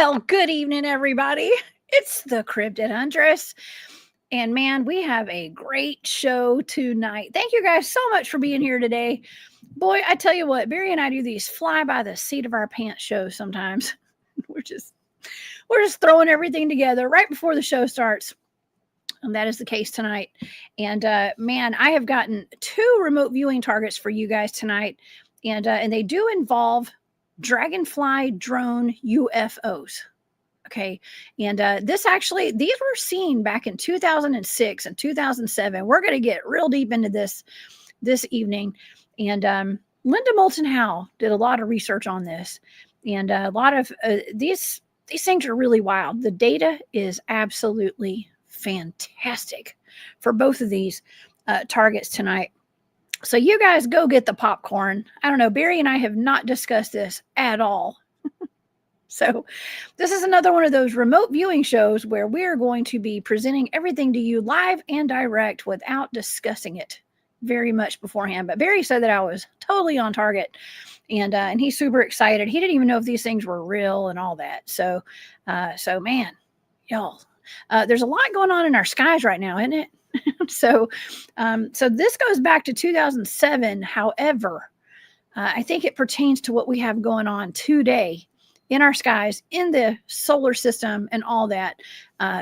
Well, good evening, everybody. It's the Cryptid Huntress. And man, we have a great show tonight. Thank you guys so much for being here today. Boy, I tell you what, Barry and I do these fly by the seat of our pants shows sometimes. we're just throwing everything together right before the show starts. And that is the case tonight. And man, I have gotten 2 remote viewing targets for you guys tonight. And they do involve Dragonfly drone UFOs. Okay. And these were seen back in 2006 and 2007. We're going to get real deep into this evening. And Linda Moulton Howe did a lot of research on this. And a lot of these things are really wild. The data is absolutely fantastic for both of these targets tonight. So you guys go get the popcorn. I don't know, Barry and I have not discussed this at all. So this is another one of those remote viewing shows where we're going to be presenting everything to you live and direct without discussing it very much beforehand. But Barry said that I was totally on target, and he's super excited. He didn't even know if these things were real and all that. So man, y'all, there's a lot going on in our skies right now, isn't it? So this goes back to 2007. However, I think it pertains to what we have going on today in our skies, in the solar system, and all that.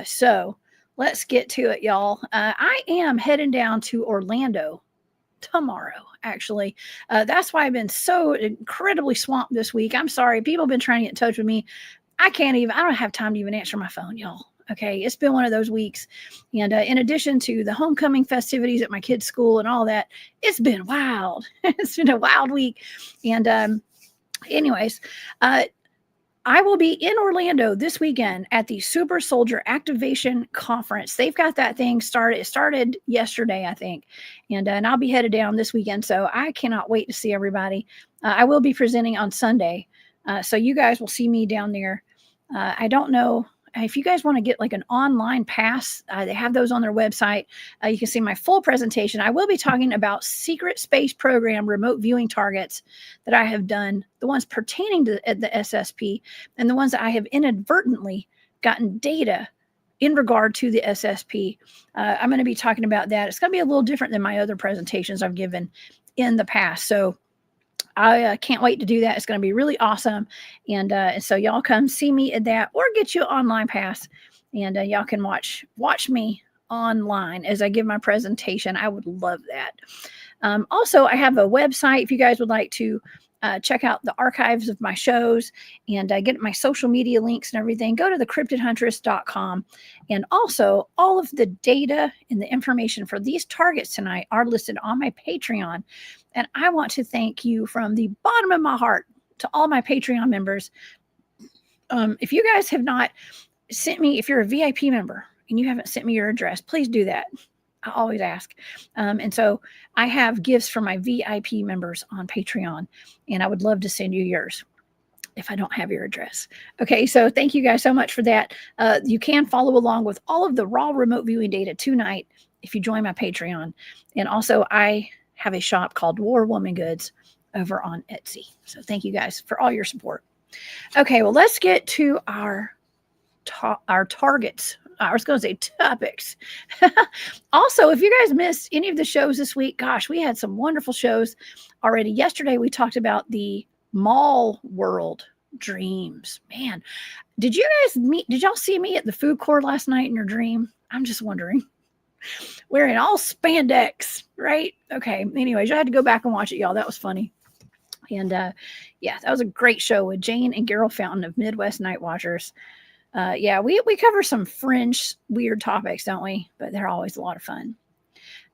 So let's get to it, y'all. I am heading down to Orlando tomorrow, actually. That's why I've been so incredibly swamped this week. I'm sorry. People have been trying to get in touch with me. I don't have time to even answer my phone, y'all. Okay, it's been one of those weeks. And in addition to the homecoming festivities at my kids' school and all that, it's been wild. It's been a wild week. And anyways, I will be in Orlando this weekend at the Super Soldier Activation Conference. They've got that thing started. It started yesterday, I think. And I'll be headed down this weekend. So I cannot wait to see everybody. I will be presenting on Sunday. So you guys will see me down there. I don't know if you guys want to get like an online pass. They have those on their website. You can see my full presentation. I will be talking about secret space program remote viewing targets that I have done, the ones pertaining to the SSP, and the ones that I have inadvertently gotten data in regard to the SSP. I'm going to be talking about that. It's going to be a little different than my other presentations I've given in the past. So I can't wait to do that. It's going to be really awesome. And so y'all come see me at that, or get you an online pass, and y'all can watch me online as I give my presentation. I would love that. Also, I have a website if you guys would like to check out the archives of my shows and get my social media links and everything. Go to thecryptidhuntress.com. And also, all of the data and the information for these targets tonight are listed on my Patreon. And I want to thank you from the bottom of my heart to all my Patreon members. If you guys have not sent me, if you're a VIP member and you haven't sent me your address, please do that. I always ask. And so I have gifts for my VIP members on Patreon, and I would love to send you yours if I don't have your address. Okay, so thank you guys so much for that. You can follow along with all of the raw remote viewing data tonight if you join my Patreon. And also, I have a shop called War Woman Goods over on Etsy. So thank you guys for all your support. Okay, well, let's get to our targets. I was going to say topics. Also, if you guys missed any of the shows this week, gosh, we had some wonderful shows already. Yesterday, we talked about the mall world dreams. Man, did y'all see me at the food court last night in your dream? I'm just wondering. Wearing all spandex, right? Okay. Anyways, I had to go back and watch it, y'all. That was funny. And yeah, that was a great show with Jane and Gerald Fountain of Midwest Night Watchers. Yeah, we cover some fringe weird topics, don't we? But they're always a lot of fun.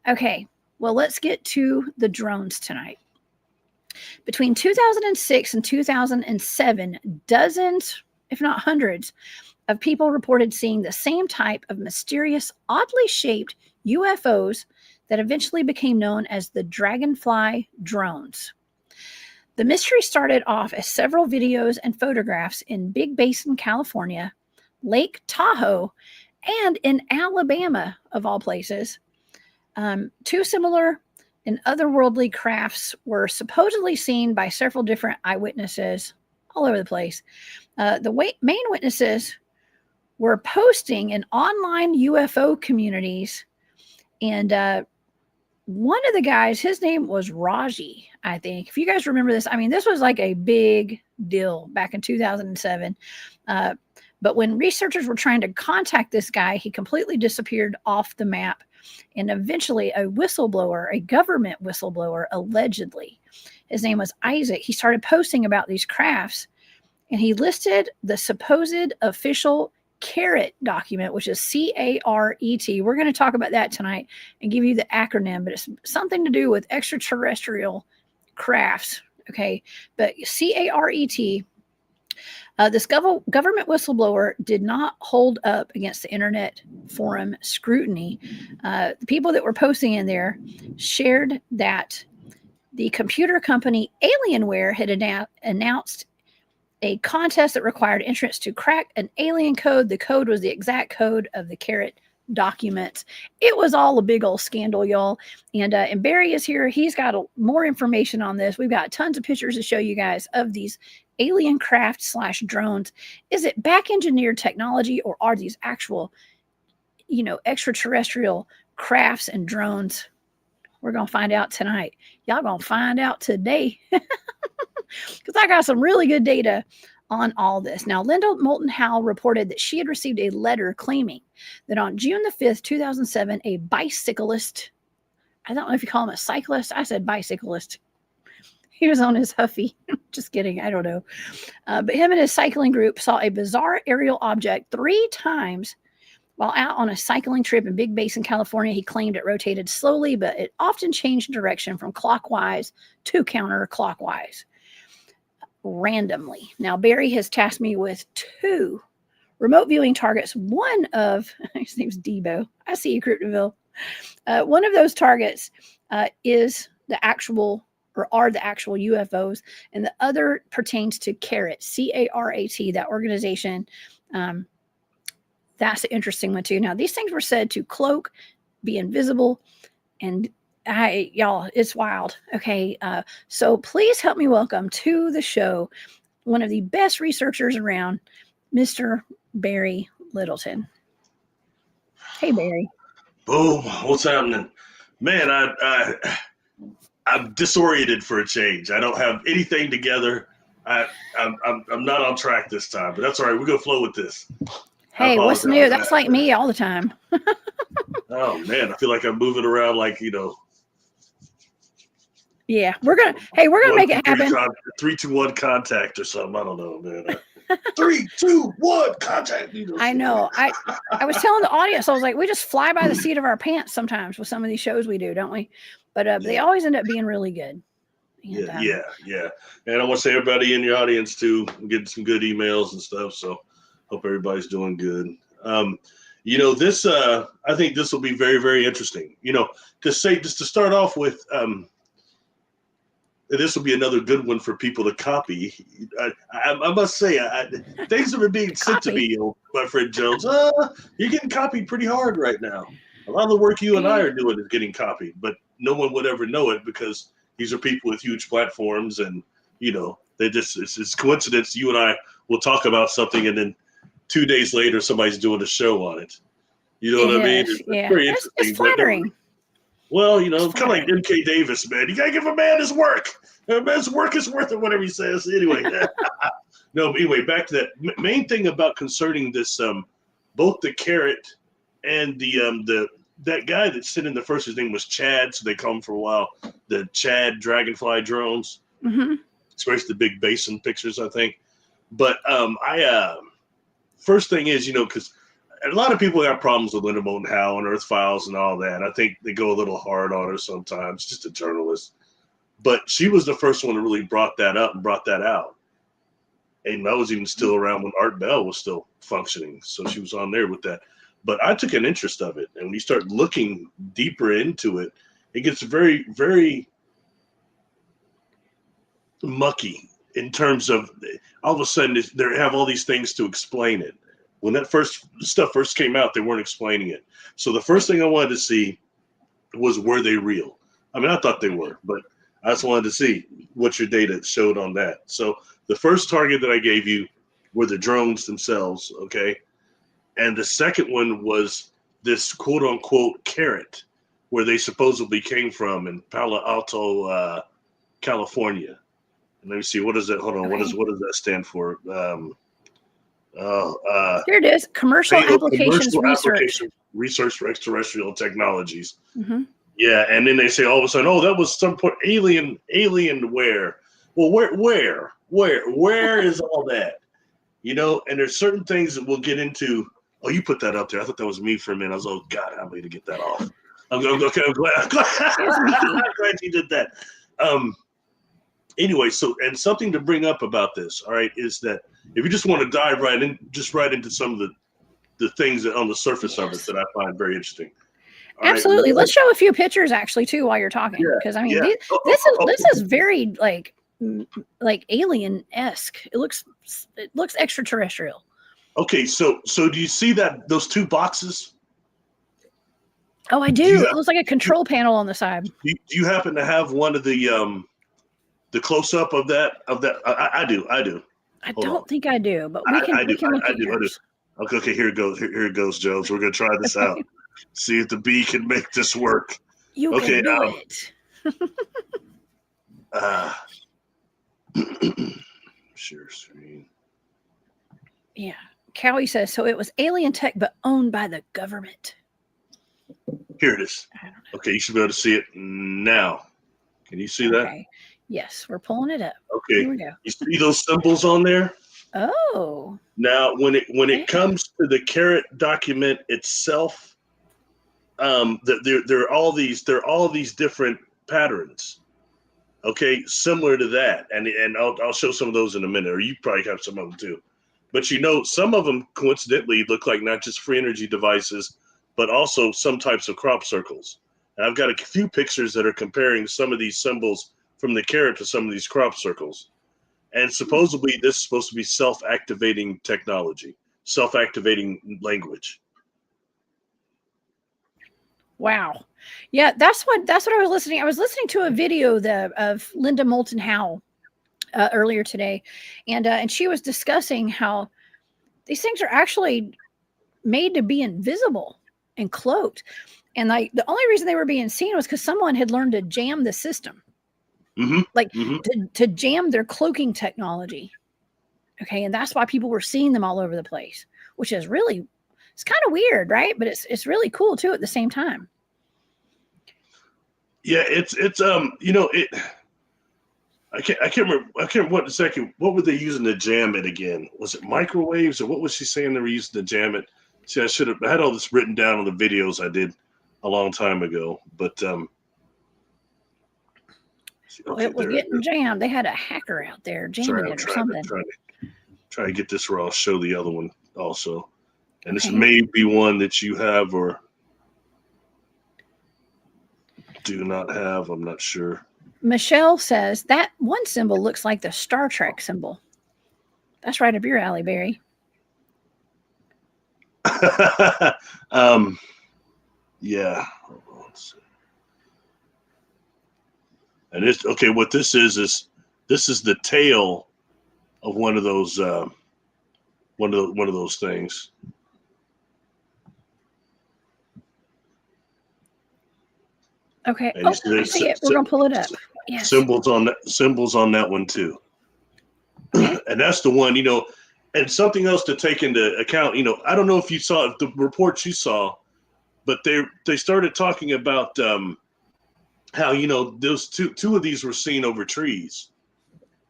Okay, well, let's get to the drones tonight. Between 2006 and 2007, dozens, if not hundreds, of people reported seeing the same type of mysterious, oddly shaped UFOs that eventually became known as the Dragonfly Drones. The mystery started off as several videos and photographs in Big Basin, California, Lake Tahoe, and in Alabama, of all places. 2 similar and otherworldly crafts were supposedly seen by several different eyewitnesses all over the place. Main witnesses were posting in online UFO communities, and one of the guys, his name was Raji, I think. If you guys remember this, I mean, this was like a big deal back in 2007. But when researchers were trying to contact this guy, he completely disappeared off the map. And eventually a whistleblower, a government whistleblower, allegedly, his name was Isaac, he started posting about these crafts, and he listed the supposed official CARET document, which is CARET. We're going to talk about that tonight and give you the acronym, but it's something to do with extraterrestrial crafts. Okay. But CARET, this government whistleblower did not hold up against the internet forum scrutiny. The people that were posting in there shared that the computer company Alienware had announced a contest that required entrants to crack an alien code. The code was the exact code of the CARET documents. It was all a big old scandal, y'all. And Barry is here. He's got more information on this. We've got tons of pictures to show you guys of these alien craft / drones. Is it back engineered technology, or are these actual, extraterrestrial crafts and drones? We're going to find out tonight. Y'all going to find out today. Because I got some really good data on all this. Now, Linda Moulton Howe reported that she had received a letter claiming that on June the 5th, 2007, a bicyclist, I don't know if you call him a cyclist, I said bicyclist. He was on his Huffy. Just kidding. I don't know. But him and his cycling group saw a bizarre aerial object 3 times while out on a cycling trip in Big Basin, California. He claimed it rotated slowly, but it often changed direction from clockwise to counterclockwise randomly. Now, Barry has tasked me with 2 remote viewing targets. One of, his name's Debo. I see you, Cryptidville. One of those targets is the actual, or are the actual UFOs, and the other pertains to CARET, CARET, that organization. That's an interesting one too. Now, these things were said to cloak, be invisible, and y'all, it's wild. Okay. So please help me welcome to the show one of the best researchers around, Mr. Barry Littleton. Hey, Barry. Boom. What's happening? Man, I'm disoriented for a change. I don't have anything together. I'm not on track this time, but that's all right. We're going to flow with this. Hey, what's new? That's like me all the time. Oh, man. I feel like I'm moving around like, Yeah, we're gonna make it happen. 3, 2, 1 contact or something. I don't know, man. 3, 2, 1 contact. I know. I was telling the audience, I was like, we just fly by the seat of our pants sometimes with some of these shows we do, don't we? But they always end up being really good. And, yeah. And I want to say everybody in the audience too, I'm getting some good emails and stuff. So hope everybody's doing good. This I think this will be very, very interesting. To start off with. This will be another good one for people to copy. I must say, things that are being sent to me, my friend Jones. You're getting copied pretty hard right now. A lot of the work you and I are doing is getting copied, but no one would ever know it because these are people with huge platforms, and it's coincidence. You and I will talk about something, and then 2 days later, somebody's doing a show on it. You know what I mean? It's very interesting. It's flattering. Well, kind of like MK Davis, man. You got to give a man his work. A man's work is worth it, whatever he says. Anyway. No, but anyway, back to that. Main thing about concerning this, both the CARET and that guy that sent in the first, his name was Chad, so they call him for a while, the Chad Dragonfly Drones. Mm-hmm. Especially the Big Basin pictures, I think. But first thing is, because a lot of people got problems with Linda Moulton Howe and Earth Files and all that. I think they go a little hard on her sometimes, just a journalist. But she was the first one to really brought that up and brought that out. And I was even still around when Art Bell was still functioning. So she was on there with that. But I took an interest of it. And when you start looking deeper into it, it gets very, very mucky in terms of all of a sudden they have all these things to explain it. When that stuff first came out, they weren't explaining it. So the first thing I wanted to see was, were they real? I mean, I thought they were, but I just wanted to see what your data showed on that. So The first target that I gave you were the drones themselves, okay? And the second one was this quote unquote CARET, where they supposedly came from in Palo Alto, California. And let me see, what is that? Hold on, Okay. what does that stand for? Here it is, commercial applications research for extraterrestrial technologies. Mm-hmm. Yeah, and then they say all of a sudden, oh, that was some point Alienware. Well, where is all that? You know, and there's certain things that we'll get into. Oh, you put that up there. I thought that was me for a minute. I was, oh God, I'm going to get that off. I'm glad you did that. Anyway, so, and something to bring up about this, all right, is that if you just want to dive right into some of the things that on the surface of it that I find very interesting. All Absolutely. right. Let's show a few pictures actually too while you're talking, because I mean this is very like alien-esque. It looks extraterrestrial. Okay, so do you see those two boxes? Oh, I do. It looks like a control panel on the side. Do you happen to have one of the close up of that? I do. I don't think I do, but we can look at yours. Okay, here it goes. Here it goes, Jones. We're gonna try this out. See if the bee can make this work. You can do it. Share screen. Yeah. Cowie says, so it was alien tech, but owned by the government. Here it is. Okay, you should be able to see it now. Can you see that? Yes, we're pulling it up. Okay. Here we go. You see those symbols on there? Oh. Now, when it comes to the CARET document itself, there are all these different patterns. Okay, similar to that, and I'll show some of those in a minute, or you probably have some of them too. But you know, some of them coincidentally look like not just free energy devices, but also some types of crop circles. And I've got a few pictures that are comparing some of these symbols from the CARET to some of these crop circles. And supposedly this is supposed to be self-activating technology, self-activating language. Wow. Yeah, that's what I was listening. I was listening to a video of Linda Moulton Howe earlier today, and she was discussing how these things are actually made to be invisible and cloaked. And like the only reason they were being seen was because someone had learned to jam the system. To jam their cloaking technology. Okay, and that's why people were seeing them all over the place, which is really, it's kind of weird, right? But it's really cool too at the same time. Yeah, it's you know, it. I can't remember what were they using to jam it again? Was it microwaves, or what was she saying they were using to jam it? See, I had all this written down on the videos I did a long time ago, but it was getting jammed. They had a hacker out there jamming it or something. Try to get this where I'll show the other one also. And this may be one that you have or do not have. I'm not sure. Michelle says that one symbol looks like the Star Trek symbol. That's right up your alley, Barry. Yeah. And it's okay. What this is the tail of one of those things. Okay. I see it. We're gonna pull it up. Yes. Symbols on that one too. And that's the one, you know, and something else to take into account, you know, I don't know if you saw the reports you saw, but they started talking about how, you know, those two of these were seen over trees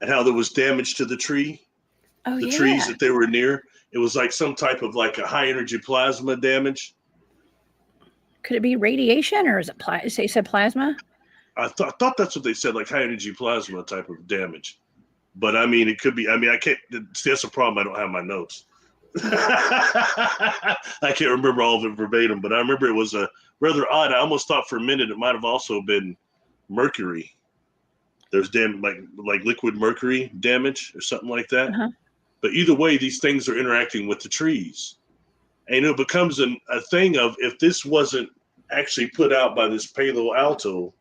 and how there was damage to the tree. The trees that they were near. It was like some type of like a high energy plasma damage. Could it be radiation, or is it they said plasma? I thought that's what they said, like high energy plasma type of damage. But I mean, it could be. I mean, I can't. See, that's a problem. I don't have my notes. I can't remember all of it verbatim, but I remember it was a rather odd. I almost thought for a minute it might have also been mercury. There's like liquid mercury damage or something like that. Uh-huh. But either way, these things are interacting with the trees. And it becomes a thing of, if this wasn't actually put out by this Palo Alto,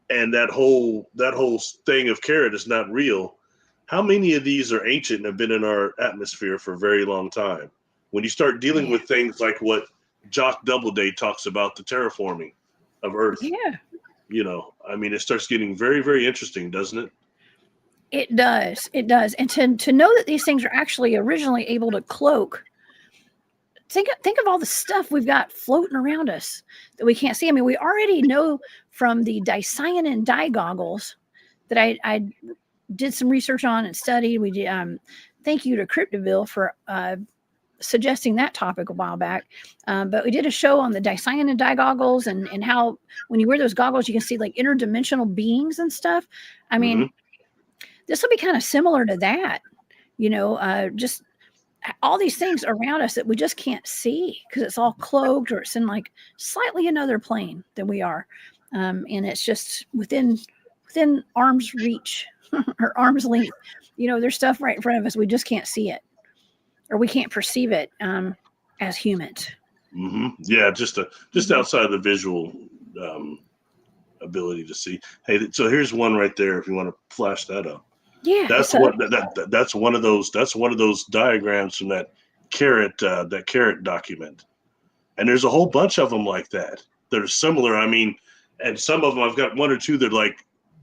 and that whole thing of CARET is not real, how many of these are ancient and have been in our atmosphere for a very long time? When you start dealing with things like what Jock Doubleday talks about, the terraforming of Earth, I mean, it starts getting very, very interesting, doesn't it? It does. It does. And to know that these things are actually originally able to cloak. Think of all the stuff we've got floating around us that we can't see. I mean, we already know from the dicyanin dye goggles that I did some research on and studied. We did. Thank you to Cryptid for suggesting that topic a while back. But we did a show on the dicyanin dye goggles and how when you wear those goggles, you can see like interdimensional beings and stuff. I mean, this will be kind of similar to that, just all these things around us that we just can't see because it's all cloaked or it's in like slightly another plane than we are. And it's just within arm's reach or arm's length. There's stuff right in front of us. We just can't see it or we can't perceive it as humans. Yeah, just outside of the visual ability to see. Hey, so here's one right there if you want to flash that up. Yeah, that's one of those diagrams from that CARET document, and there's a whole bunch of them like that are similar. I mean, and some of them I've got one or two that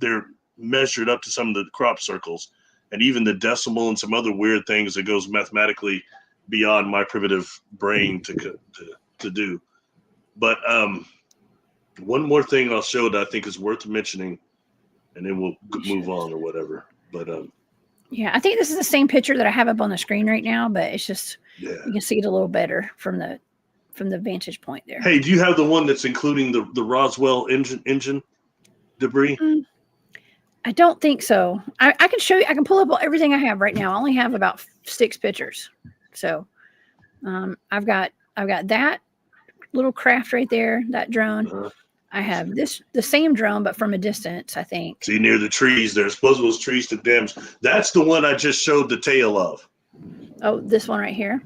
they're measured up to some of the crop circles, and even the decimal and some other weird things that goes mathematically beyond my primitive brain to do. But one more thing I'll show that I think is worth mentioning, and then we'll move on or whatever. But yeah, I think this is the same picture that I have up on the screen right now, but it's just you can see it a little better from the vantage point there. Hey, do you have the one that's including the Roswell engine debris? I don't think so. I can show you. I can pull up everything I have right now. I only have about 6 pictures, so I've got that little craft right there, that drone. I have the same drone, but from a distance, I think. See, near the trees there. Suppose those trees to dams. That's the one I just showed the tail of. Oh, this one right here?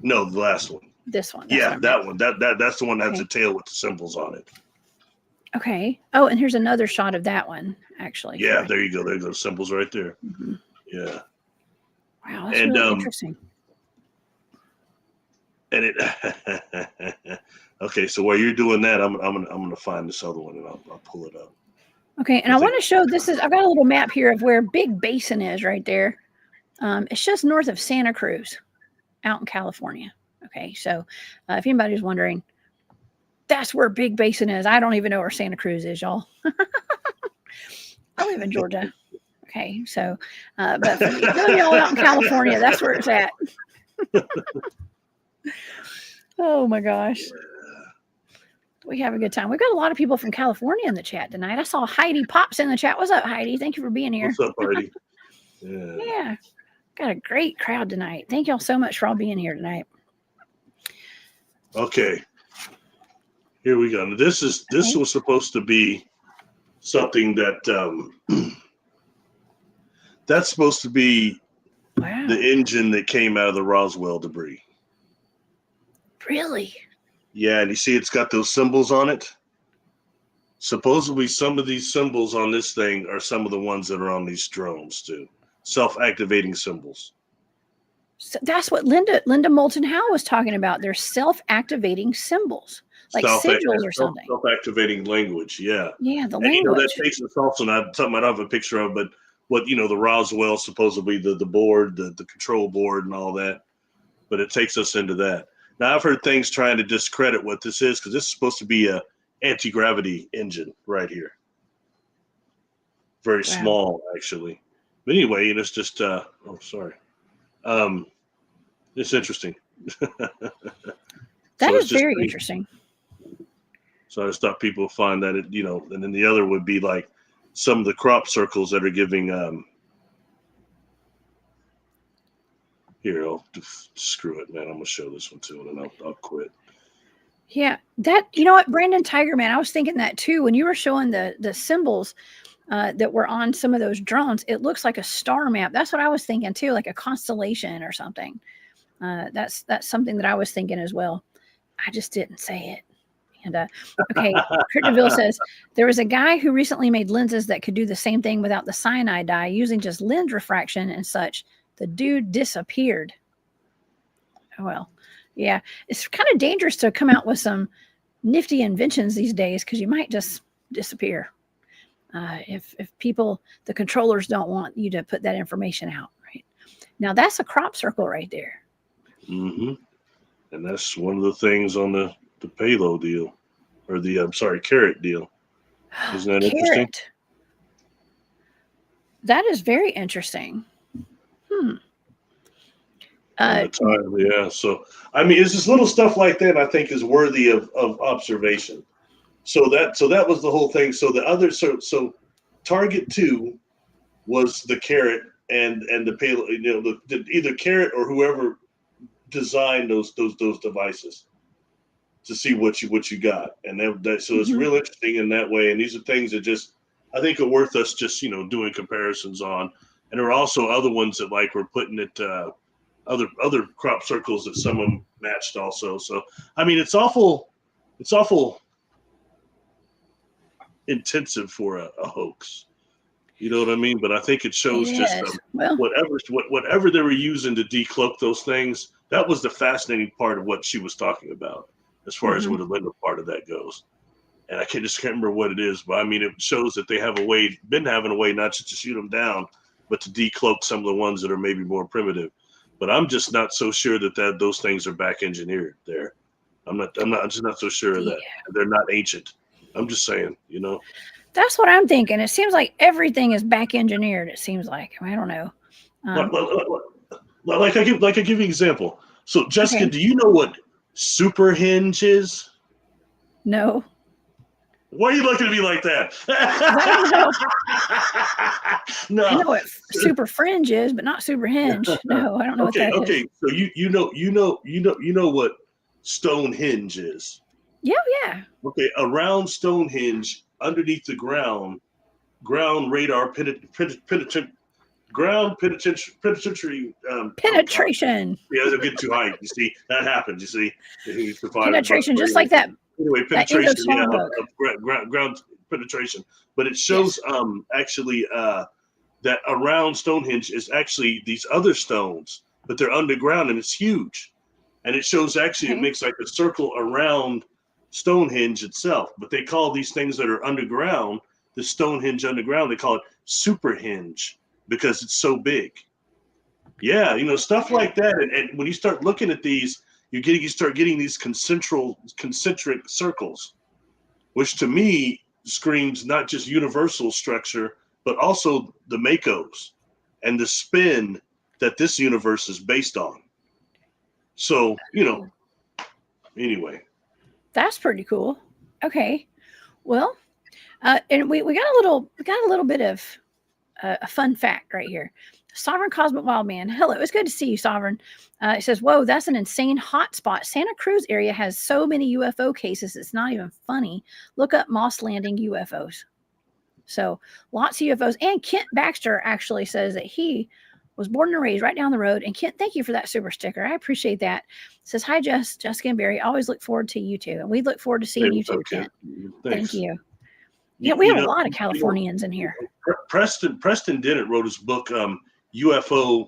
No, the last one. This one. Yeah, that one. That's the one that has the tail with the symbols on it. Okay. Oh, and here's another shot of that one, actually. Yeah, there you go. There go the symbols right there. Yeah. Wow, that's really interesting. And it okay, so while you're doing that, I'm gonna find this other one and I'll pull it up. Okay, and I want to show I've got a little map here of where Big Basin is right there. It's just north of Santa Cruz, out in California. Okay, so if anybody's wondering, that's where Big Basin is. I don't even know where Santa Cruz is, y'all. I live in Georgia. Okay, so but for y'all out in California, that's where it's at. Oh my gosh. We have a good time. We've got a lot of people from California in the chat tonight. I saw Heidi Pops in the chat. What's up, Heidi? Thank you for being here. What's up, Heidi? Yeah. Got a great crowd tonight. Thank y'all so much for all being here tonight. Okay. Here we go. This was supposed to be something that that's supposed to be the engine that came out of the Roswell debris. Really? Yeah, and you see it's got those symbols on it. Supposedly some of these symbols on this thing are some of the ones that are on these drones too. Self-activating symbols. So that's what Linda Moulton Howe was talking about. They're self-activating symbols, like sigils or something. Self-activating language, yeah. Yeah, the language. That takes us also, something I don't have a picture of, but what, the Roswell, supposedly the board, the control board and all that. But it takes us into that. Now, I've heard things trying to discredit what this is because this is supposed to be a anti-gravity engine right here. Very small, actually. But anyway, it's just, sorry. It's interesting. That is very interesting. So I just thought people find that, and then the other would be like some of the crop circles that are giving, here, I'll screw it, man. I'm going to show this one too, and then I'll quit. Yeah, that, you know what, Brandon Tiger, man, I was thinking that too. When you were showing the symbols that were on some of those drones, it looks like a star map. That's what I was thinking too, like a constellation or something. That's something that I was thinking as well. I just didn't say it. And okay, Cryptid says there was a guy who recently made lenses that could do the same thing without the cyanide dye using just lens refraction and such. The dude disappeared. Well, yeah, it's kind of dangerous to come out with some nifty inventions these days because you might just disappear if people, the controllers, don't want you to put that information out. Right now, that's a crop circle right there. Mm-hmm. And that's one of the things on the payload deal, or the CARET deal. Isn't that interesting? That is very interesting. Yeah. So I mean, it's just little stuff like that I think is worthy of observation. So that was the whole thing. So the other so target 2 was the CARET and the payload. You know, either CARET or whoever designed those devices to see what you got, and that so it's real interesting in that way. And these are things that just I think are worth us just doing comparisons on. And there are also other ones that like we're putting it other crop circles that some of them matched also. So I mean it's awful intensive for a hoax. You know what I mean? But I think it shows whatever they were using to decloak those things. That was the fascinating part of what she was talking about, as far as where the Linda part of that goes. And I can't remember what it is, but I mean, it shows that they have been having a way not just to shoot them down, but to decloak some of the ones that are maybe more primitive. But I'm just not so sure that those things are back engineered there. I'm just not so sure of that. They're not ancient. I'm just saying, That's what I'm thinking. It seems like everything is back engineered. It seems like I don't know. Like I give you an example. So Jessica, do you know what super hinge is? No. Why are you looking at me like that? I don't know. No. I know what super fringe is, but not super hinge. No, I don't know what that is. Okay. So you know what Stonehenge is. Yeah. Okay, around Stonehenge, underneath the ground radar penetration. Penetration. Yeah, they'll get too high. You see, that happens. You see, penetration, just like that. Anyway, penetration, ground penetration. But it shows actually that around Stonehenge is actually these other stones, but they're underground and it's huge. And it shows actually it makes like a circle around Stonehenge itself. But they call these things that are underground, the Stonehenge underground, they call it superhenge because it's so big. Yeah, stuff like that. And when you start looking at these, you start getting these concentric circles, which to me screams not just universal structure, but also the Makos and the spin that this universe is based on. So, anyway. That's pretty cool. Okay. Well, and we got a little bit of a fun fact right here. Sovereign Cosmic Wildman. Hello, it's good to see you, Sovereign. It says, whoa, that's an insane hotspot. Santa Cruz area has so many UFO cases, it's not even funny. Look up Moss Landing UFOs. So lots of UFOs. And Kent Baxter actually says that he was born and raised right down the road. And Kent, thank you for that super sticker. I appreciate that. It says, hi, Jessica and Barry. Always look forward to you two. And we look forward to seeing you too, Kent. Thank you. Yeah, we have a lot of Californians in here. Preston Dennett wrote his book, UFO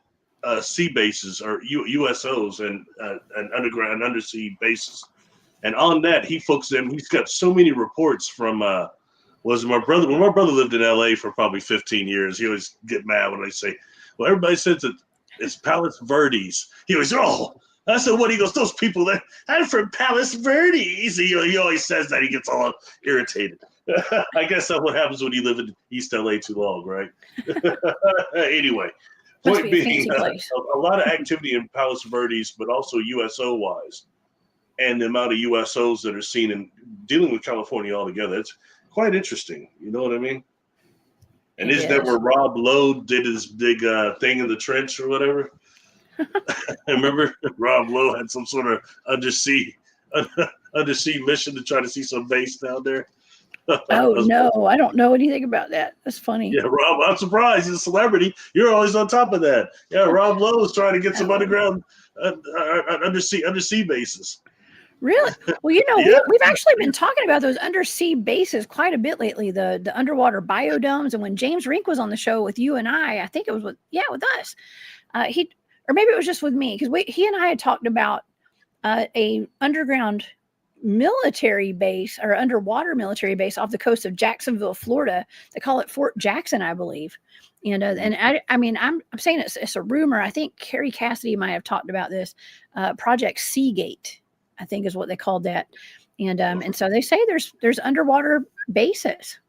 sea bases, or USOs, and underground and undersea bases. And on that, he focuses them. He's got so many reports from when my brother lived in LA for probably 15 years. He always get mad when I say, well, everybody says that it's Palos Verdes. He always, I said, what? He goes, those people that I'm from Palos Verdes. He always says that. He gets all irritated. I guess that's what happens when you live in East LA too long, right? Anyway, point being, a lot of activity in Palos Verdes, but also USO wise, and the amount of USOs that are seen in dealing with California altogether. It's quite interesting. You know what I mean? And isn't that where Rob Lowe did his big thing in the trench or whatever? I remember Rob Lowe had some sort of undersea mission to try to see some base down there. Oh, no, I don't know anything about that. That's funny. Yeah, Rob, I'm surprised. He's a celebrity. You're always on top of that. Yeah, Rob Lowe is trying to get some underground undersea bases. Really? Well, you know, Yeah. we've actually been talking about those undersea bases quite a bit lately, the underwater biodomes. And when James Rink was on the show with you and I think it was with us. He, or maybe it was just with me, because he and I had talked about a underground military base or underwater military base off the coast of Jacksonville, Florida. They call it Fort Jackson, I believe. And I mean, I'm saying it's a rumor. I think Carrie Cassidy might have talked about this. Project Seagate, I think, is what they called that. And so they say there's underwater bases.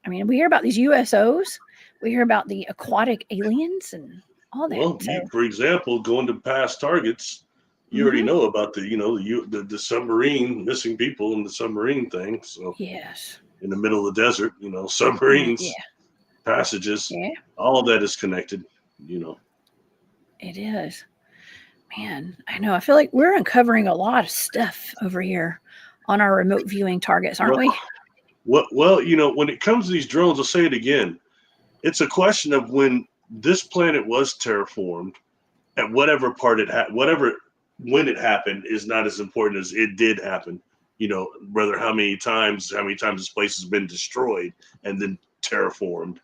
I mean, we hear about these USOs. We hear about the aquatic aliens and all that. Well, So, for example, going to past targets, you already know about the submarine missing people in the submarine thing. So yes, in the middle of the desert, submarines, passages, all of that is connected. It is. Man, I know. I feel like we're uncovering a lot of stuff over here on our remote viewing targets, aren't we? Well, when it comes to these drones, I'll say it again. It's a question of when this planet was terraformed, at whatever part when it happened is not as important as it did happen. Rather how many times this place has been destroyed and then terraformed,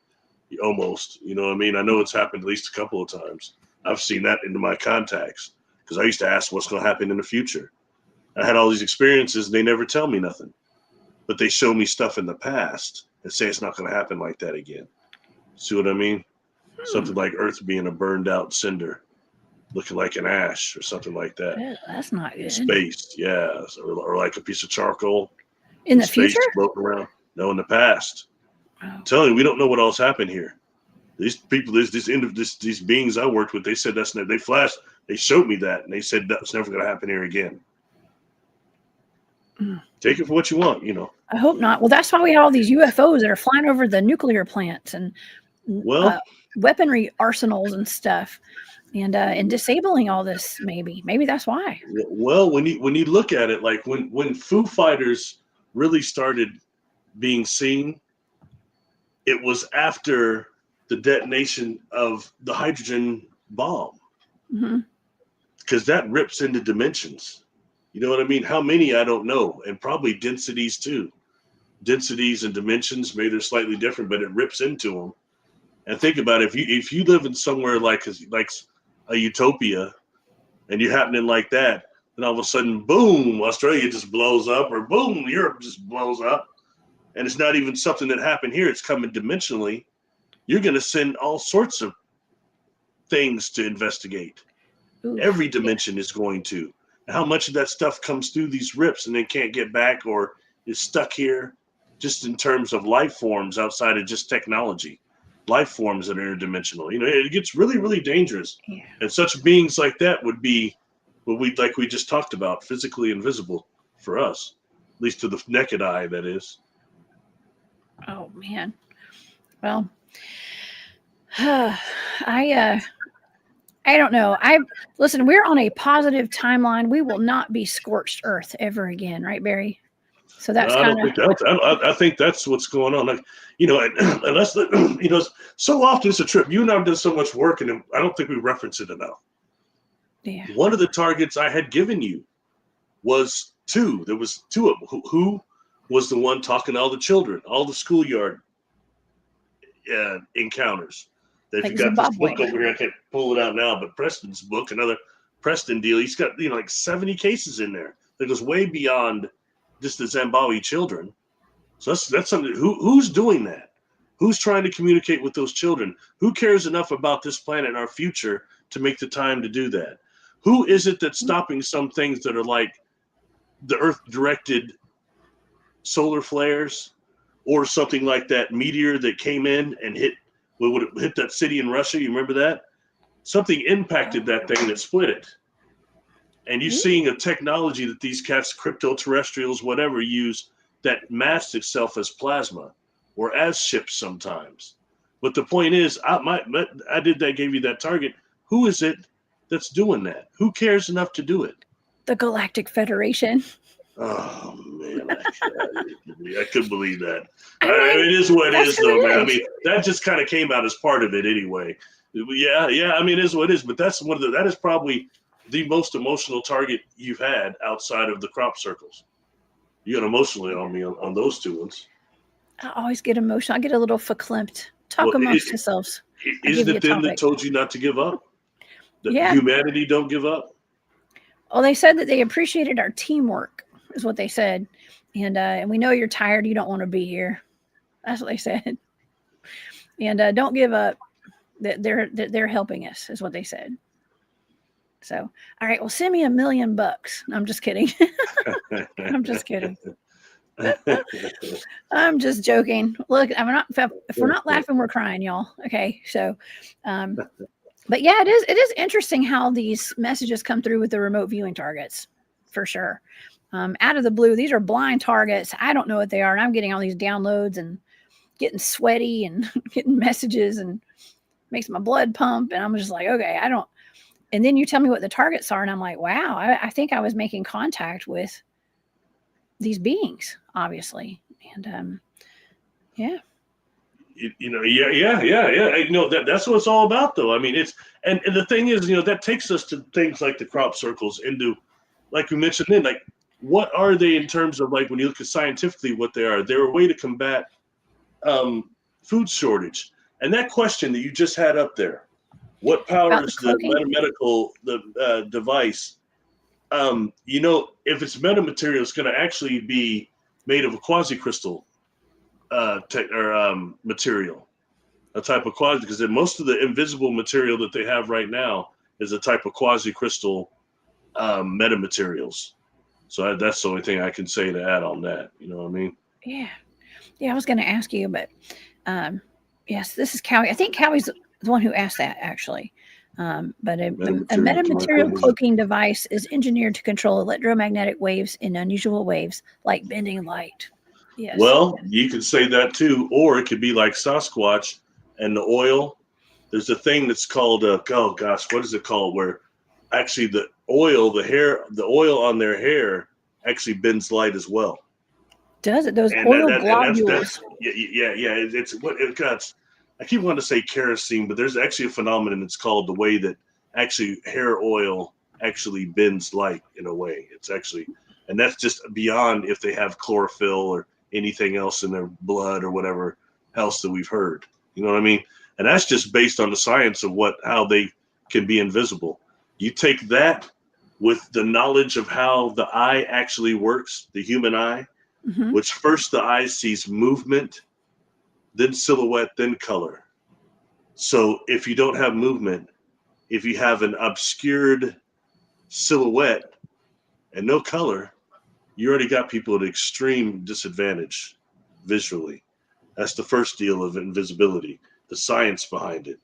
almost. You know what I mean? I know it's happened at least a couple of times. I've seen that into my contacts because I used to ask what's going to happen in the future. I had all these experiences and they never tell me nothing, but they show me stuff in the past and say it's not going to happen like that again. See what I mean? Something like Earth being a burned out cinder, looking like an ash or something like that. Yeah, that's not good. Space, yeah, or like a piece of charcoal in the space future. floating around. No, in the past. Oh. I'm telling you, we don't know what else happened here. These people, these beings I worked with, they said they showed me that, and they said that's never going to happen here again. Take it for what you want, I hope not. Well, that's why we have all these UFOs that are flying over the nuclear plants and weaponry arsenals and stuff, and disabling all this. Maybe that's why. Well, when you look at it, like when Foo Fighters really started being seen, it was after the detonation of the hydrogen bomb, because that rips into dimensions. You know what I mean? How many, I don't know, and probably densities too. Densities and dimensions, maybe they're slightly different, but it rips into them. And think about it, if you live in somewhere like a utopia, and you're happening like that, then all of a sudden, boom, Australia just blows up, or boom, Europe just blows up, and it's not even something that happened here. It's coming dimensionally. You're going to send all sorts of things to investigate. Oof. Every dimension is going to. How much of that stuff comes through these rips and then can't get back or is stuck here, just in terms of life forms outside of just technology, life forms that are interdimensional. It gets really, really dangerous. Yeah. And such beings like that would be what we just talked about, physically invisible for us, at least to the naked eye, that is. Oh man. Well, I don't know. Listen, we're on a positive timeline. We will not be scorched earth ever again, right, Barry? So that's I think that's what's going on. Unless so often it's a trip. You and I have done so much work, and I don't think we reference it enough. Yeah. One of the targets I had given you was two. There was two of them. Who was the one talking to all the children, all the schoolyard encounters? That you got this book over here, I can't pull it out now, but Preston's book, another Preston deal, he's got like 70 cases in there that goes way beyond just the Zimbabwe children. So that's something. Who's doing that? Who's trying to communicate with those children? Who cares enough about this planet and our future to make the time to do that? Who is it that's stopping some things that are like the Earth-directed solar flares or something like that meteor that came in and hit that city in Russia? You remember that? Something impacted that thing that split it. And you're seeing a technology that these cats, cryptoterrestrials, whatever, use that masks itself as plasma or as ships sometimes. But the point is, gave you that target. Who is it that's doing that? Who cares enough to do it? The Galactic Federation. Oh man, I couldn't believe that. It is what it is, though, man. I mean, that just kind of came out as part of it anyway. Yeah. I mean, it is what it is. But that's that is probably the most emotional target you've had outside of the crop circles? You got emotionally on me on those two ones. I always get emotional. I get a little verklempt. Talk Well, amongst yourselves. isn't it them that told you not to give up? That Yeah. humanity don't give up? Well, they said that they appreciated our teamwork, is what they said. And we know you're tired. You don't want to be here. That's what they said. And don't give up. They're helping us, is what they said. So, all right, well, send me $1 million. I'm just kidding. I'm just kidding. I'm just joking. Look, if we're not laughing, we're crying, y'all. Okay, so, but yeah, it is interesting how these messages come through with the remote viewing targets, for sure. Out of the blue, these are blind targets. I don't know what they are, and I'm getting all these downloads and getting sweaty and getting messages, and makes my blood pump, and I'm just like, okay, I don't. And then you tell me what the targets are, and I'm like, wow, I think I was making contact with these beings, obviously. And yeah. That's what it's all about, though. I mean, and the thing is, that takes us to things like the crop circles, into, like we mentioned then, like, what are they in terms of, like, when you look at scientifically what they are? They're a way to combat food shortage. And that question that you just had up there, what powers the metamedical device? If it's metamaterial, it's going to actually be made of a quasi-crystal material, a type of quasi, because most of the invisible material that they have right now is a type of quasi-crystal metamaterials. So that's the only thing I can say to add on that. You know what I mean? Yeah, I was going to ask you, but yes, this is Cowie. I think Cowie's the one who asked that, actually. But a metamaterial cloaking device is engineered to control electromagnetic waves in unusual waves, like bending light. Yes. Well, you could say that too, or it could be like Sasquatch and the oil. There's a thing that's called what is it called? Where actually the oil on their hair actually bends light as well. Does it? Those oil globules? It's what it got. I keep wanting to say kerosene, but there's actually a phenomenon that's called the way that actually hair oil actually bends light in a way. It's actually, and that's just beyond if they have chlorophyll or anything else in their blood or whatever else that we've heard. You know what I mean? And that's just based on the science of how they can be invisible. You take that with the knowledge of how the eye actually works, the human eye, which first the eye sees movement, then silhouette, then color. So if you don't have movement, if you have an obscured silhouette and no color, you already got people at extreme disadvantage visually. That's the first deal of invisibility, the science behind it.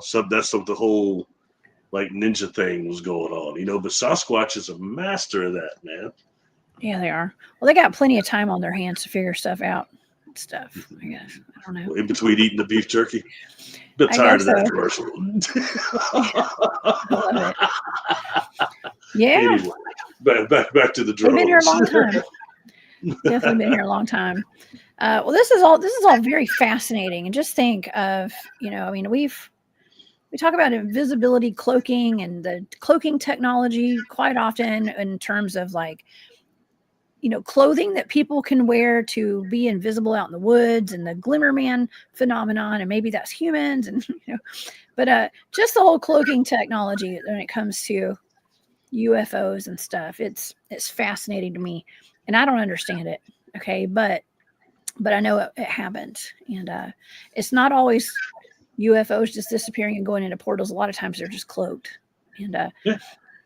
So that's what the whole like ninja thing was going on, but Sasquatch is a master of that, man. Yeah, they are. Well, they got plenty of time on their hands to figure stuff out. I guess. I don't know. In between eating the beef jerky. Bit tired of that commercial. I love it. Yeah. Anyway, back to the drones. We've been here a long time. Definitely been here a long time. Well, this is all very fascinating. And just think of, we talk about invisibility cloaking and the cloaking technology quite often in terms of like, clothing that people can wear to be invisible out in the woods, and the glimmer man phenomenon, and maybe that's humans, and but just the whole cloaking technology when it comes to UFOs and stuff, it's fascinating to me, and I don't understand it. Okay, but I know it happens, and it's not always UFOs just disappearing and going into portals. A lot of times they're just cloaked, and yeah.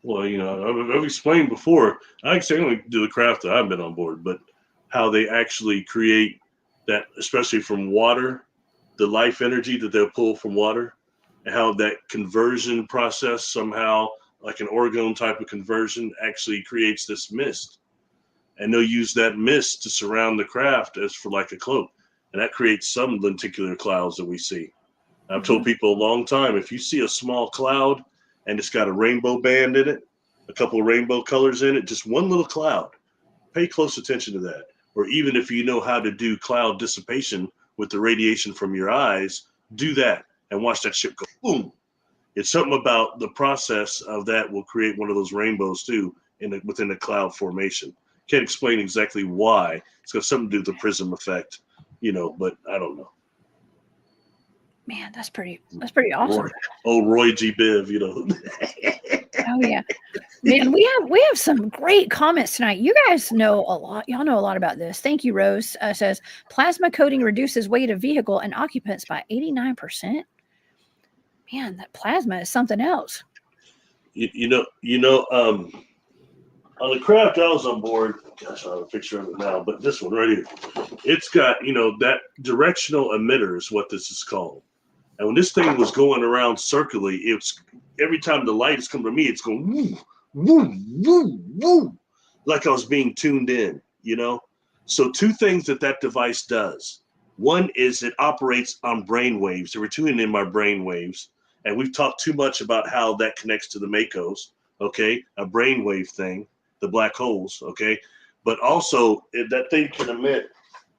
Well, I've explained before, I can only do the craft that I've been on board, but how they actually create that, especially from water, the life energy that they'll pull from water, and how that conversion process somehow, like an orgone type of conversion, actually creates this mist. And they'll use that mist to surround the craft as for like a cloak. And that creates some lenticular clouds that we see. I've told people a long time, if you see a small cloud, and it's got a rainbow band in it, a couple of rainbow colors in it, just one little cloud, pay close attention to that. Or even if you know how to do cloud dissipation with the radiation from your eyes, do that and watch that ship go boom. It's something about the process of that will create one of those rainbows too within the cloud formation. Can't explain exactly why. It's got something to do with the prism effect, but I don't know. Man, that's pretty awesome. Roy G. Biv, Oh yeah. Man, we have some great comments tonight. You guys know a lot. Y'all know a lot about this. Thank you, Rose. Says plasma coating reduces weight of vehicle and occupants by 89%. Man, that plasma is something else. On the craft I was on board, gosh, I have a picture of it now, but this one right here, it's got, that directional emitter is what this is called. And when this thing was going around circularly, it's every time the light is coming to me, it's going woo, woo, woo, woo, like I was being tuned in, So two things that device does. One is it operates on brain waves. So we're tuning in my brain waves. And we've talked too much about how that connects to the Makos, okay? A brainwave thing, the black holes, okay? But also that thing can emit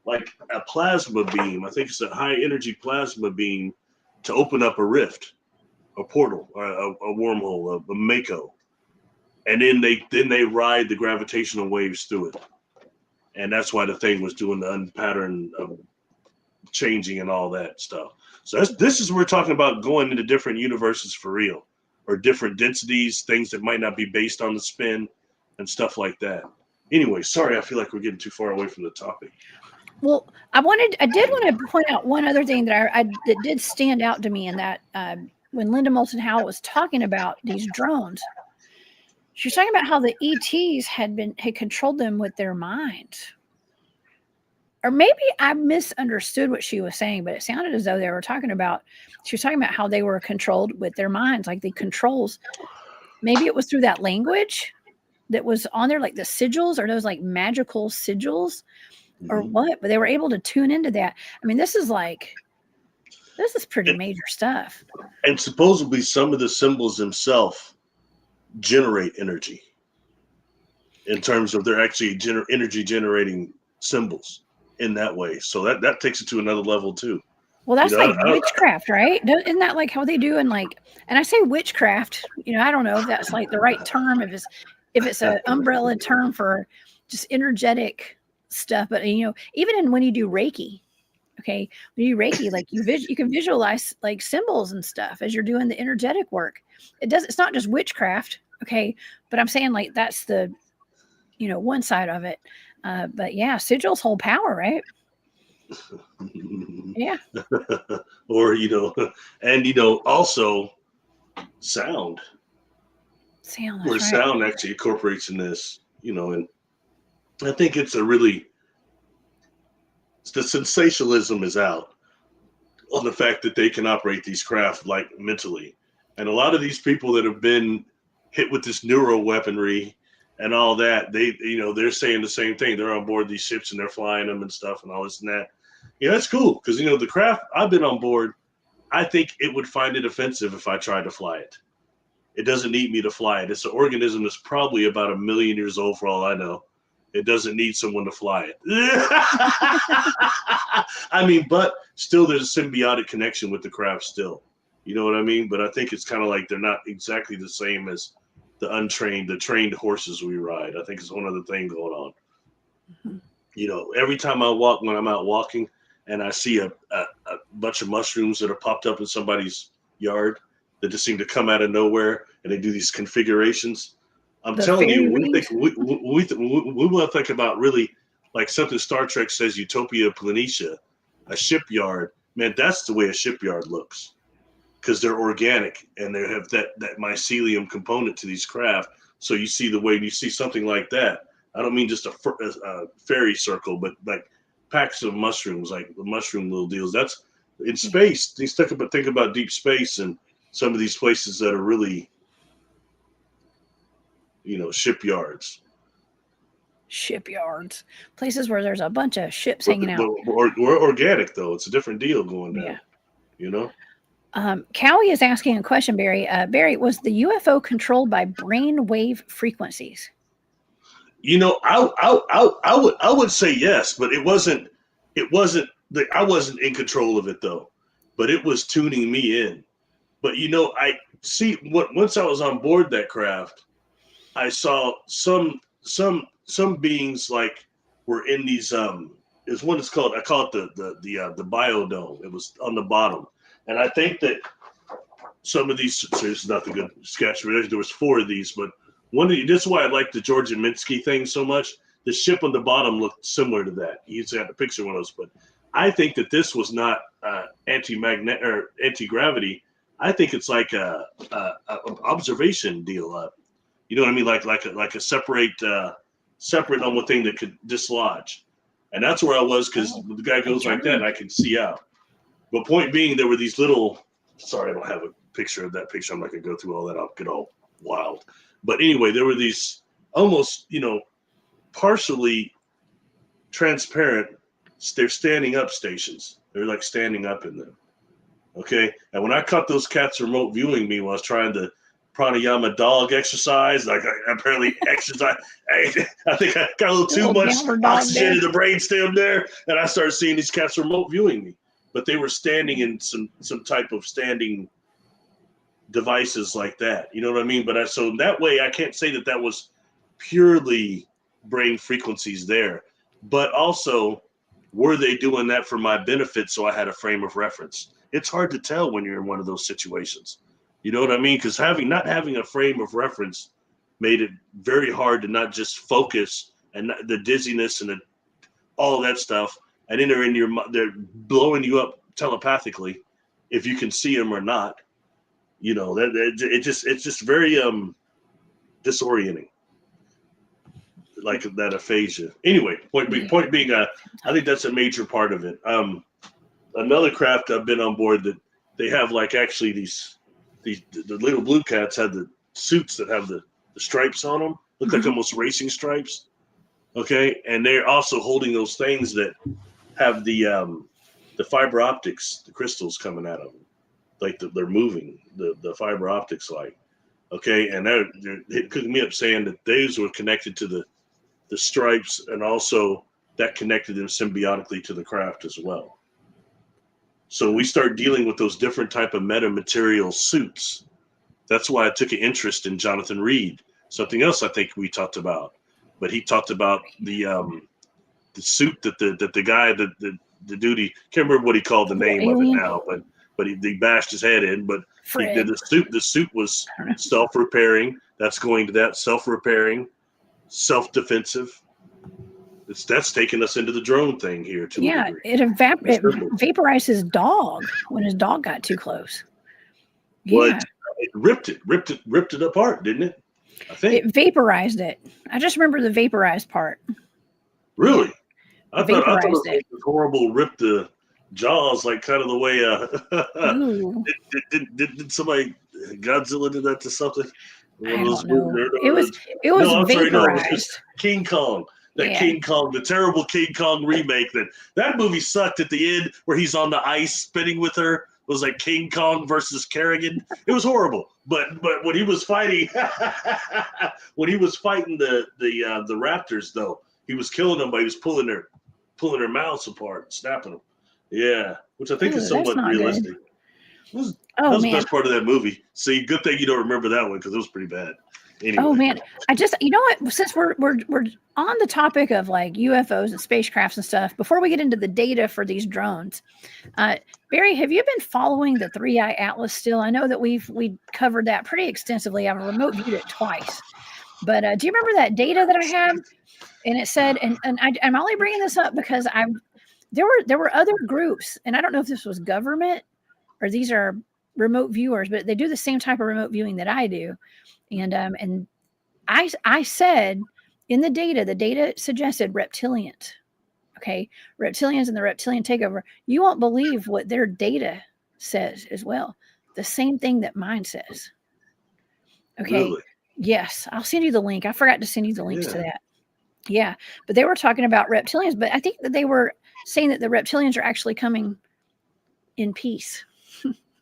like a plasma beam. I think it's a high energy plasma beam to open up a rift, a portal, or a wormhole, a Mako. And then they ride the gravitational waves through it. And that's why the thing was doing the unpatterned changing and all that stuff. So this is we're talking about going into different universes for real, or different densities, things that might not be based on the spin and stuff like that. Anyway, sorry, I feel like we're getting too far away from the topic. Well, I did want to point out one other thing that that did stand out to me in that when Linda Moulton Howe was talking about these drones, she was talking about how the ETs had controlled them with their minds. Or maybe I misunderstood what she was saying, but it sounded as though she was talking about how they were controlled with their minds, like the controls. Maybe it was through that language that was on there, like the sigils or those like magical sigils or what, but they were able to tune into that. I mean, this is pretty major stuff. And supposedly some of the symbols themselves generate energy in terms of they're actually energy generating symbols in that way. So that takes it to another level too. Well, that's witchcraft, right? Isn't that like how they do and I say witchcraft, I don't know if that's like the right term, if it's an umbrella term for just energetic stuff, but even when you do Reiki, okay, when you do Reiki, like you can visualize like symbols and stuff as you're doing the energetic work. It's not just witchcraft, okay, but I'm saying like that's the one side of it. But yeah, sigils hold power, right? Yeah. Or and also sound where right. Sound actually incorporates in this, and I think the sensationalism is out on the fact that they can operate these craft like mentally. And a lot of these people that have been hit with this neuro weaponry and all that, they're saying the same thing. They're on board these ships and they're flying them and stuff and all this and that. Yeah, that's cool because the craft I've been on board, I think it would find it offensive if I tried to fly it. It doesn't need me to fly it. It's an organism that's probably about 1 million years old for all I know. It doesn't need someone to fly it. I mean, but still there's a symbiotic connection with the craft still. You know what I mean? But I think it's kind of like they're not exactly the same as the trained horses we ride. I think it's one other thing going on. Mm-hmm. Every time when I'm out walking and I see a bunch of mushrooms that are popped up in somebody's yard that just seem to come out of nowhere and they do these configurations. I'm telling you, we want to think about really like something Star Trek says, Utopia Planitia, a shipyard. Man, that's the way a shipyard looks because they're organic and they have that mycelium component to these craft. So you see you see something like that. I don't mean just a fairy circle, but like packs of mushrooms, like the mushroom little deals. That's in space. Think about deep space and some of these places that are really, shipyards, places where there's a bunch of ships hanging out. We're organic though. It's a different deal going down. Yeah. Cowie is asking a question, Barry. Barry, was the UFO controlled by brain wave frequencies? I would say yes, but it wasn't. I wasn't in control of it though, but it was tuning me in. But I see once I was on board that craft, I saw some beings like were in these is what it's called. I call it the biodome. It was on the bottom, and I think that some of these. So this is not the good sketch. There was 4 of these, but this is why I like the George Minsky thing so much. The ship on the bottom looked similar to that. He used to have a picture of one of those, but I think that this was not anti-magnet or anti-gravity. I think it's like a observation deal. You know what I mean? Like a separate on one thing that could dislodge. And that's where I was, because the guy goes like that and I can see out. But point being, there were these little, sorry, I don't have a picture of that picture. I'm not going to go through all that. I'll get all wild. But anyway, there were these almost, partially transparent, they're standing up stations. They're like standing up in them. Okay. And when I caught those cats remote viewing me when I was trying to pranayama dog exercise, like I apparently exercise. I think I got a little too much oxygen in the brainstem there, and I started seeing these cats remote viewing me. But they were standing in some type of standing devices like that. You know what I mean? But so that way, I can't say that was purely brain frequencies there, but also were they doing that for my benefit? So I had a frame of reference. It's hard to tell when you're in one of those situations. You know what I mean? Because not having a frame of reference made it very hard to not just focus, and the dizziness and all that stuff. And then they're blowing you up telepathically, if you can see them or not. It's just very disorienting, like that aphasia. Anyway, point being, I think that's a major part of it. Another craft I've been on board that they have like actually the little blue cats had the suits that have the stripes on them, look like almost racing stripes. Okay, and they're also holding those things that have the fiber optics, the crystals coming out of them, like they're moving the fiber optics light. Okay, and they're cooking me up saying that those were connected to the stripes, and also that connected them symbiotically to the craft as well. So we start dealing with those different type of metamaterial suits. That's why I took an interest in Jonathan Reed. Something else I think we talked about, but he talked about the suit that the guy the dude, he can't remember what he called the name of it now, but he bashed his head in. But he did the suit was self-repairing. That's going to that self-repairing, self-defensive. That's taking us into the drone thing here too. Yeah, it vaporized his dog when his dog got too close. Well, it ripped it apart, didn't it? I think it vaporized it. I just remember the vaporized part. Really? I thought it was horrible. Ripped the jaws, like kind of the way. Did somebody Godzilla did that to something? I don't know. It was vaporized. It was King Kong. King Kong, the terrible King Kong remake. That movie sucked at the end, where he's on the ice spinning with her. It was like King Kong versus Kerrigan. It was horrible. But when he was fighting, the raptors, though, he was killing them, but he was pulling their mouths apart, snapping them. Yeah, which I think is somewhat realistic. That was the best part of that movie. See, good thing you don't remember that one, because it was pretty bad. Anyway. Oh man, you know what? Since we're on the topic of like UFOs and spacecrafts and stuff, before we get into the data for these drones, Barry, have you been following the 3-Eye Atlas still? I know that we covered that pretty extensively. I've remote viewed it twice, but do you remember that data that I have? And it said, and I'm only bringing this up because there were other groups, and I don't know if this was government or these are remote viewers, but they do the same type of remote viewing that I do. And I said in the data suggested reptilians. Okay. Reptilians and the reptilian takeover. You won't believe what their data says as well. The same thing that mine says. Okay. Really? Yes. I'll send you the link. I forgot to send you the links to that. Yeah. But they were talking about reptilians, but I think that they were saying that the reptilians are actually coming in peace.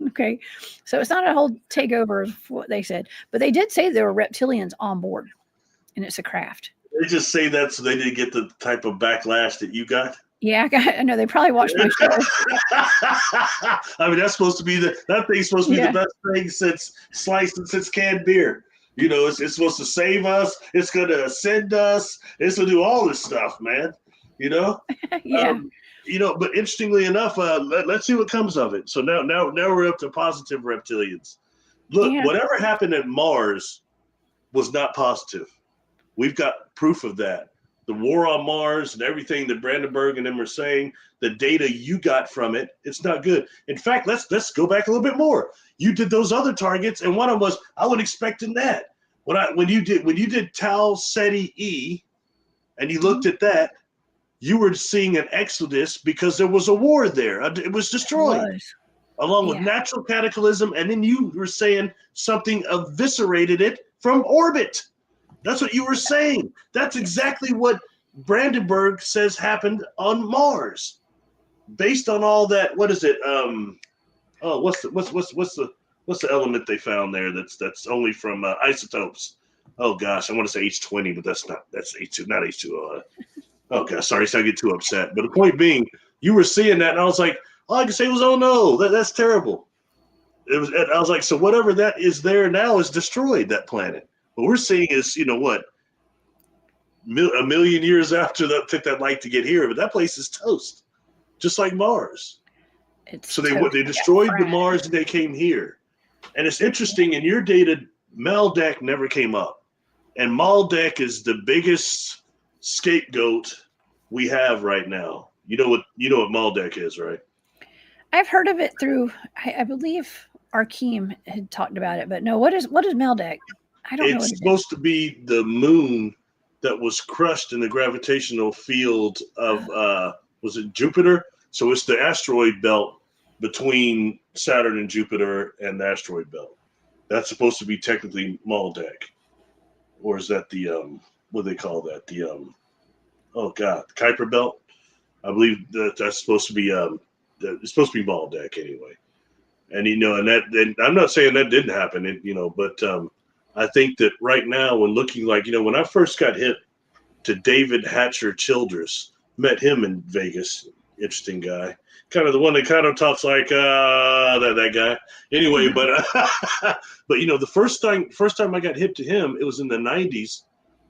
Okay. So it's not a whole takeover of what they said, but they did say there were reptilians on board and it's a craft. They just say that so they didn't get the type of backlash that you got. Yeah, I know they probably watched my show. I mean, that's supposed to be that thing's supposed to be the best thing since sliced and since canned beer. You know, it's supposed to save us. It's going to ascend us. It's going to do all this stuff, man. You know, Yeah. you know. But interestingly enough, let's see what comes of it. So now we're up to positive reptilians. Look, whatever happened at Mars was not positive. We've got proof of that. The war on Mars and everything that Brandenburg and them are saying, the data you got from it, it's not good. In fact, let's go back a little bit more. You did those other targets, and one of them was I wasn't expecting that. When you did Tau Ceti E, and you looked at that, you were seeing an exodus because there was a war there. It was destroyed, along with natural cataclysm, and then you were saying something eviscerated it from orbit. That's what you were saying. That's exactly what Brandenburg says happened on Mars, based on all that. What is it? What's the element they found there? That's only from isotopes. Oh gosh, I want to say H20, but that's H2, not H2O. Oh gosh, sorry, so I get too upset. But the point being, you were seeing that, and I was like, all I can say was, oh no, that's terrible. It was. I was like, so whatever that is there now is destroyed that planet. What we're seeing is, you know what, a million years after that took that light to get here, but that place is toast, just like Mars. So they destroyed the Mars and they came here. And it's interesting, in your data, Maldek never came up. And Maldek is the biggest scapegoat we have right now. You know what Maldek is, right? I've heard of it through, I believe Arkeem had talked about it, but no, what is Maldek? I don't know. It's supposed to be the moon that was crushed in the gravitational field of was it Jupiter? So it's the asteroid belt between Saturn and Jupiter and the asteroid belt. That's supposed to be technically Maldek. Or is that the what do they call that? The oh god, Kuiper belt? I believe that's supposed to be it's supposed to be Maldek anyway. And you know, and I'm not saying that didn't happen, but I think that right now, when looking like, when I first got hit to David Hatcher Childress, met him in Vegas, interesting guy, kind of the one that kind of talks like that guy. Anyway, but the first time I got hip to him, it was in the 90s.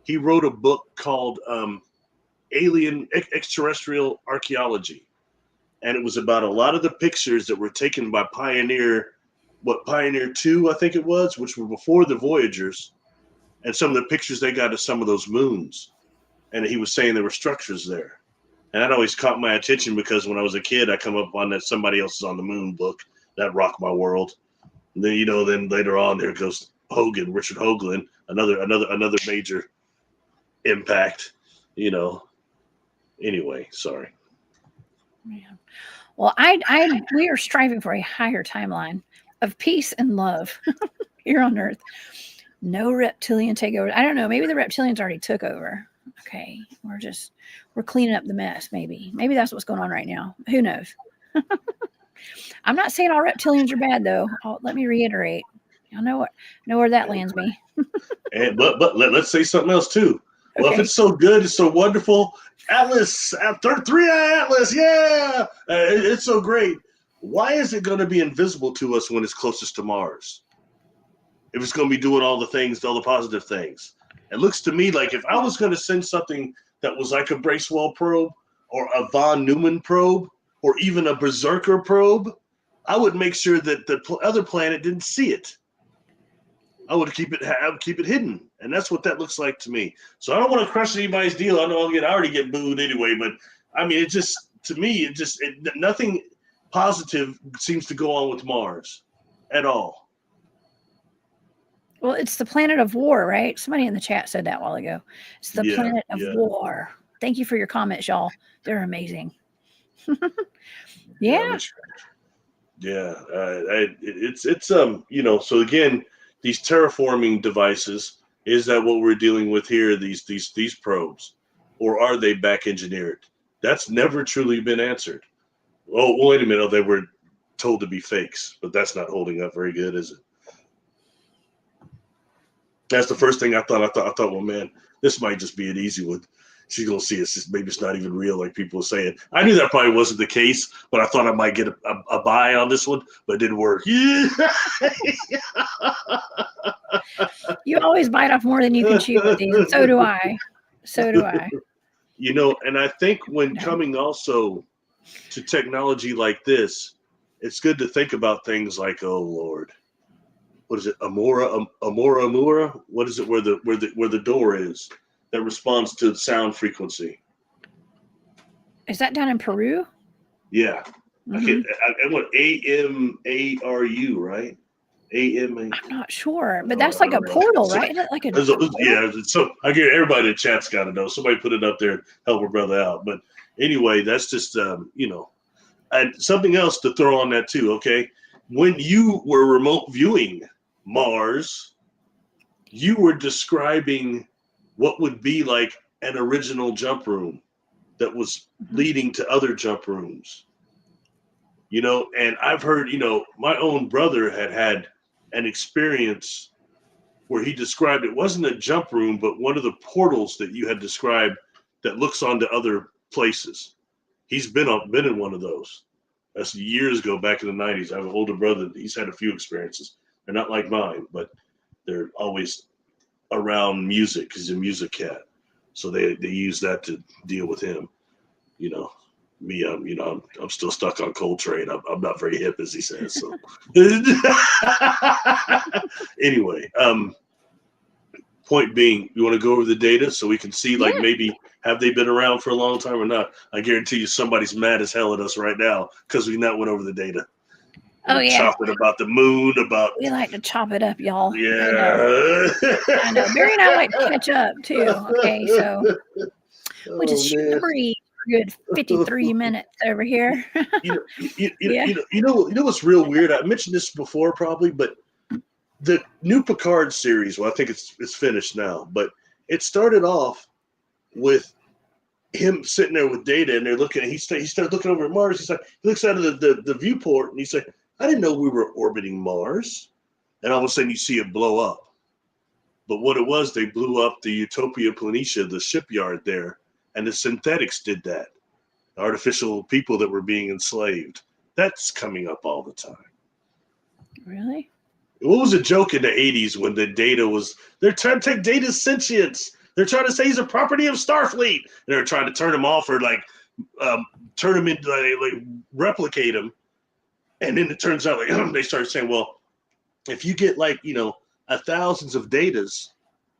He wrote a book called Extraterrestrial Archaeology, and it was about a lot of the pictures that were taken by Pioneer 2, I think it was, which were before the Voyagers, and some of the pictures they got of some of those moons. And he was saying there were structures there. And that always caught my attention because when I was a kid, I come up on that Somebody Else Is on the Moon book that rocked my world. And then, then later on there goes Richard Hoagland, another major impact, Anyway, sorry. Yeah. Well, we are striving for a higher timeline of peace and love here on Earth. No reptilian takeover. I don't know. Maybe the reptilians already took over. Okay. We're cleaning up the mess. Maybe that's what's going on right now. Who knows? I'm not saying all reptilians are bad though. Let me reiterate. I know where that lands me. but let's say something else too. Well, if it's so good, it's so wonderful. Atlas, 3-eye Atlas, yeah, it's so great. Why is it going to be invisible to us when it's closest to Mars? If it's going to be doing all the things, all the positive things. It looks to me like if I was going to send something that was like a Bracewell probe or a von Neumann probe or even a Berserker probe, I would make sure that the other planet didn't see it. I would keep it hidden, and that's what that looks like to me. So I don't want to crush anybody's deal. I know I already get booed anyway, but I mean, nothing positive seems to go on with Mars at all. Well, it's the planet of war, right? Somebody in the chat said that a while ago. It's the planet of war. Thank you for your comments, y'all. They're amazing. Yeah. It's so again, these terraforming devices, is that what we're dealing with here, these probes, or are they back engineered? That's never truly been answered. Oh, wait a minute, they were told to be fakes, but that's not holding up very good, is it? That's the first thing I thought, well, man, this might just be an easy one. she's gonna see it. Maybe it's not even real, like people were saying. I knew that probably wasn't the case, but I thought I might get a buy on this one, but it didn't work. Yeah. You always bite off more than you can chew with these, and so do I. So do I. You know, and I think when coming also to technology like this, it's good to think about things like, oh Lord, what is it? Amora? What is it? Where the door is that responds to sound frequency? Is that down in Peru? Yeah. I want AMARU, right? AMA. I'm not sure, but that's like a portal, right? Isn't it like a yeah. So I get everybody in the chat's got to know. Somebody put it up there and help a brother out. But anyway, that's just you know, and something else to throw on that too. Okay, when you were remote viewing Mars, you were describing what would be like an original jump room that was leading to other jump rooms. You know, and I've heard, you know, my own brother had an experience where he described it wasn't a jump room, but one of the portals that you had described that looks onto other places. He's been in one of those. That's years ago, back in the 90s. I have an older brother. He's had a few experiences. They're not like mine, but they're always around music. He's a music cat. So they use that to deal with him. You know, me, you know, I'm still stuck on Coltrane. I'm not very hip, as he says. So anyway, point being, you want to go over the data so we can see, like, maybe have they been around for a long time or not? I guarantee you somebody's mad as hell at us right now because we not went over the data. Oh, yeah. Chopping about the moon, about... We like to chop it up, y'all. Yeah. I know. Barry and I like to catch up, too. Okay, so we just shoot the breeze for good 53 minutes over here. You know what's real weird? I mentioned this before probably, but the new Picard series, well, I think it's finished now, but it started off with him sitting there with Data, and they're looking. He started looking over at Mars. He's like, he looks out of the viewport, and he's like, I didn't know we were orbiting Mars. And all of a sudden, you see it blow up. But what it was, they blew up the Utopia Planitia, the shipyard there, and the synthetics did that. Artificial people that were being enslaved. That's coming up all the time. Really? What was a joke in the 80s when the Data was, they're trying to take Data's sentience. They're trying to say he's a property of Starfleet. They're trying to turn him off or like turn him into like replicate him. And then it turns out like they start saying, well, if you get like, you know, thousands of Datas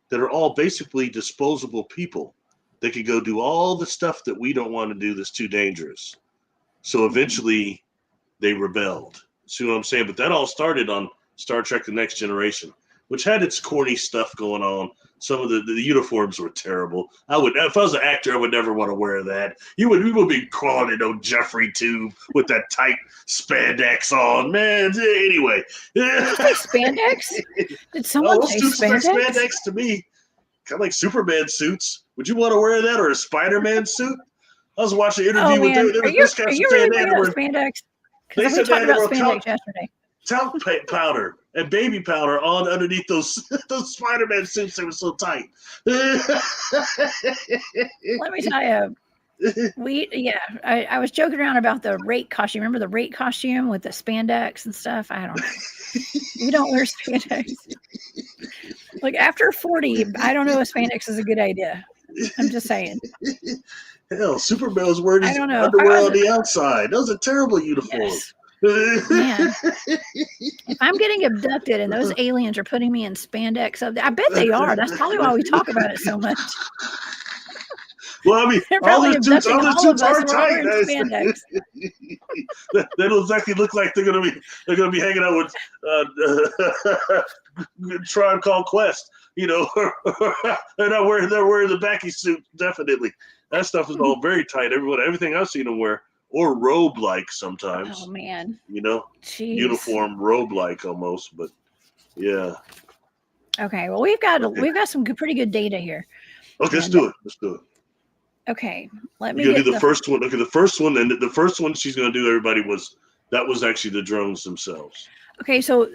that are all basically disposable people, they could go do all the stuff that we don't want to do that's too dangerous. So eventually they rebelled. See what I'm saying? But that all started on Star Trek The Next Generation, which had its corny stuff going on. Some of the uniforms were terrible. If I was an actor, I would never want to wear that. We would be crawling in no Jeffrey tube with that tight spandex on, man. Anyway. Did you say spandex? Did someone say spandex? Like spandex to me. Kind of like Superman suits. Would you want to wear that or a Spider-Man suit? I was watching an interview with Are you really bringing up spandex? Because we talked about spandex yesterday. Talc powder and baby powder on underneath those Spider-Man suits that were so tight. Let me tell you, I was joking around about the rate costume. Remember the rate costume with the spandex and stuff? I don't know. We don't wear spandex. Like after 40, I don't know if spandex is a good idea. I'm just saying. Hell, Superman was wearing his underwear on the outside. That was a terrible uniform. Yes. Man, if I'm getting abducted and those aliens are putting me in spandex, I bet they are. That's probably why we talk about it so much. Well, I mean, all their suits are tight. They don't exactly look like they're gonna be hanging out with Tribe Called Quest. You know, they're wearing the backy suit. Definitely, that stuff is all very tight. Everything I've seen them wear. Or robe-like sometimes. Oh man! You know, Jeez. Uniform robe-like almost, but yeah. Okay, well we've got some pretty good data here. Okay, let's do it. Okay, let me. You're gonna do the first one. Okay, the first one, and the first one she's gonna do. Everybody was actually the drones themselves. Okay, so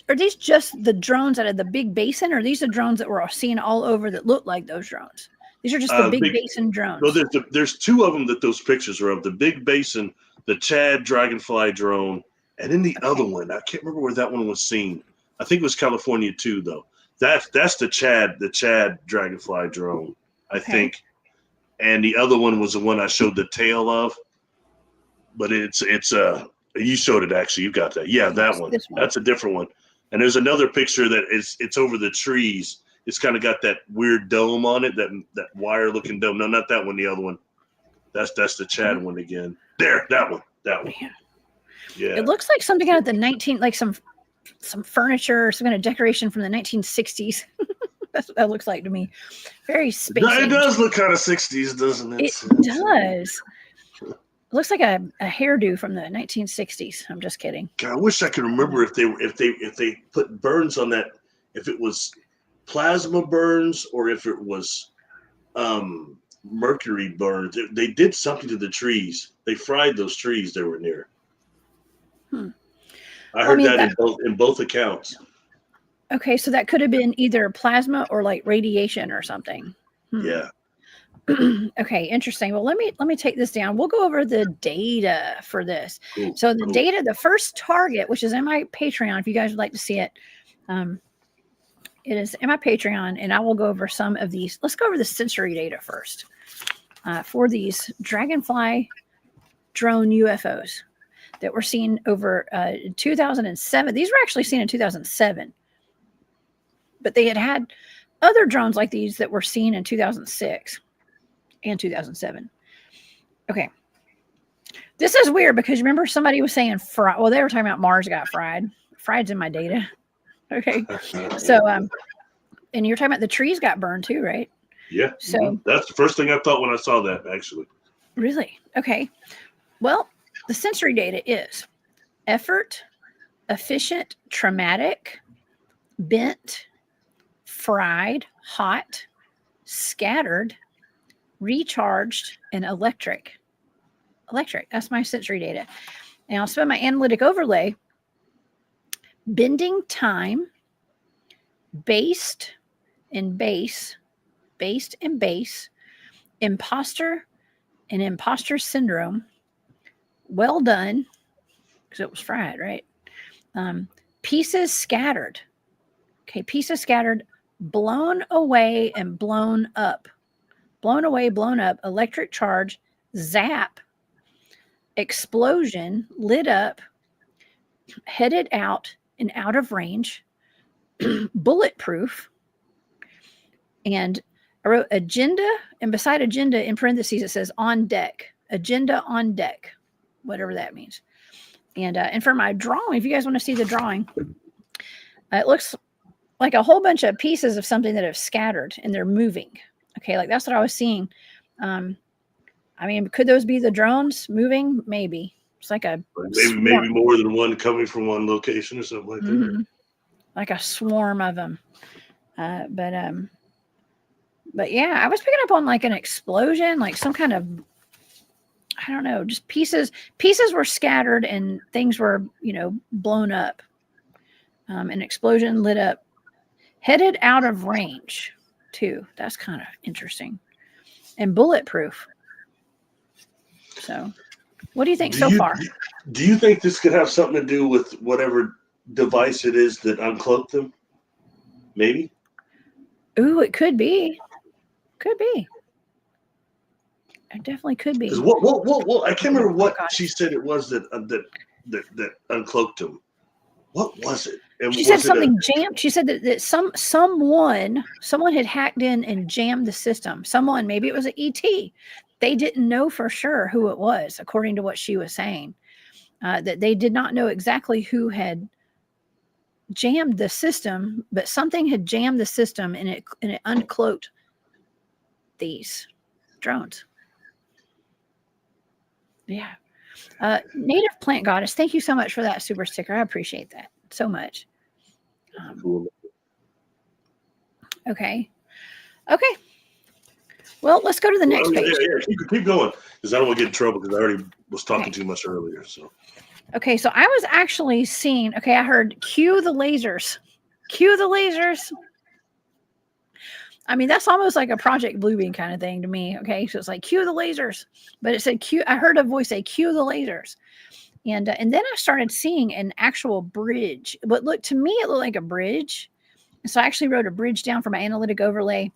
are these just the drones out of the Big Basin, or are these the drones that we're seeing all over that look like those drones? These are just the Big Basin No, drones. there's two of them that those pictures are of. The Big Basin, the Chad Dragonfly drone, and then the other one. I can't remember where that one was seen. I think it was California too, though. That's the Chad Dragonfly drone, I think. And the other one was the one I showed the tail of. But it's you showed it actually. You got that. Yeah, that one. That's a different one. And there's another picture that it's over the trees. It's kind of got that weird dome on it, that wire looking dome. No, not that one, the other one. That's the Chad one again. There, that one. Yeah. It looks like something out of the like some furniture or some kind of decoration from the 1960s. That's what that looks like to me. Very space age. It does look kind of 60s, doesn't it? It does. It looks like a hairdo from the 1960s. I'm just kidding. God, I wish I could remember if they put burns on that, if it was plasma burns or if it was mercury burns. They did something to the trees. They fried those trees that were near. I heard that in both accounts. Okay, so that could have been either plasma or like radiation or something. Yeah. Okay, interesting. Well, let me take this down. We'll go over the data for this. Cool. So the data, the first target, which is in my Patreon, if you guys would like to see it, it is in my Patreon, and I will go over some of these. Let's go over the sensory data first for these Dragonfly drone UFOs that were seen over 2007. These were actually seen in 2007, but they had other drones like these that were seen in 2006 and 2007. Okay. This is weird because remember somebody was saying well, they were talking about Mars got fried. Fried's in my data. Okay. So, and you're talking about the trees got burned too, right? Yeah. So that's the first thing I thought when I saw that, actually. Really? Okay. Well, the sensory data is effort, efficient, traumatic, bent, fried, hot, scattered, recharged, and electric. Electric. That's my sensory data. And I'll spend my analytic overlay. Bending time, based and base, imposter and imposter syndrome, well done, because it was fried, right? Pieces scattered. Okay, pieces scattered, blown away and blown up. Blown away, blown up, electric charge, zap, explosion, lit up, headed out and out of range, bulletproof, and I wrote agenda, and beside agenda in parentheses it says on deck. Agenda on deck, whatever that means. And for my drawing, if you guys want to see the drawing, it looks like a whole bunch of pieces of something that have scattered and they're moving. Okay, like that's what I was seeing. I mean, could those be the drones moving? Maybe. It's like a maybe more than one coming from one location or something like that. Like a swarm of them. But yeah, I was picking up on like an explosion, like some kind of, I don't know, just pieces were scattered and things were, blown up. An explosion lit up, headed out of range too. That's kind of interesting. And bulletproof. So what do you think so far? Do you think this could have something to do with whatever device it is that uncloaked them? Maybe. Ooh, it could be. Could be. It definitely could be. What I can't remember what she said it was that uncloaked him. What was it? And she said something jammed. She said that someone had hacked in and jammed the system. Someone, maybe it was an ET. They didn't know for sure who it was, according to what she was saying. That they did not know exactly who had jammed the system, but something had jammed the system and it uncloaked these drones. Yeah. Native Plant Goddess, thank you so much for that super sticker. I appreciate that so much. Okay. Well, let's go to the next page. Yeah, keep going, because I don't want to get in trouble because I already was talking too much earlier. So. Okay, so I was actually seeing, I heard cue the lasers. Cue the lasers. I mean, that's almost like a Project Bluebeam kind of thing to me. Okay, so it's like cue the lasers, but it said cue. I heard a voice say cue the lasers, and then I started seeing an actual bridge. What looked to me, it looked like a bridge. And so I actually wrote a bridge down for my analytic overlay,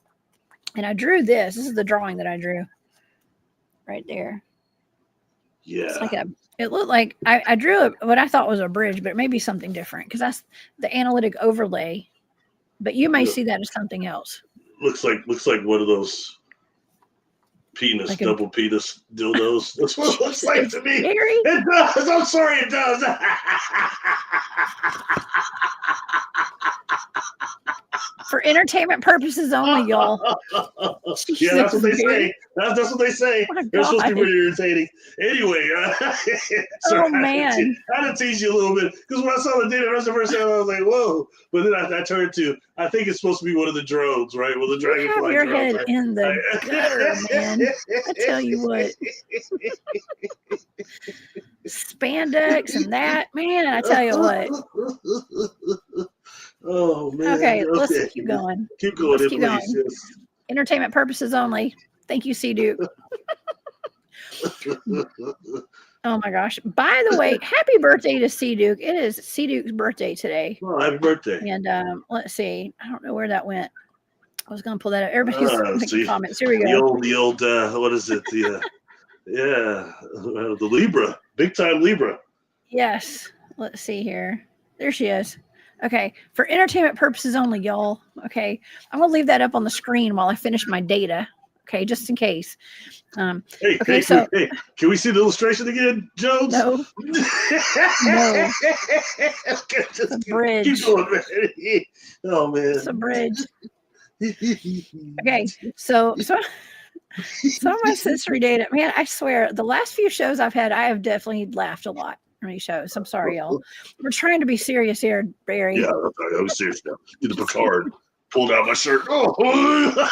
and I drew this. This is the drawing that I drew right there. Yeah. It's like it looked like I drew what I thought was a bridge, but it may be something different because that's the analytic overlay. But you may see that as something else. Looks like one of those penis, Like double penis dildos. That's what it looks like to me. Very? It does. I'm sorry, it does. For entertainment purposes only, y'all. Yeah, that's what they say. That's what they say. Oh, They're supposed to be really irritating. Anyway, oh man, I had to tease you a little bit because when I saw the data, that's the first time I was like, "Whoa!" But then I turned to, I think it's supposed to be one of the drones, right? Well, the Dragonfly your drones. head in the gutter, man. I tell you what, spandex and that, man. I tell you what. Oh man. Okay, let's keep going. Keep going. Let's keep going. Yes. Entertainment purposes only. Thank you, C Duke. Oh my gosh. By the way, happy birthday to C Duke. It is C Duke's birthday today. Oh, happy birthday. And let's see. I don't know where that went. I was gonna pull that up. Everybody's making comments. Here we go. The old what is it? The the Libra. Big time Libra. Yes. Let's see here. There she is. Okay, for entertainment purposes only, y'all. Okay, I'm gonna leave that up on the screen while I finish my data. Okay, just in case. Can we see the illustration again, Jones? No. No. Okay, it's a bridge. Keep going, man. Oh man, it's a bridge. Okay, so my sensory data, man. I swear, the last few shows I've had, I have definitely laughed a lot. Shows. I'm sorry, y'all. We're trying to be serious here, Barry. Yeah, I was serious now. Get the Picard. Pulled out my shirt. Oh.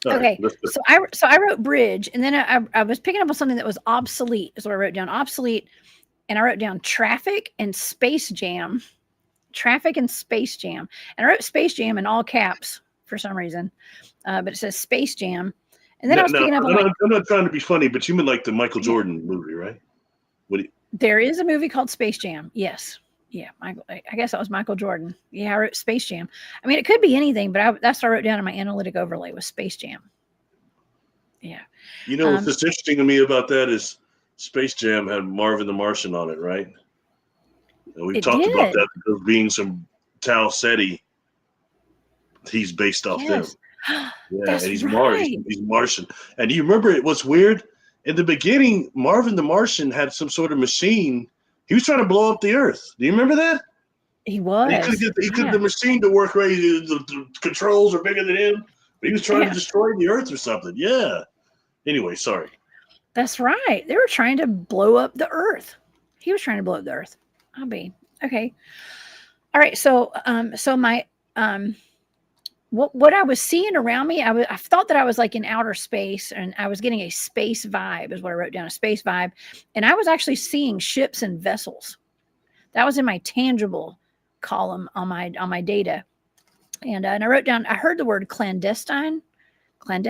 Okay, so I wrote bridge, and then I was picking up on something that was obsolete. Is what I wrote down. Obsolete, and I wrote down traffic and space jam. Traffic and space jam, and I wrote space jam in all caps for some reason, but it says space jam. And then I was picking up on. I'm not trying to be funny, but you mean like the Michael Jordan movie, right? There is a movie called Space Jam. Yes. Yeah. I guess that was Michael Jordan. Yeah. I wrote Space Jam. I mean, it could be anything, but that's what I wrote down in my analytic overlay was Space Jam. Yeah. You know, what's interesting to me about that is Space Jam had Marvin the Martian on it, right? And we've talked about that because being some Tau Ceti, he's based off them. Yeah. That's and he's right. He's Martian. And do you remember what's weird? In the beginning, Marvin the Martian had some sort of machine. He was trying to blow up the Earth. Do you remember that? He was. He could get the machine to work right. The controls are bigger than him. But he was trying to destroy the Earth or something. Yeah. Anyway, sorry. That's right. They were trying to blow up the Earth. He was trying to blow up the Earth. I'll be okay. All right. So my what I was seeing around me, I thought that I was like in outer space, and I was getting a space vibe is what I wrote down, a space vibe. And I was actually seeing ships and vessels. That was in my tangible column on my data. And I wrote down, I heard the word clandestine, and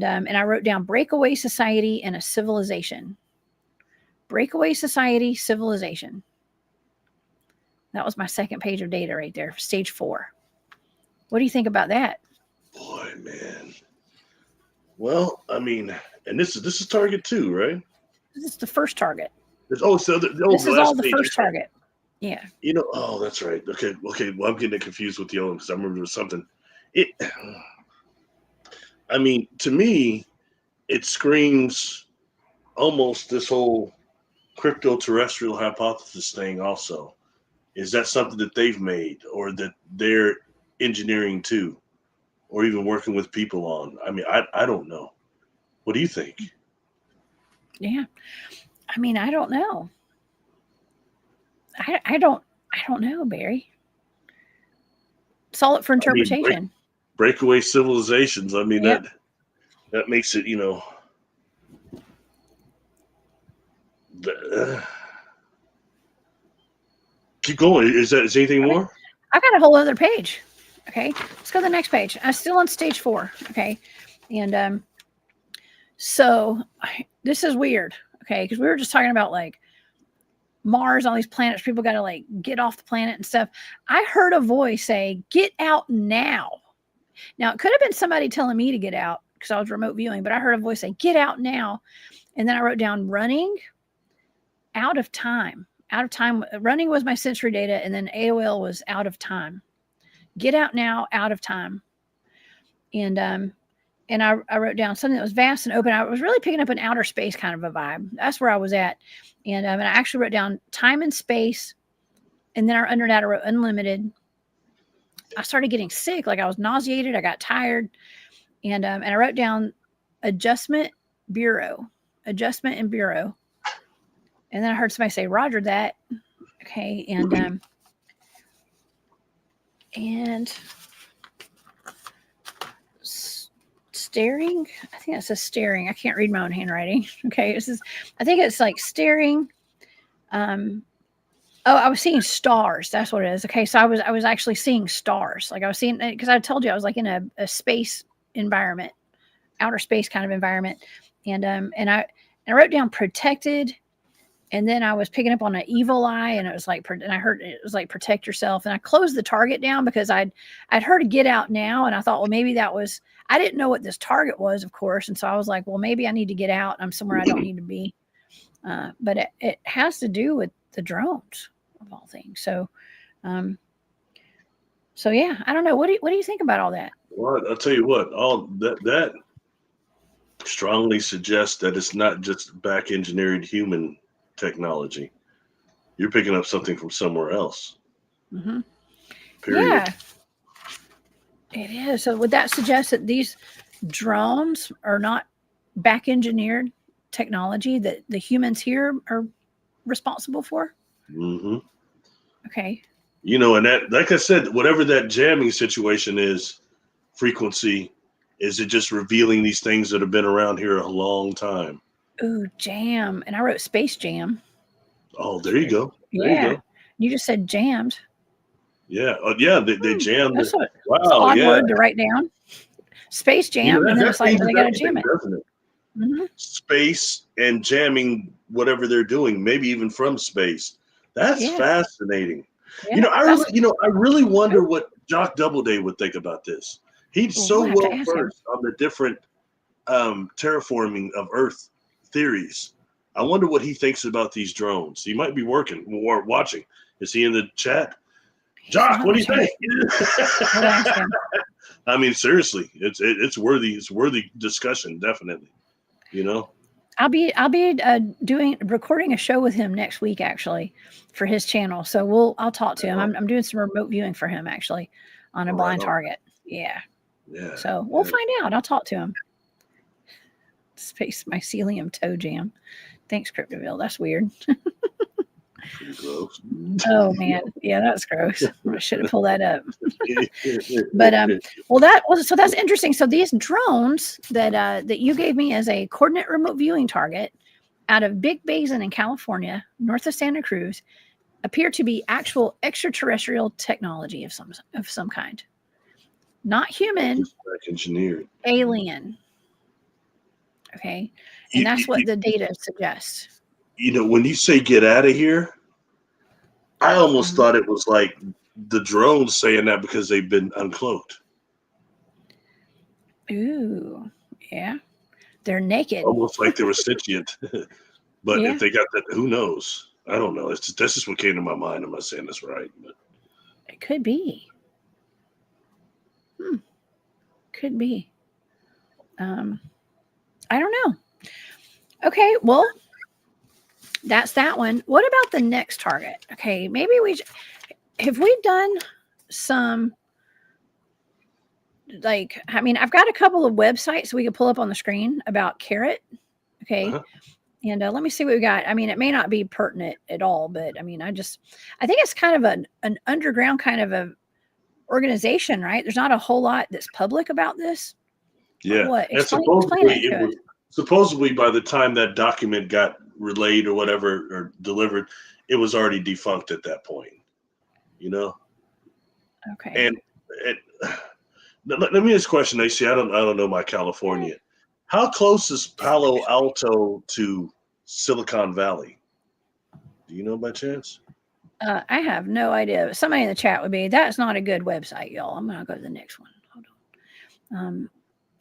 I wrote down breakaway society and a civilization. Breakaway society, civilization. That was my second page of data right there, stage 4. What do you think about that? Boy, man. Well, I mean, and this is target 2, right? This is the first target. This is all the first target. Yeah. You know, oh, that's right. Okay. Well, I'm getting confused with the other one because I remember there was something. I mean, to me, it screams almost this whole crypto-terrestrial hypothesis thing also. Is that something that they've made or that they're engineering too, or even working with people on? I mean, I don't know. What do you think? Yeah. I mean, I don't know. I don't know, Barry. It's all up for interpretation. I mean, breakaway civilizations. I mean, that makes it, you know. Keep going. Is anything more? I got a whole other page. Okay, let's go to the next page. I'm still on stage 4. Okay, and so this is weird. Okay, because we were just talking about like Mars, all these planets, people got to like get off the planet and stuff. I heard a voice say, "Get out now." Now it could have been somebody telling me to get out because I was remote viewing, but I heard a voice say, "Get out now," and then I wrote down running out of time. Out of time. Running was my sensory data, and then AOL was out of time. Get out now, out of time. And I wrote down something that was vast and open. I was really picking up an outer space kind of a vibe. That's where I was at. And I actually wrote down time and space. And then under that, I wrote unlimited. I started getting sick. Like I was nauseated. I got tired. And I wrote down adjustment bureau. Adjustment and bureau. And then I heard somebody say, Roger that. Okay. And staring. I think that says staring. I can't read my own handwriting. Okay. I think it's like staring. I was seeing stars. That's what it is. Okay. So I was actually seeing stars. Like I was seeing, because I told you I was like in a space environment, outer space kind of environment. And I wrote down protected. And then I was picking up on an evil eye, and it was like, and I heard it was like protect yourself. And I closed the target down because I'd heard a get out now, and I thought, well, maybe that was. I didn't know what this target was, of course, and so I was like, well, maybe I need to get out. I'm somewhere I don't need to be. But it has to do with the drones of all things. So yeah, I don't know. What do you think about all that? Well, I'll tell you what. All that strongly suggests that it's not just back engineered human technology. You're picking up something from somewhere else. Mm-hmm. Period. Yeah, it is. So would that suggest that these drones are not back engineered technology that the humans here are responsible for? Mm-hmm. Okay. You know, and that, like I said, whatever that jamming situation is, frequency, is it just revealing these things that have been around here a long time? Ooh, jam. And I wrote space jam. Oh, there you go. There Yeah. you go. You just said jammed. Yeah. Yeah. They jammed. That's wow. That's an odd word to write down. Space jam. And then it's like, they got to jam it. Doesn't it? Mm-hmm. Space and jamming whatever they're doing, maybe even from space. That's fascinating. Yeah, I really wonder what Jock Doubleday would think about this. He's so well versed on the different terraforming of Earth theories. I wonder what he thinks about these drones. He might be working or watching. Is he in the chat? Jock, what do you think? I mean, seriously, it's worthy discussion, definitely. You know, I'll be recording a show with him next week, actually, for his channel. So I'll talk to him. I'm doing some remote viewing for him, actually, on a blind target. Yeah. So we'll find out. I'll talk to him. Space mycelium toe jam. Thanks, Cryptoville. That's weird. Pretty gross. Oh man, yeah, that's gross. I should have pulled that up. But so that's interesting. So these drones that you gave me as a coordinate remote viewing target out of Big Basin in California, north of Santa Cruz, appear to be actual extraterrestrial technology of some kind, not human, engineered, alien. Okay, and that's what the data suggests. You know, when you say get out of here, I almost thought it was like the drones saying that because they've been uncloaked. Ooh, yeah. They're naked. Almost like they were sentient. But if they got that, who knows? I don't know. That's just what came to my mind. I'm not saying that's right. But it could be. Could be. I don't know. Okay, well, that's that one. What about the next target? Okay, maybe have we done some, like, I mean, I've got a couple of websites we could pull up on the screen about CARET. Okay. And let me see what we got. I mean, it may not be pertinent at all, but I mean, I think it's kind of an underground kind of a organization, right? There's not a whole lot that's public about this. Yeah. What? And supposedly by the time that document got relayed or whatever, or delivered, it was already defunct at that point, you know? Okay. Let me ask a question, AC. I don't know my California. How close is Palo Alto to Silicon Valley? Do you know by chance? I have no idea. Somebody in the chat would be. That's not a good website, y'all. I'm gonna go to the next one. Hold on.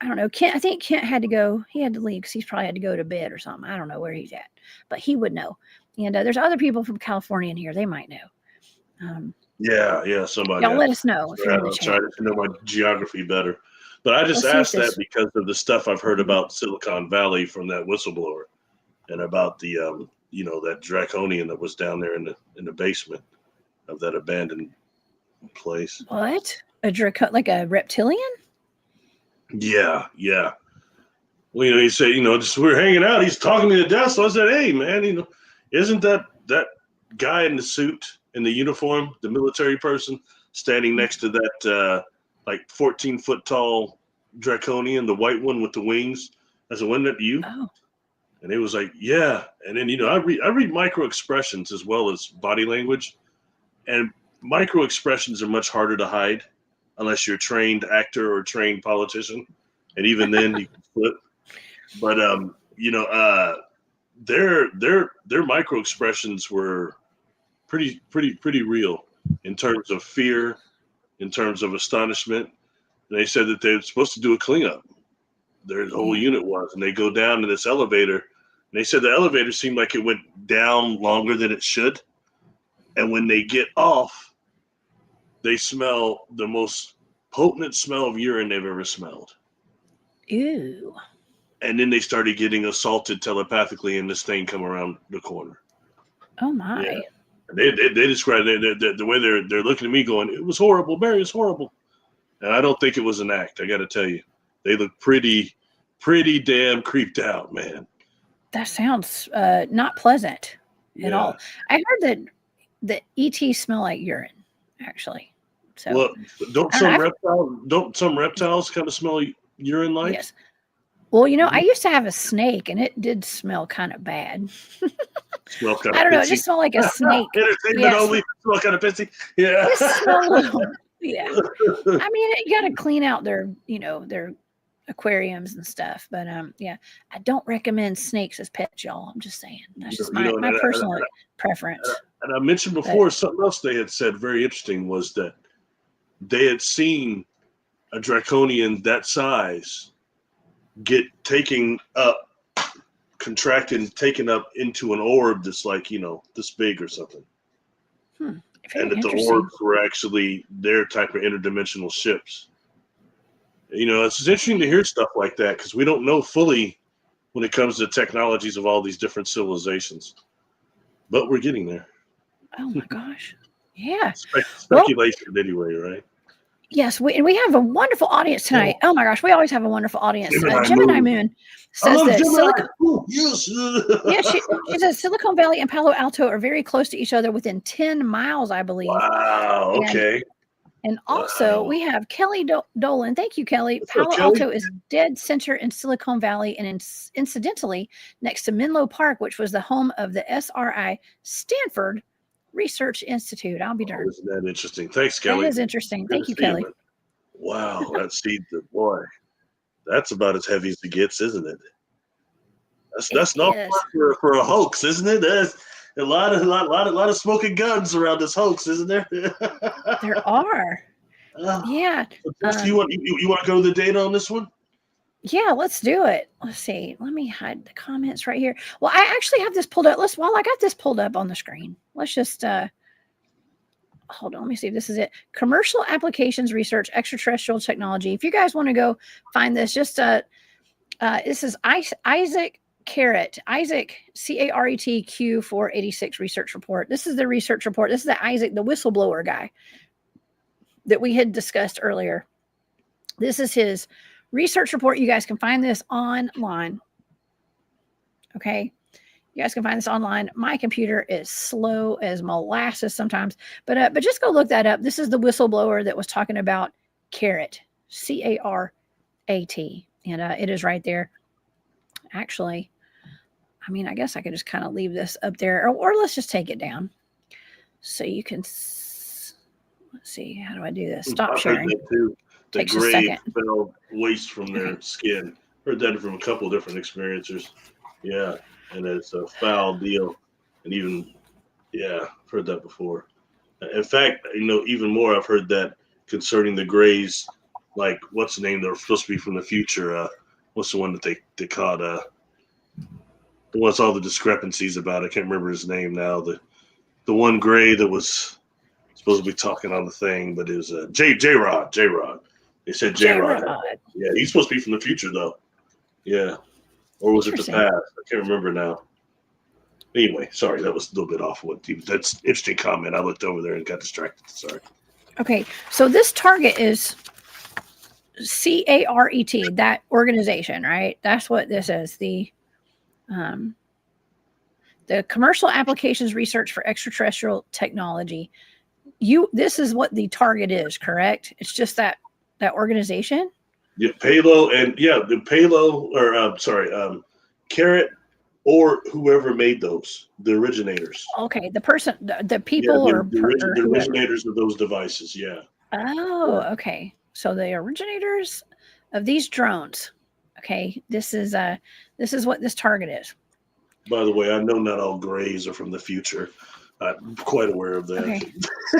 I don't know. Kent. I think Kent had to go. He had to leave because he's probably had to go to bed or something. I don't know where he's at, but he would know. And there's other people from California in here. They might know. Yeah, somebody. Y'all let us know if you're in the chat. Trying to know my geography better. But I just asked that because of the stuff I've heard about Silicon Valley from that whistleblower, and about the that draconian that was down there in the basement of that abandoned place. What? Like a reptilian? Yeah. Well, he said, just we're hanging out. He's talking me to death. So I said, hey, man, isn't that guy in the suit, in the uniform, the military person, standing next to that like 14-foot tall draconian, the white one with the wings? I said, wasn't that you? Oh. And it was like, yeah. And then I read micro expressions as well as body language, and micro expressions are much harder to hide unless you're a trained actor or a trained politician, and even then you can flip. But their micro expressions were pretty real in terms of fear, in terms of astonishment. And they said that they were supposed to do a cleanup. Their whole unit was, and they go down to this elevator, and they said the elevator seemed like it went down longer than it should. And when they get off, they smell the most potent smell of urine they've ever smelled. Ew. And then they started getting assaulted telepathically, and this thing come around the corner. Oh my! Yeah. They described the way they're looking at me, going, "It was horrible, Barry. It's horrible." And I don't think it was an act. I got to tell you, they look pretty damn creeped out, man. That sounds not pleasant at all. I heard that the ETs smell like urine, actually. So, well, don't some reptiles kind of smell urine like? Yes. Well, I used to have a snake, and it did smell kind of bad. Smell kind of I don't know. pissy. It just smelled like a snake. Entertainment only. Smell kind of pissy. Yeah. It smelled a little. Yeah. I mean, you got to clean out their aquariums and stuff. But yeah, I don't recommend snakes as pets, y'all. I'm just saying. That's just my personal preference. And I mentioned before, something else they had said very interesting was that they had seen a draconian that size get taken up, contracted, taken up into an orb that's like, this big or something. And that the orbs were actually their type of interdimensional ships. It's interesting to hear stuff like that because we don't know fully when it comes to technologies of all these different civilizations. But we're getting there. Oh my gosh. Yeah. Speculation anyway, right? Yes, we have a wonderful audience tonight. Oh my gosh, we always have a wonderful audience. Gemini Moon says that she says Silicon Valley and Palo Alto are very close to each other within 10 miles, I believe. Wow, okay. And also we have Kelly Dolan. Thank you, Kelly. Palo Alto is dead center in Silicon Valley, and incidentally next to Menlo Park, which was the home of the SRI Stanford Research Institute. I'll be darned. Isn't that interesting? Thanks, Kelly. That is interesting. Thank you, Kelly. Wow, boy, that's about as heavy as it gets, isn't it? That's not for a hoax, isn't it? There's a lot of smoking guns around this hoax, isn't there? There are. Yeah. You want to go to the data on this one? Yeah, let's do it. Let's see. Let me hide the comments right here. Well, I actually have this pulled up. While I got this pulled up on the screen, let's just hold on. Let me see if this is it. Commercial applications research, extraterrestrial technology. If you guys want to go find this, just this is Isaac CARET, Isaac CARET Q486 research report. This is the research report. This is the Isaac, the whistleblower guy that we had discussed earlier. This is his research report. You guys can find this online. Okay. You guys can find this online. My computer is slow as molasses sometimes, but just go look that up. This is the whistleblower that was talking about CARET, CARAT, and it is right there. Actually, I mean, I guess I could just kind of leave this up there, or let's just take it down so you can. Let's Let's see. How do I do this? Stop I've sharing. heard that too. The Takes a gray second. fell waste from their Okay. skin. Heard that from a couple of different experiencers. Yeah, and it's a foul deal. And even, yeah, I've heard that before. In fact, even more, I've heard that concerning the grays. Like, what's the name? They're supposed to be from the future. What's the one that they caught? What's all the discrepancies about? I can't remember his name now. The one gray that was supposed to be talking on the thing, but it was J-Rod. They said J-Rod. Yeah, he's supposed to be from the future, though. Yeah. Or was it the past? I can't remember now. Anyway, sorry, that was a little bit off. That's an interesting comment. I looked over there and got distracted. Sorry. Okay, so this target is CARET, that organization, right? That's what this is. The Commercial Applications Research for Extraterrestrial Technology. This is what the target is, correct? It's just that organization. Yeah, the Palo, or CARET, or whoever made those, the originators. Okay, the person, the people, the originators of those devices. Yeah. Oh, okay. So the originators of these drones. Okay, this is what this target is. By the way, I know not all grays are from the future. I'm quite aware of that.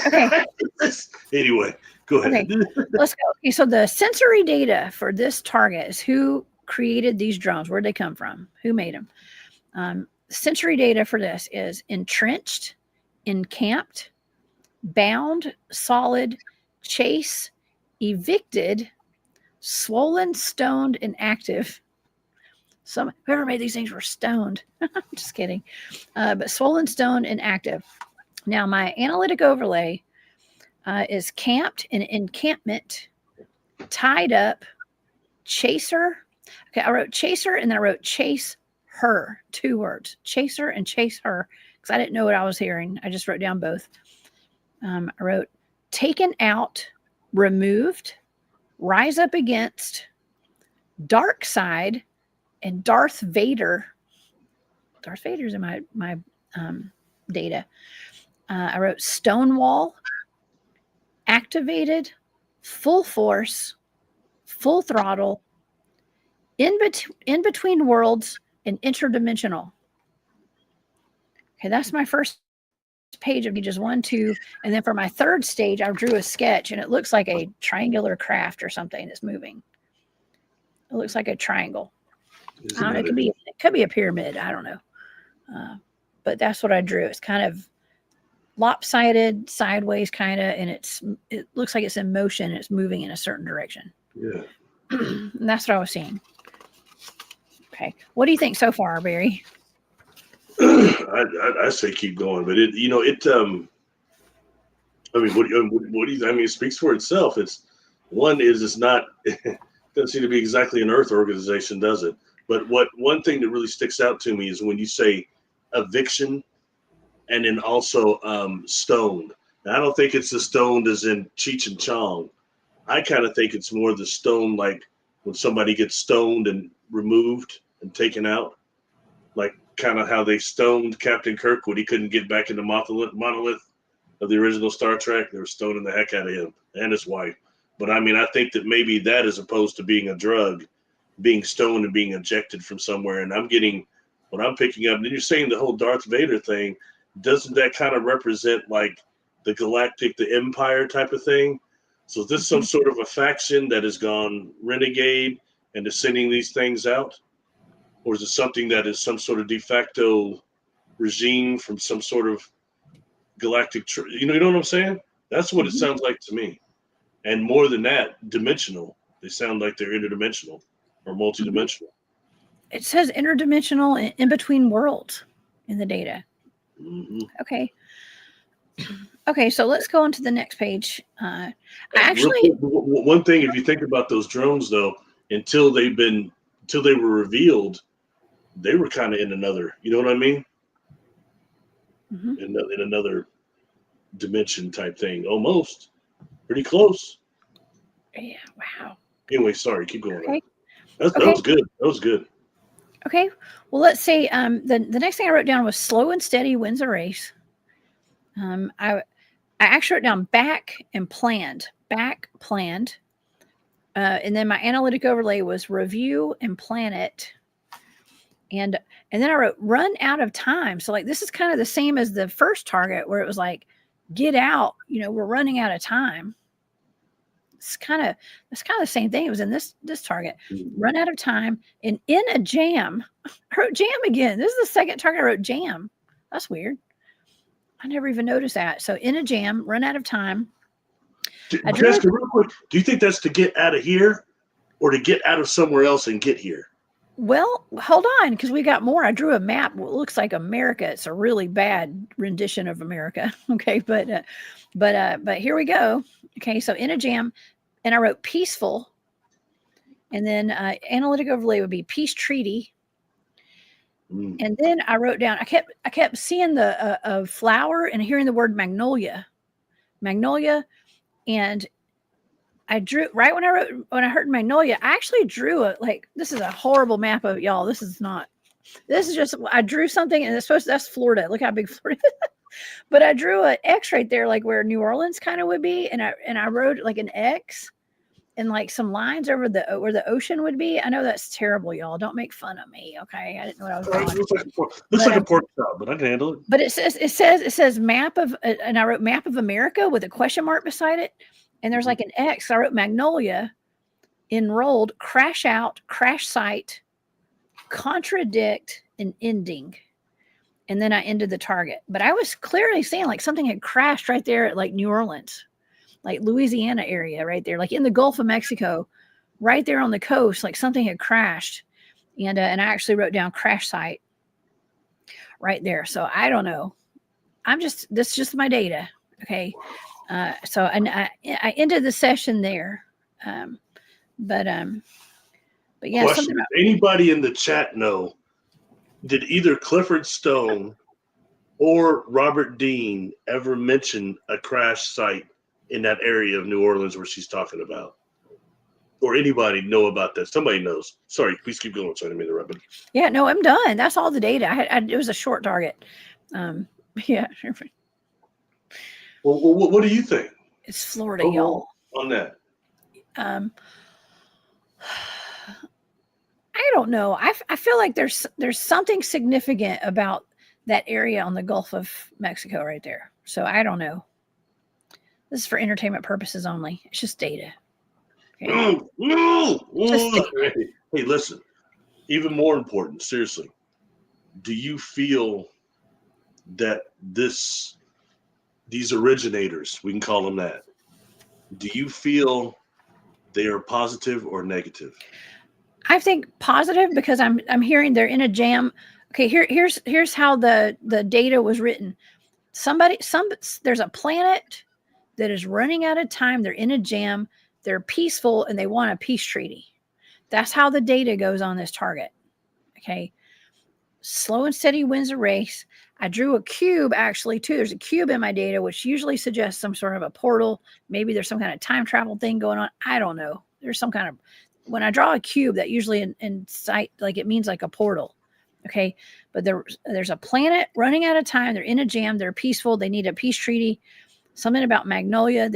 Okay. Anyway, go ahead. Okay, let's go. Okay, so the sensory data for this target is who created these drones. Where'd they come from? Who made them? Sensory data for this is entrenched, encamped, bound, solid, chase, evicted, swollen, stoned, and active. Whoever made these things were stoned. Just kidding. But swollen, stoned, and active. Now, my analytic overlay is camped in encampment, tied up, chaser. Okay, I wrote chaser and then I wrote chase her. 2 words, chaser and chase her, because I didn't know what I was hearing. I just wrote down both. I wrote taken out, removed, rise up against, dark side, and Darth Vader. Darth Vader's in my data. I wrote Stonewall, activated, full force, full throttle, in between worlds, and interdimensional. Okay, that's my first page of pages 1, 2, and then for my third stage, I drew a sketch, and it looks like a triangular craft or something that's moving. It looks like a triangle. I don't know. It could be a pyramid. I don't know. But that's what I drew. It's kind of lopsided, sideways, kind of, and it looks like it's in motion. And it's moving in a certain direction. Yeah. And that's what I was seeing. Okay. What do you think so far, Barry? I say keep going, but it. I mean, what do you? I mean, it speaks for itself. It's not. It doesn't seem to be exactly an Earth organization, does it? But one thing that really sticks out to me is when you say eviction, and then also stoned. Now, I don't think it's the stoned as in Cheech and Chong. I kind of think it's more the stone, like when somebody gets stoned and removed and taken out, like kind of how they stoned Captain Kirk when he couldn't get back into monolith of the original Star Trek. They were stoning the heck out of him and his wife. But I mean, I think that maybe that, as opposed to being a drug, being stoned and being ejected from somewhere. And I'm getting what I'm picking up. And then you're saying the whole Darth Vader thing. Doesn't that kind of represent like the galactic, the empire type of thing? So is this some sort of a faction that has gone renegade and is sending these things out? Or is it something that is some sort of de facto regime from some sort of galactic, you know what I'm saying? That's what it sounds like to me. And more than that, dimensional. They sound like they're interdimensional or multidimensional. It says interdimensional and in between worlds in the data. Mm-hmm. Okay, so let's go on to the next page. One thing, if you think about those drones, though, until they were revealed, they were kind of in another, you know what I mean? Mm-hmm. In another dimension type thing, almost pretty close. Yeah. Wow. Anyway, sorry, keep going. Okay. That was good. That was good. Okay. Well, let's say the next thing I wrote down was slow and steady wins a race. I I actually wrote down back planned. And then my analytic overlay was review and plan it. And then I wrote run out of time. So like this is kind of the same as the first target where it was like, get out, we're running out of time. It's kind of the same thing. It was in this target. Run out of time and in a jam. I wrote jam again. This is the second target I wrote jam. That's weird. I never even noticed that. So in a jam, run out of time. Jessica, real quick, do you think that's to get out of here or to get out of somewhere else and get here? Well, hold on, because we got more. I drew a map. What looks like America. It's a really bad rendition of America. Okay, but here we go. Okay, so in a jam, and I wrote peaceful, and then analytic overlay would be peace treaty, and then I wrote down. I kept seeing the flower and hearing the word magnolia, and I drew right when I heard magnolia. I actually drew this is a horrible map of y'all. This is just I drew something and that's Florida. Look how big Florida is. But I drew an X right there, like where New Orleans kind of would be, and I wrote like an X and like some lines over where the ocean would be. I know that's terrible, y'all. Don't make fun of me, okay? I didn't know what I was doing. Looks like a pork chop, but I can handle it. But it says map of, and I wrote map of America with a question mark beside it. And there's like an X. I wrote magnolia, enrolled, crash out, crash site, contradict, and ending. And then I ended the target. But I was clearly seeing like something had crashed right there at like New Orleans, like Louisiana area right there, like in the Gulf of Mexico, right there on the coast, like something had crashed. And I actually wrote down crash site right there. So I don't know. This is just my data. Okay. So I ended the session there. But yeah. Question, does anybody in the chat know, did either Clifford Stone or Robert Dean ever mention a crash site in that area of New Orleans where she's talking about? Or anybody know about that? Somebody knows. Sorry, please keep going. Sorry, I didn't mean to interrupt. Yeah, no, I'm done. That's all the data. It was a short target. Yeah. Well, what do you think? It's Florida, y'all. On that. I don't know. I feel like there's something significant about that area on the Gulf of Mexico right there. So I don't know. This is for entertainment purposes only. It's just data. Okay? No. Hey, listen. Even more important, seriously. Do you feel that these originators, we can call them that, do you feel they are positive or negative? I think positive because I'm hearing they're in a jam. Okay, here's how the data was written. There's a planet that is running out of time. They're in a jam. They're peaceful and they want a peace treaty. That's how the data goes on this target. Okay. Slow and steady wins a race. I drew a cube actually too. There's a cube in my data, which usually suggests some sort of a portal. Maybe there's some kind of time travel thing going on. I don't know. There's some kind of, when I draw a cube, that usually in sight, like it means like a portal. Okay. But there's a planet running out of time. They're in a jam. They're peaceful. They need a peace treaty. Something about Magnolia.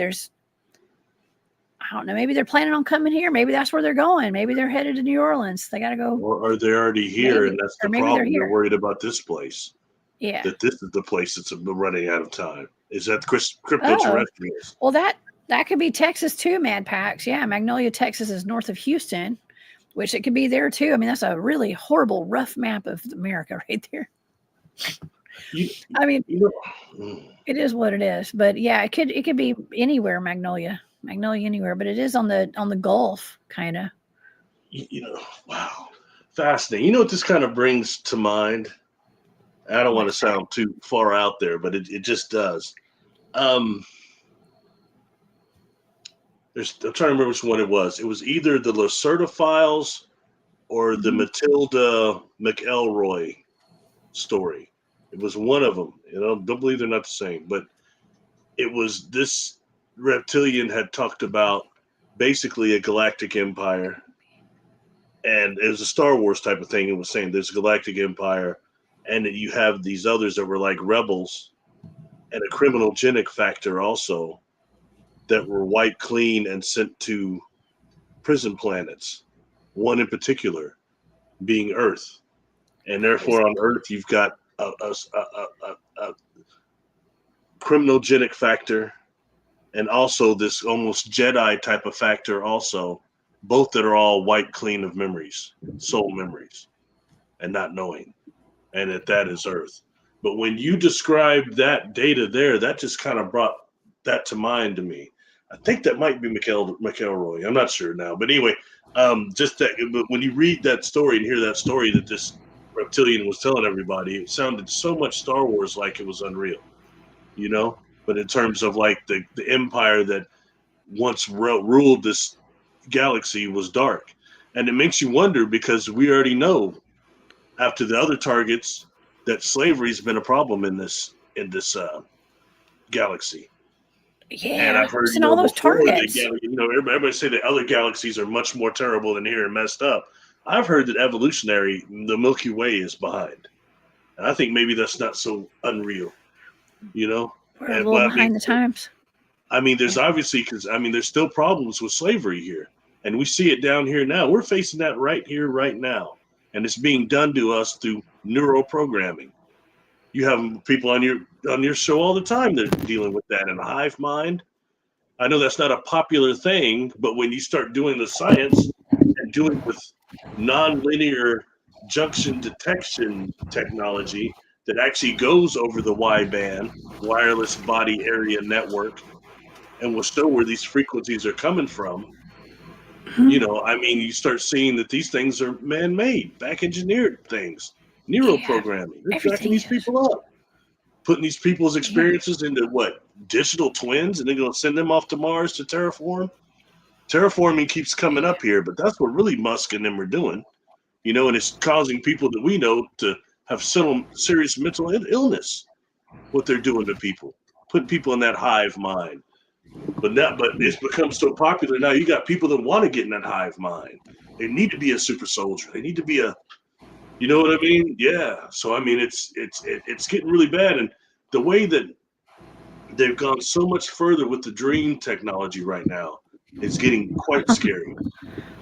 I don't know. Maybe they're planning on coming here. Maybe that's where they're going. Maybe they're headed to New Orleans. They got to go. Or are they already here? And that's the problem. They're worried about this place. Yeah. That this is the place that's running out of time. Is that Cryptoterrestrials? Well, that could be Texas too, Mad Pax. Yeah. Magnolia, Texas is north of Houston, which it could be there too. I mean, that's a really horrible, rough map of America right there. It is what it is. But yeah, it could be anywhere, Magnolia anywhere, but it is on the Gulf kind of. Wow, fascinating. You know what this kind of brings to mind? I don't want to sound too far out there, but it just does. I'm trying to remember which one it was. It was either the Lacerda Files or the Matilda McElroy story. It was one of them. Don't believe they're not the same, but it was this reptilian had talked about basically a galactic empire, and it was a Star Wars type of thing. It was saying there's a galactic empire, and that you have these others that were like rebels, and a criminogenic factor also that were wiped clean and sent to prison planets, one in particular being Earth. And therefore on Earth you've got a criminogenic factor and also this almost Jedi type of factor also, both that are all wiped clean of memories, soul memories, and not knowing. And that is Earth. But when you described that data there, that just kind of brought that to mind to me. I think that might be McElroy. I'm not sure now. But anyway, just that. But when you read that story and hear that story that this reptilian was telling everybody, it sounded so much Star Wars like it was unreal, you know? But in terms of like the empire that once ruled this galaxy was dark. And it makes you wonder because we already know after the other targets that slavery has been a problem in this galaxy. Yeah, and I've heard and all those targets. Everybody say that other galaxies are much more terrible than here and messed up. I've heard that evolutionary, the Milky Way is behind, and I think maybe that's not so unreal, you know. We're a little behind the times. I mean, there's obviously there's still problems with slavery here, and we see it down here now. We're facing that right here, right now. And it's being done to us through neural programming. You have people on your show all the time that are dealing with that in a hive mind. I know that's not a popular thing, but when you start doing the science and doing with nonlinear junction detection technology that actually goes over the Y-band, wireless body area network, and will show where these frequencies are coming from, you start seeing that these things are man-made, back-engineered things, neural programming. They're tracking these people up, putting these people's experiences into digital twins, and they're going to send them off to Mars to terraform. Terraforming keeps coming up here, but that's what really Musk and them are doing, and it's causing people that we know to have serious mental illness. What they're doing to people, putting people in that hive mind. But it's become so popular now. You got people that want to get in that hive mind. They need to be a super soldier. They need to be you know what I mean? Yeah. So I mean, it's getting really bad, and the way that they've gone so much further with the dream technology right now, it's getting quite scary.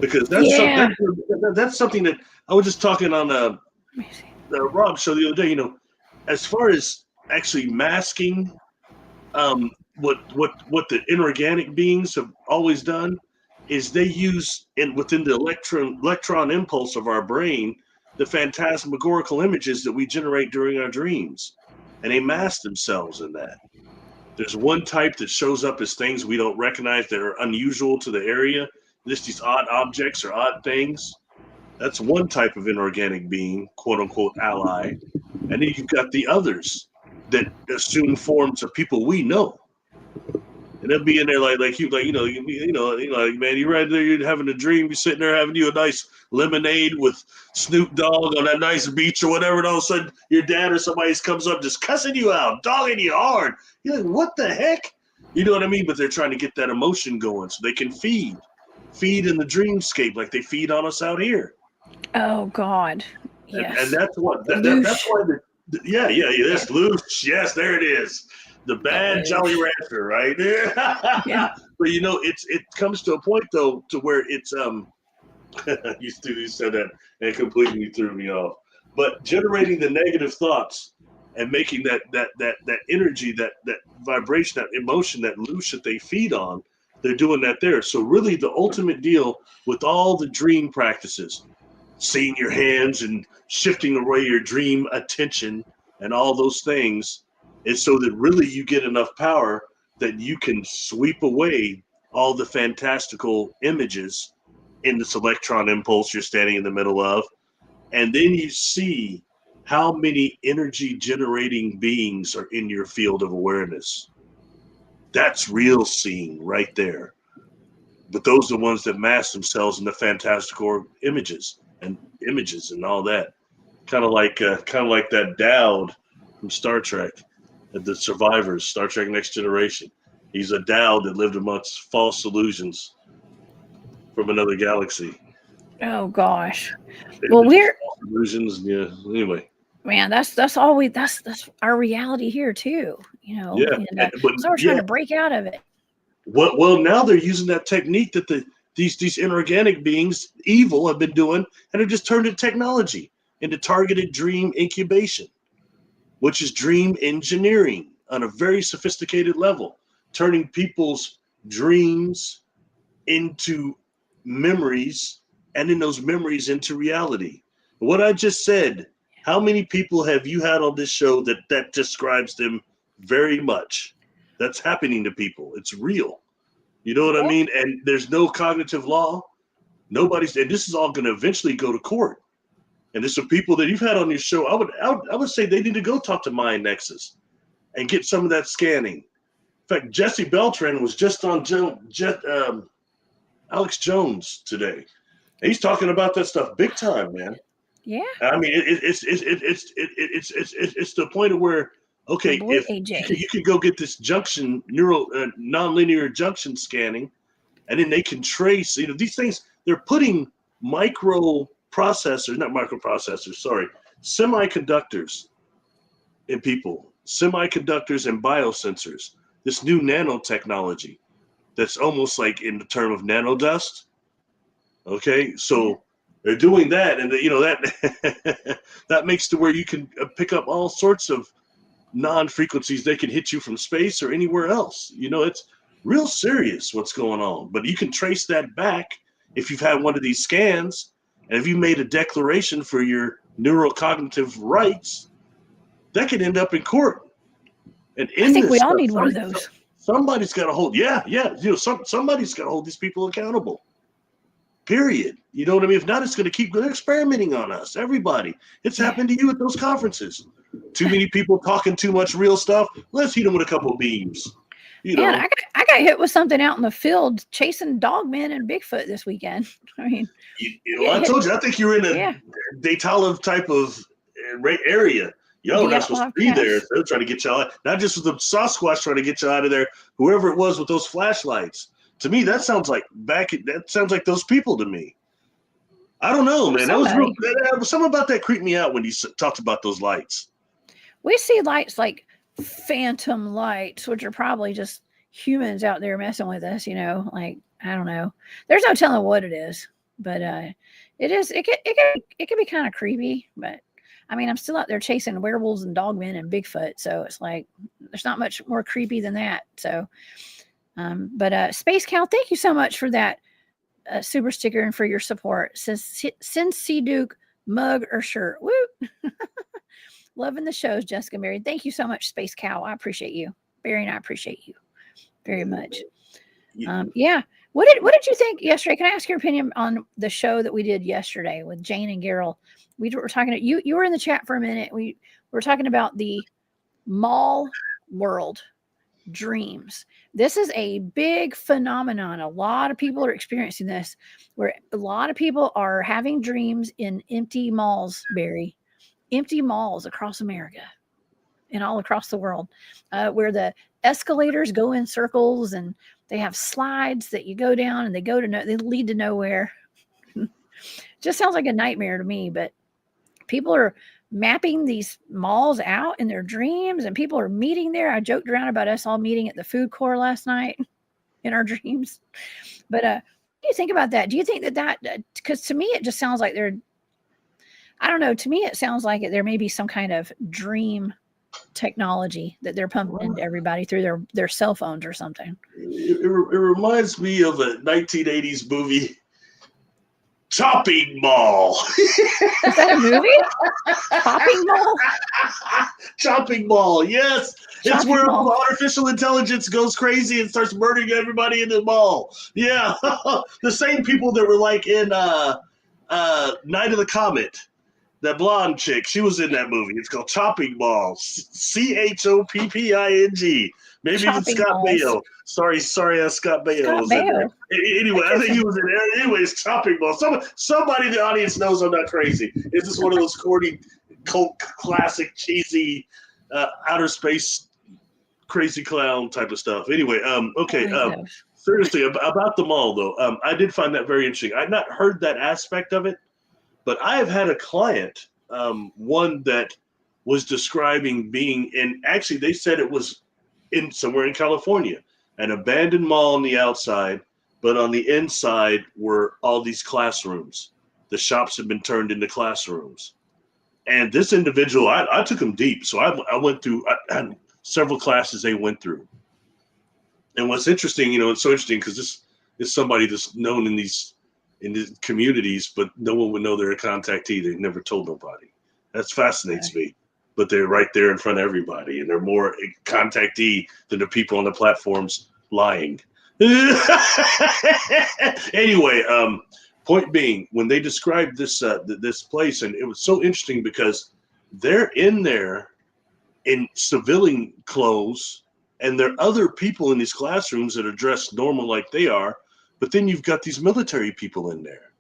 Because that's something that I was just talking on the Rob show the other day. As far as actually masking. What the inorganic beings have always done is they use within the electron impulse of our brain the phantasmagorical images that we generate during our dreams, and they mask themselves in that. There's one type that shows up as things we don't recognize that are unusual to the area, just these odd objects or odd things. That's one type of inorganic being, quote unquote ally, and then you've got the others that assume forms of people we know. And they'll be in there like man, you're right there, you're having a dream, you're sitting there having you a nice lemonade with Snoop Dogg on that nice beach or whatever, and all of a sudden your dad or somebody comes up just cussing you out, dogging you hard. You're like, what the heck? You know what I mean? But they're trying to get that emotion going so they can feed in the dreamscape like they feed on us out here. Oh God. Yes. And that's what that's why that's loose. Yes, there it is. The bad Jolly Rancher, right? Yeah. But it comes to a point though to where it's you said that and it completely threw me off. But generating the negative thoughts and making that energy, that vibration, that emotion, that loose that they feed on, they're doing that there. So really the ultimate deal with all the dream practices, seeing your hands and shifting away your dream attention and all those things, is so that really you get enough power that you can sweep away all the fantastical images in this electron impulse you're standing in the middle of. And then you see how many energy generating beings are in your field of awareness. That's real seeing right there. But those are the ones that mask themselves in the fantastical images and all that. Kind of like that Dowd from Star Trek, the survivors, Star Trek Next Generation. He's a Dowd that lived amongst false illusions from another galaxy. Oh gosh. Well, we're illusions. Yeah. Anyway. Man, that's our reality here too, you know. Yeah, And so we're trying to break out of it. Well, now they're using that technique that these inorganic beings, evil, have been doing, and have just turned it technology into targeted dream incubation, which is dream engineering on a very sophisticated level, turning people's dreams into memories, and in those memories into reality. What I just said, how many people have you had on this show that describes them very much? That's happening to people. It's real. You know what I Yeah. mean? And there's no cognitive law. Nobody's, and this is all going to eventually go to court. And there's some people that you've had on your show. I would say they need to go talk to Mind Nexus and get some of that scanning. In fact, Jesse Beltran was just on Alex Jones today. And he's talking about that stuff big time, man. Yeah. I mean, it's the point of where, okay, if AJ. you could go get this junction nonlinear junction scanning, and then they can trace, these things, they're putting semiconductors in people, semiconductors and biosensors, this new nanotechnology that's almost like in the term of nanodust. Okay, so they're doing that, and that that makes to where you can pick up all sorts of non-frequencies that can hit you from space or anywhere else. It's real serious what's going on, but you can trace that back if you've had one of these scans, and if you made a declaration for your neurocognitive rights, that could end up in court. And I think we all need one of those. Somebody's got to hold. Somebody's got to hold these people accountable. Period. You know what I mean? If not, it's going to keep experimenting on us. Everybody. It's happened to you at those conferences. Too many people talking too much real stuff. Let's hit them with a couple of beams. I got hit with something out in the field chasing dogmen and Bigfoot this weekend. I mean, I told you. I think you're in a Daytala type of area. Y'all not supposed to be there. They're trying to get y'all out. Not just with the Sasquatch trying to get you out of there. Whoever it was with those flashlights. To me, that sounds like those people to me. I don't know, man. That was real. Something about that creeped me out when you talked about those lights. We see lights like phantom lights, which are probably just humans out there messing with us. Like, I don't know. There's no telling what it is, but it can be kind of creepy. But I mean, I'm still out there chasing werewolves and dogmen and Bigfoot, so it's like there's not much more creepy than that. So. But Space Cow, thank you so much for that super sticker and for your support. Says send Sea Duke mug or shirt. Woo! Loving the shows, Jessica Mary. Thank you so much, Space Cow. I appreciate you. Barry and I appreciate you very much. What did you think yesterday? Can I ask your opinion on the show that we did yesterday with Jane and Gerald? We were talking to you. You were in the chat for a minute. We were talking about the mall world dreams. This is a big phenomenon. A lot of people are experiencing this, where a lot of people are having dreams in empty malls, Barry. Empty malls across America and all across the world, where the escalators go in circles and they have slides that you go down and they lead to nowhere. Just sounds like a nightmare to me, but people are mapping these malls out in their dreams, and people are meeting there. I joked around about us all meeting at the food court last night in our dreams. But what do you think about that? Do you think that because to me, it just sounds like I don't know. To me, it sounds like there may be some kind of dream technology that they're pumping into everybody through their cell phones or something. It reminds me of a 1980s movie, Chopping Mall. Is that a movie? Chopping Mall? Chopping Mall, yes. Chopping it's where Mall. Artificial intelligence goes crazy and starts murdering everybody in the mall. Yeah. The same people that were like in Night of the Comet. That blonde chick, she was in that movie. It's called Chopping Mall. CHOPPING. Maybe even Scott Baio. Sorry, Scott Baio was in there. Anyway, I think he was in there. Anyways, Chopping Mall. Somebody in the audience knows I'm not crazy. It's just one of those corny, cult, classic, cheesy, outer space, crazy clown type of stuff. Anyway, seriously, about the mall, though, I did find that very interesting. I'd not heard that aspect of it. But I have had a client, one that was describing being in, actually they said it was in somewhere in California, an abandoned mall on the outside, but on the inside were all these classrooms. The shops had been turned into classrooms. And this individual, I took him deep. So I went through I had several classes they went through. And what's interesting, it's so interesting because this is somebody that's known in these communities, but no one would know they're a contactee. They've never told nobody. That fascinates me. But they're right there in front of everybody, and they're more contactee than the people on the platforms lying. Anyway, point being, when they described this this place, and it was so interesting because they're in there in civilian clothes, and there are other people in these classrooms that are dressed normal like they are, but then you've got these military people in there,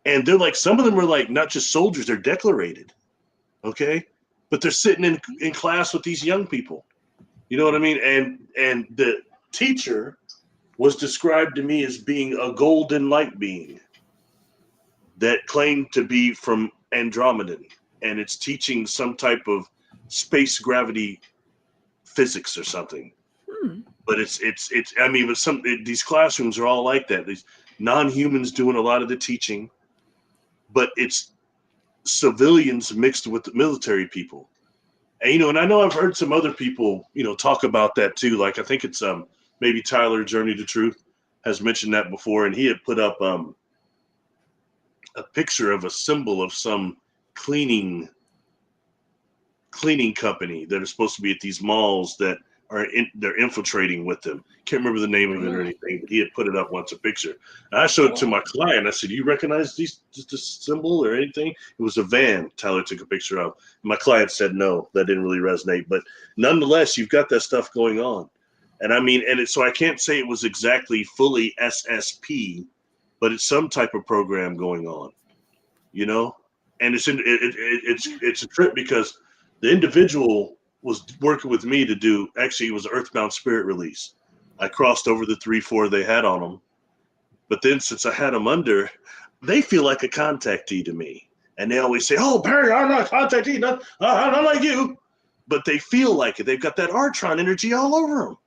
and they're like, some of them are like not just soldiers, they're decorated, okay, but they're sitting in class with these young people. You know what I mean? And the teacher was described to me as being a golden light being that claimed to be from Andromeda, and it's teaching some type of space gravity physics or something. But it's I mean, these classrooms are all like that. These non-humans doing a lot of the teaching, but it's civilians mixed with the military people. And and I know I've heard some other people talk about that too. Like I think it's maybe Tyler Journey to Truth has mentioned that before, and he had put up a picture of a symbol of some cleaning company that are supposed to be at these malls that they're infiltrating with them. Can't remember the name of it or anything, but he had put it up once, a picture. And I showed it to my client. I said, "You recognize this symbol or anything?" It was a van Tyler took a picture of. My client said, "No, that didn't really resonate." But nonetheless, you've got that stuff going on. And I mean, so I can't say it was exactly fully SSP, but it's some type of program going on, and it's a trip because the individual was working with me to do, actually it was Earthbound Spirit release. I crossed over the 3-4 they had on them, but then since I had them under, they feel like a contactee to me, and they always say, "Oh, Barry, I'm not a contactee, I'm not like you," but they feel like it. They've got that Artron energy all over them.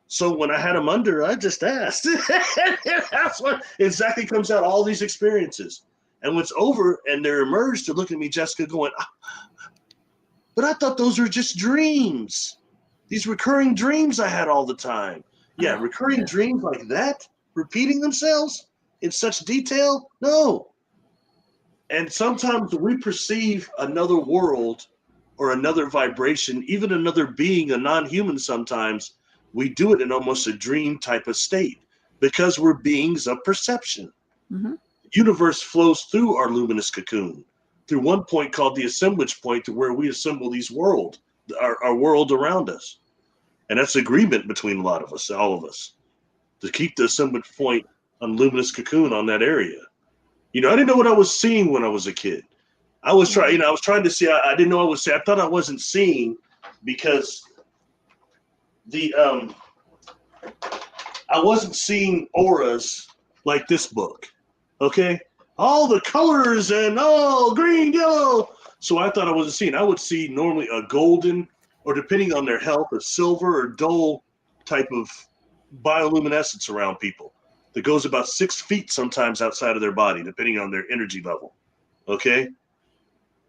So when I had them under, I just asked. That's what exactly comes out, all these experiences. And when it's over and they're emerged, they're looking at me, Jessica, going, "But I thought those were just dreams. These recurring dreams I had all the time." Yeah, recurring dreams like that, repeating themselves in such detail? No. And sometimes we perceive another world or another vibration, even another being, a non-human sometimes, we do it in almost a dream type of state because we're beings of perception. Mm-hmm. The universe flows through our luminous cocoon, through one point called the assemblage point, to where we assemble these world, our world around us. And that's agreement between a lot of us, all of us, to keep the assemblage point on luminous cocoon on that area. I didn't know what I was seeing when I was a kid. I was trying, I was trying to see, I didn't know I was seeing. I thought I wasn't seeing because I wasn't seeing auras like this book. Okay? All the colors and green, yellow. So I thought I wasn't seeing. I would see normally a golden, or depending on their health, a silver or dull type of bioluminescence around people that goes about 6 feet sometimes outside of their body, depending on their energy level. Okay?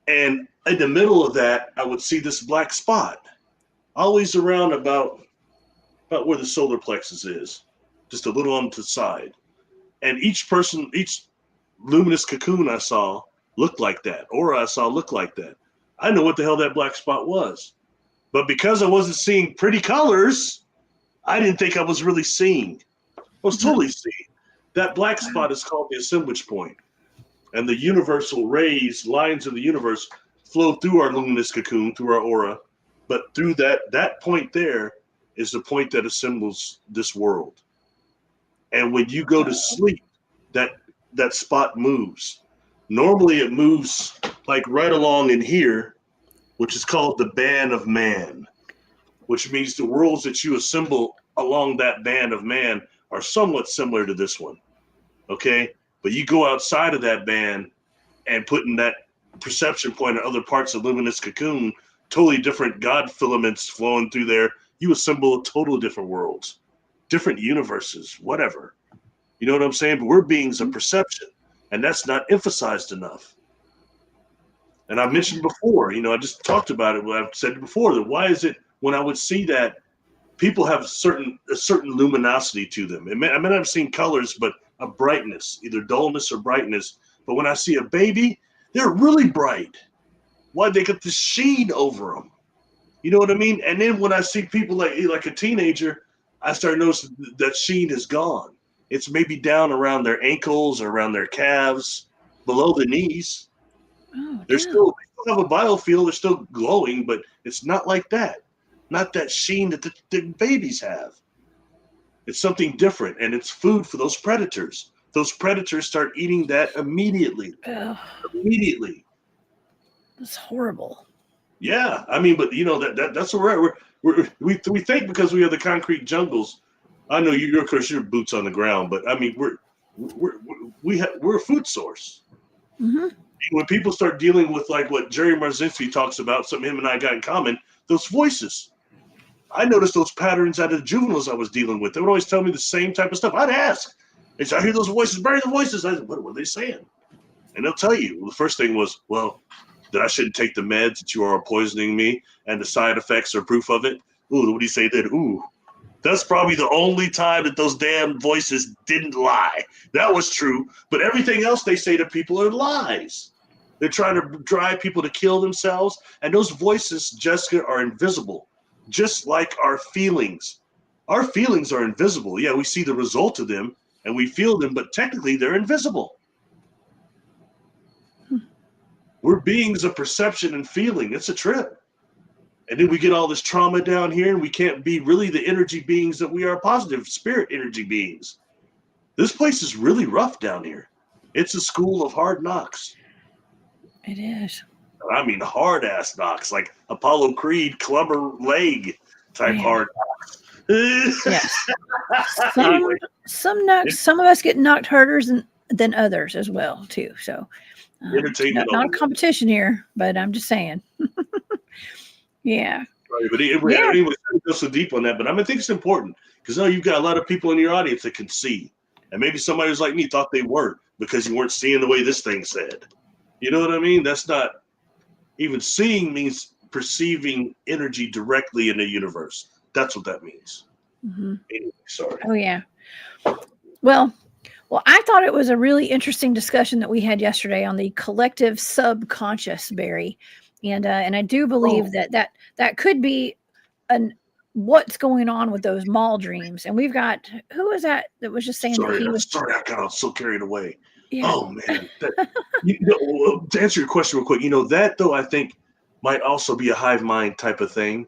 And in the middle of that, I would see this black spot, always around about where the solar plexus is, just a little on the side. And each luminous cocoon I saw looked like that, aura I saw looked like that. I know what the hell that black spot was. But because I wasn't seeing pretty colors, I didn't think I was really seeing. I was totally seeing. That black spot is called the assemblage point. And the universal rays, lines of the universe, flow through our luminous cocoon, through our aura. But through that point there is the point that assembles this world. And when you go to sleep, that spot moves. Normally it moves like right along in here, which is called the band of man, which means the worlds that you assemble along that band of man are somewhat similar to this one. Okay? But you go outside of that band and put in that perception point in other parts of luminous cocoon, totally different God filaments flowing through there. You assemble totally different worlds, different universes, whatever. You know what I'm saying? But we're beings of perception, and that's not emphasized enough. And I mentioned before, I just talked about it. I've said before that why is it when I would see that people have a certain luminosity to them. I may not have seen colors, but a brightness, either dullness or brightness. But when I see a baby, they're really bright. Why? They got this sheen over them. You know what I mean? And then when I see people like a teenager, I start noticing that sheen is gone. It's maybe down around their ankles or around their calves, below the knees. Oh, they still have a biofield. They're still glowing, but it's not like that. Not that sheen that the babies have. It's something different, and it's food for those predators. Those predators start eating that immediately. Ugh. Immediately. That's horrible. Yeah, I mean, but that's where we think because we have the concrete jungles. I know of course, you're boots on the ground, but I mean, we're a food source. Mm-hmm. When people start dealing with like what Jerry Marzinski talks about, something him and I got in common, those voices. I noticed those patterns out of the juveniles I was dealing with. They would always tell me the same type of stuff. I'd ask. They said, I hear those voices, bury the voices. I said, what are they saying? And they'll tell you. Well, the first thing was, that I shouldn't take the meds, that you are poisoning me, and the side effects are proof of it. Ooh, what do you say then? Ooh, that's probably the only time that those damn voices didn't lie. That was true. But everything else they say to people are lies. They're trying to drive people to kill themselves. And those voices, Jessica, are invisible. Just like our feelings. Our feelings are invisible. Yeah, we see the result of them and we feel them, but technically they're invisible. We're beings of perception and feeling. It's a trip. And then we get all this trauma down here and we can't be really the energy beings that we are, positive spirit energy beings. This place is really rough down here. It's a school of hard knocks. It is. I mean, hard ass knocks, like Apollo Creed, clubber leg type hard knocks. Yes. Some knocks. Some of us get knocked harder than others as well, too. So, not a competition here, but I'm just saying. Yeah. Right, but anyway, it goes so deep on that. But I think it's important because you've got a lot of people in your audience that can see, and maybe somebody who's like me thought they weren't because you weren't seeing the way this thing said. You know what I mean? That's not. Even seeing means perceiving energy directly in the universe. That's what that means. Mm-hmm. Anyway, sorry. Oh, yeah. Well, I thought it was a really interesting discussion that we had yesterday on the collective subconscious, Barry. And I do believe that could be what's going on with those mall dreams. And we've got, who was that was just saying that he was. Sorry, I got so carried away. Yeah. Oh, man. To answer your question real quick, that, though, I think might also be a hive mind type of thing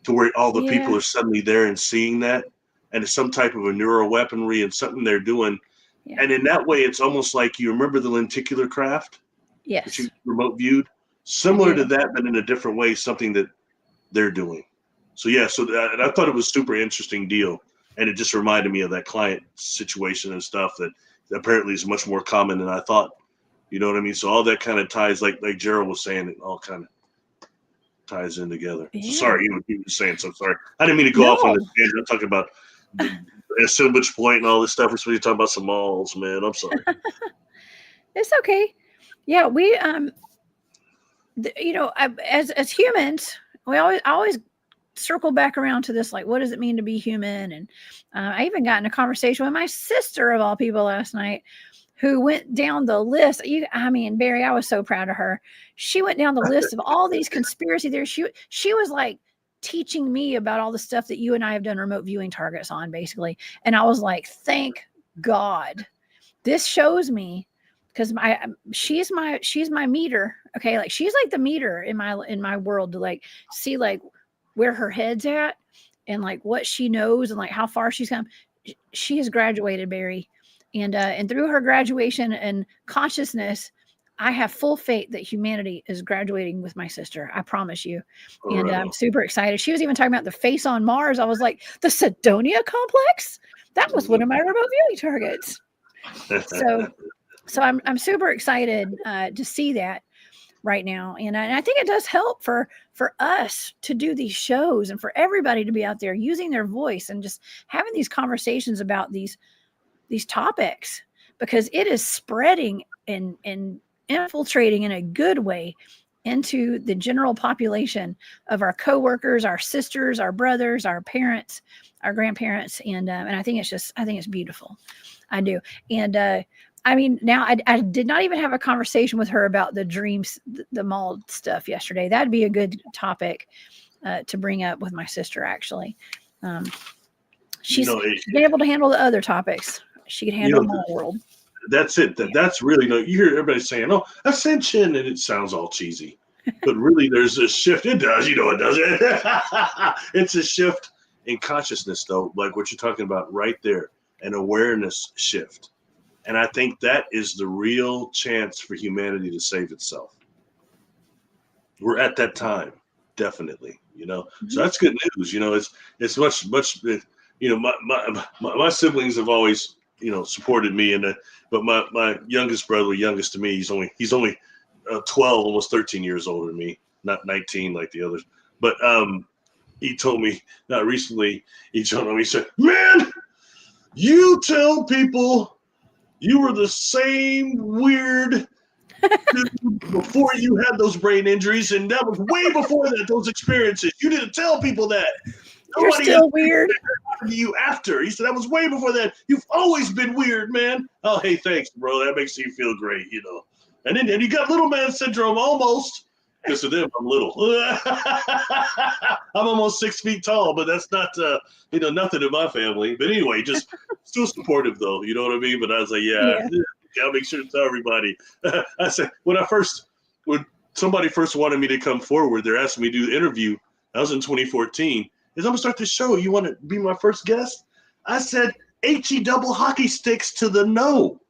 to where all the people are suddenly there and seeing that. And it's some type of a neural weaponry and something they're doing. Yeah. And in that way, it's almost like you remember the lenticular craft? Yes. That you remote viewed? Similar to that, but in a different way, something that they're doing. So, yeah, and I thought it was a super interesting deal. And it just reminded me of that client situation and stuff that apparently is much more common than I thought. You know what I mean? So all that kind of ties, like Gerald was saying, it all kind of ties in together. Yeah. So sorry, you were saying so. Sorry. I didn't mean to go off on this tangent. I'm talking about the assemblage point and all this stuff. We're supposed to talk about some malls, man. I'm sorry. It's okay. Yeah, we as humans, we always circle back around to this, like, what does it mean to be human? And I even got in a conversation with my sister of all people last night, who went down the list. Barry, I was so proud of her. She went down the list of all these conspiracy theories. She was like teaching me about all the stuff that you and I have done remote viewing targets on, basically. And I was like, thank God. This shows me, because she's my meter. Okay, like she's like the meter in my world to like see like where her head's at and like what she knows and like how far she's come. She has graduated, Barry, and through her graduation and consciousness, I have full faith that humanity is graduating with my sister. I promise you. And I'm super excited. She was even talking about the face on Mars. I was like, the Cydonia complex? That was one of my remote viewing targets. So I'm super excited to see that. right now. And I think it does help for us to do these shows and for everybody to be out there using their voice and just having these conversations about these topics, because it is spreading and infiltrating in a good way into the general population of our coworkers, our sisters, our brothers, our parents, our grandparents, and I think it's beautiful. I do. And I mean, now I did not even have a conversation with her about the dreams, the mall stuff yesterday. That'd be a good topic to bring up with my sister, actually. She's been able to handle the other topics. She could handle mall world. That's it. That's really, you hear everybody saying, "Oh, ascension," and it sounds all cheesy, but really, there's a shift. It does, it does. It's a shift in consciousness, though, like what you're talking about right there, an awareness shift. And I think that is the real chance for humanity to save itself. We're at that time, definitely. Mm-hmm. So that's good news. It's much. My siblings have always supported me, but my youngest brother, youngest to me, he's only 12, almost 13 years older than me, not 19 like the others. But he told me not recently. He said, "Man, you tell people you were the same weird dude before you had those brain injuries, and that was way before that. Those experiences, you didn't tell people that. You're still weird. You after." He said, "That was way before that. You've always been weird, man." Oh, hey, thanks, bro. That makes you feel great, And then you got little man syndrome almost. Because of them, I'm little. I'm almost 6 feet tall, but that's not, nothing in my family. But anyway, just still supportive, though. You know what I mean? But I was like, yeah. I'll make sure to tell everybody. I said, when somebody first wanted me to come forward, they're asking me to do the interview. That was in 2014. Is I'm gonna start the show. You want to be my first guest? I said, HE double hockey sticks to the no.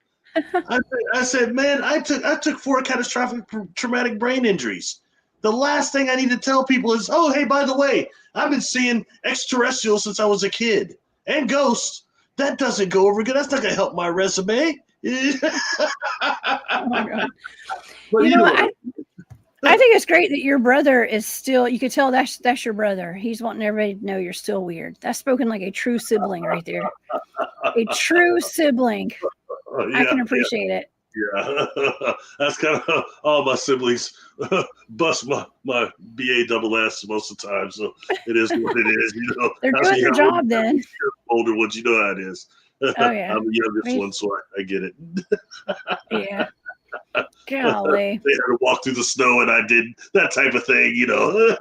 I said, man, I took 4 catastrophic traumatic brain injuries. The last thing I need to tell people is, oh, hey, by the way, I've been seeing extraterrestrial since I was a kid and ghosts. That doesn't go over good. That's not gonna help my resume. Oh my God. But I think it's great that your brother is still, you could tell that's your brother. He's wanting everybody to know you're still weird. That's spoken like a true sibling right there. A true sibling. I can appreciate it. Yeah. That's kind of all my siblings bust my BASS most of the time. So it is what it is. They're doing their job then. Older ones, you know how it is. Oh, yeah. I'm the youngest one, so I get it. Yeah. Golly. They had to walk through the snow, and I did that type of thing,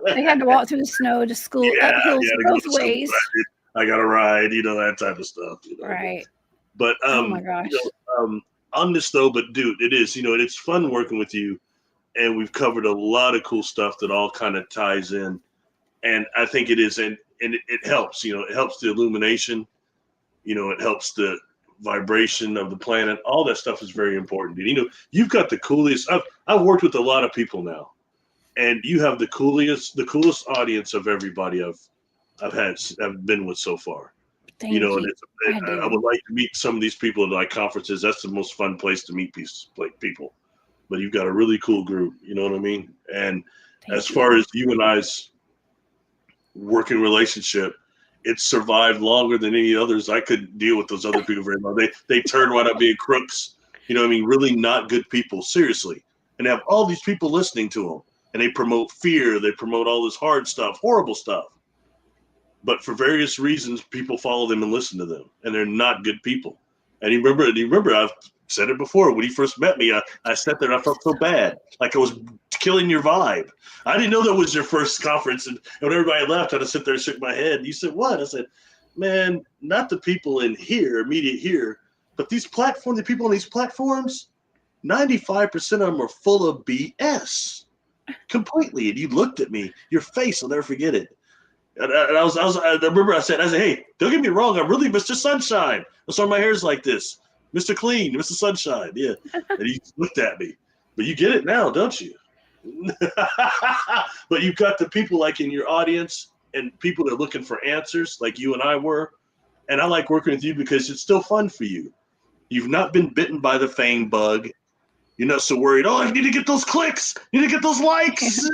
They had to walk through the snow to school, up hills both ways. I got to ride, that type of stuff. Right. But oh my gosh. On this though, but dude, it is, it's fun working with you, and we've covered a lot of cool stuff that all kind of ties in, and I think it is, and it helps, it helps the illumination, it helps the vibration of the planet. All that stuff is very important, dude. You've got the coolest. I've worked with a lot of people now, and you have the coolest audience of everybody I've been with so far. Thank you. And I would like to meet some of these people at like conferences. That's the most fun place to meet people. But you've got a really cool group. You know what I mean? And as far as you and I's working relationship, it survived longer than any others. I couldn't deal with those other people very long. They turned right out being crooks. Really not good people. Seriously, and they have all these people listening to them, and they promote fear. They promote all this hard stuff, horrible stuff. But for various reasons, people follow them and listen to them, and they're not good people. And you remember, I've said it before. When you first met me, I sat there and I felt so bad, like I was killing your vibe. I didn't know that was your first conference, and when everybody left, I just sit there and shook my head. And you said, "What?" I said, "Man, not the people in here, immediate here, but the people on these platforms. 95% of them are full of BS, completely." And you looked at me, your face, I'll never forget it. And I remember I said, "Hey, don't get me wrong, I'm really Mr. Sunshine. That's why my hair's like this. Mr. Clean, Mr. Sunshine." Yeah. And he looked at me. But you get it now, don't you? But you've got the people like in your audience and people that are looking for answers like you and I were. And I like working with you because it's still fun for you. You've not been bitten by the fang bug. You're not so worried. Oh, I need to get those clicks. I need to get those likes.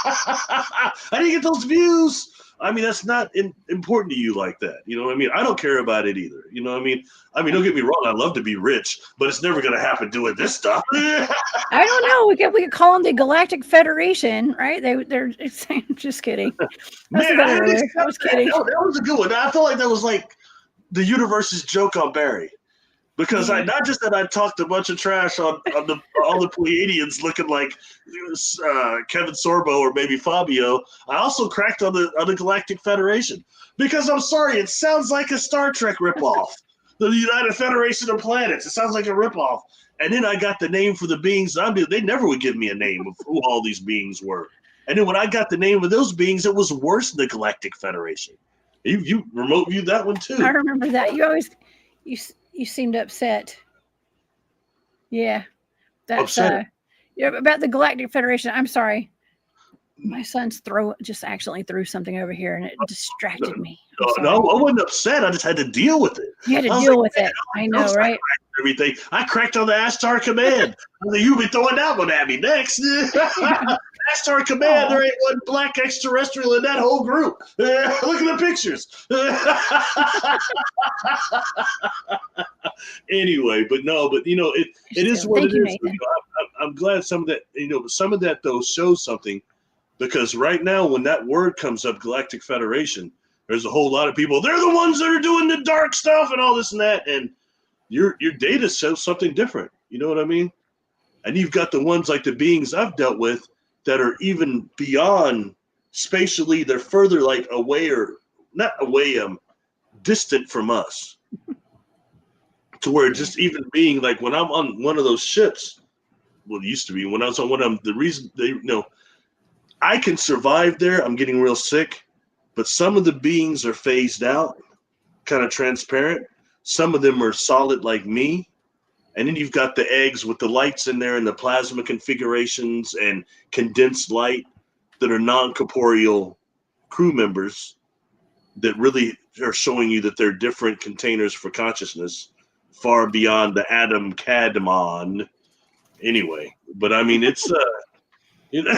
I need to get those views. I mean, that's not important to you like that. You know what I mean? I don't care about it either. You know what I mean? Don't get me wrong. I love to be rich, but it's never going to happen doing this stuff. I don't know. We could call them the Galactic Federation, right? They're just kidding. Man, I was kidding. That was a good one. I feel like that was like the universe's joke on Barry. Because I not just that I talked a bunch of trash on all the Pleiadians looking like Kevin Sorbo or maybe Fabio, I also cracked on the Galactic Federation. Because I'm sorry, it sounds like a Star Trek ripoff. The United Federation of Planets. It sounds like a ripoff. And then I got the name for the beings I'm doing. They never would give me a name of who all these beings were. And then when I got the name of those beings, it was worse than the Galactic Federation. You remote viewed that one too. I remember that. You seemed upset. Yeah. That's upset. About the Galactic Federation. I'm sorry. My son's just accidentally threw something over here and it distracted me. No, I wasn't upset. I just had to deal with it. You had to deal with it. I know, right? Everything. I cracked on the Ashtar Command. You'll be throwing that one at me next. Ashtar Command, there ain't one black extraterrestrial in that whole group. Look at the pictures. Anyway, but it is what it is. I'm glad some of that though shows something, because right now when that word comes up, Galactic Federation, there's a whole lot of people. They're the ones that are doing the dark stuff and all this and that, and your data shows something different. You know what I mean? And you've got the ones like the beings I've dealt with that are even beyond spatially. They're further like away, or not away, distant from us. To where just even being like when I'm on one of those ships, well, it used to be when I was on one of them, the reason I can survive there. I'm getting real sick, but some of the beings are phased out, kind of transparent. Some of them are solid like me. And then you've got the eggs with the lights in there and the plasma configurations and condensed light that are non-corporeal crew members that really are showing you that they're different containers for consciousness, far beyond the atom cadmon. Anyway, but I mean, it's you know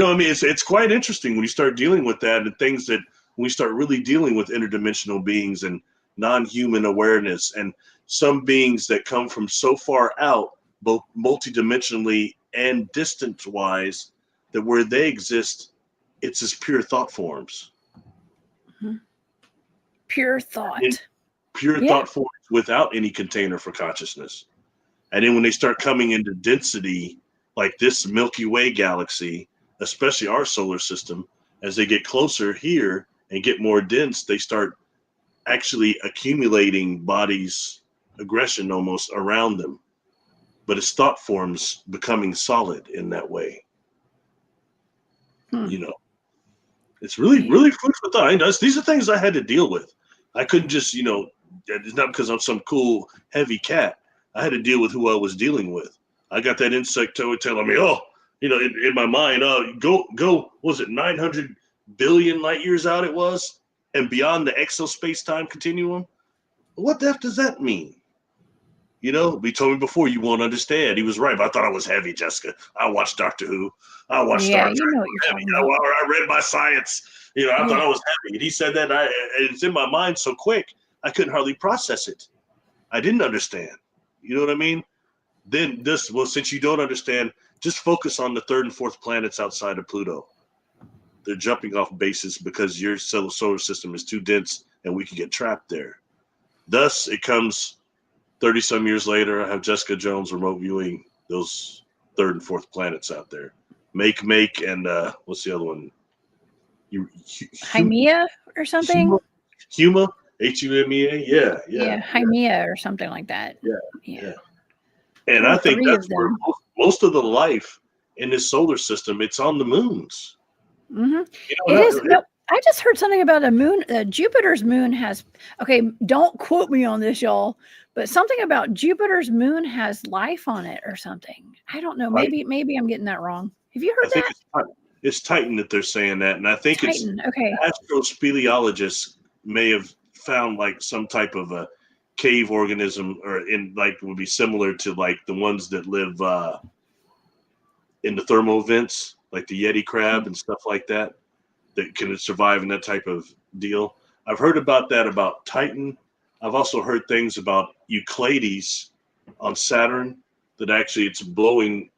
what I mean? It's quite interesting when you start dealing with that and things that when we start really dealing with interdimensional beings and non-human awareness and some beings that come from so far out, both multidimensionally and distance-wise, that where they exist, it's as pure thought forms. Mm-hmm. Pure thought. Thought forms without any container for consciousness. And then when they start coming into density, like this Milky Way galaxy, especially our solar system, as they get closer here and get more dense, they start actually accumulating bodies, aggression almost around them, but it's thought forms becoming solid in that way. It's really food for thought. These are things I had to deal with. I couldn't just it's not because I'm some cool heavy cat. I had to deal with who I was dealing with. I got that insect telling me, in my mind, go was it 900 billion light years out it was, and beyond the exospace-time continuum? What the F does that mean? He told me before, you won't understand. He was right. But I thought I was heavy, Jessica. I watched Doctor Who. I watched Star Trek. You know what you're talking about. I read my science. I thought I was heavy. And he said that it's in my mind so quick, I couldn't hardly process it. I didn't understand. You know what I mean? Then since you don't understand, just focus on the third and fourth planets outside of Pluto. They're jumping off bases because your solar system is too dense and we can get trapped there. Thus, it comes 30-some years later, I have Jessica Jones remote viewing those third and fourth planets out there. Make, and what's the other one? Hymea or something? Huma? H-U-M-E-A? Yeah. Hymea or something like that. Yeah. And I think that's where most of the life in this solar system, it's on the moons. Mm-hmm. It is. No, I just heard something about a moon. Jupiter's moon has, don't quote me on this, y'all, but something about Jupiter's moon has life on it or something. I don't know. Right. Maybe I'm getting that wrong. Have you heard that? It's Titan that they're saying that. And I think Titan. Okay. Astrospeleologists may have found like some type of a cave organism, or in like would be similar to like the ones that live in the thermal vents, like the Yeti crab and stuff like that, that can survive in that type of deal. I've heard about that about Titan. I've also heard things about Euclides on Saturn, that actually it's blowing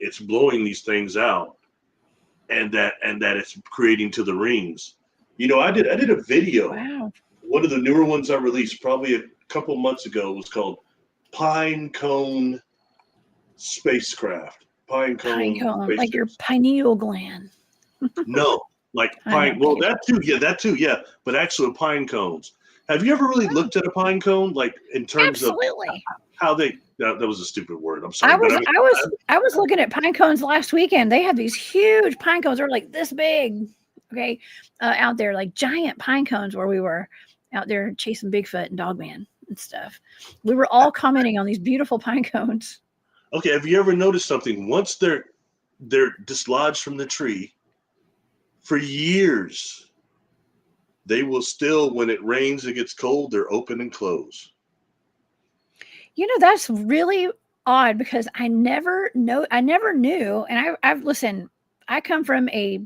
these things out, and that it's creating to the rings. You know, I did a video. Wow. One of the newer ones I released probably a couple months ago was called Pine Cone Spacecraft. Pine Pine Cone cone, like your Spacecraft. pineal gland. No, like I know, pine. Well, babe. that too, yeah. But actual pine cones. Have you ever really looked at a pine cone, like in terms of Absolutely. how they? That was a stupid word. I'm sorry, I but was I mean, I was I was looking at pine cones last weekend. They have these huge pine cones. They're like this big. Okay, out there, like giant pine cones where we were out there chasing Bigfoot and Dogman and stuff. We were all commenting on these beautiful pine cones. okay. Have you ever noticed something? Once they're dislodged from the tree, for years, they will still, when it rains, it gets cold, they're open and close. You know, that's really odd because I never knew, and I've listened. I come from a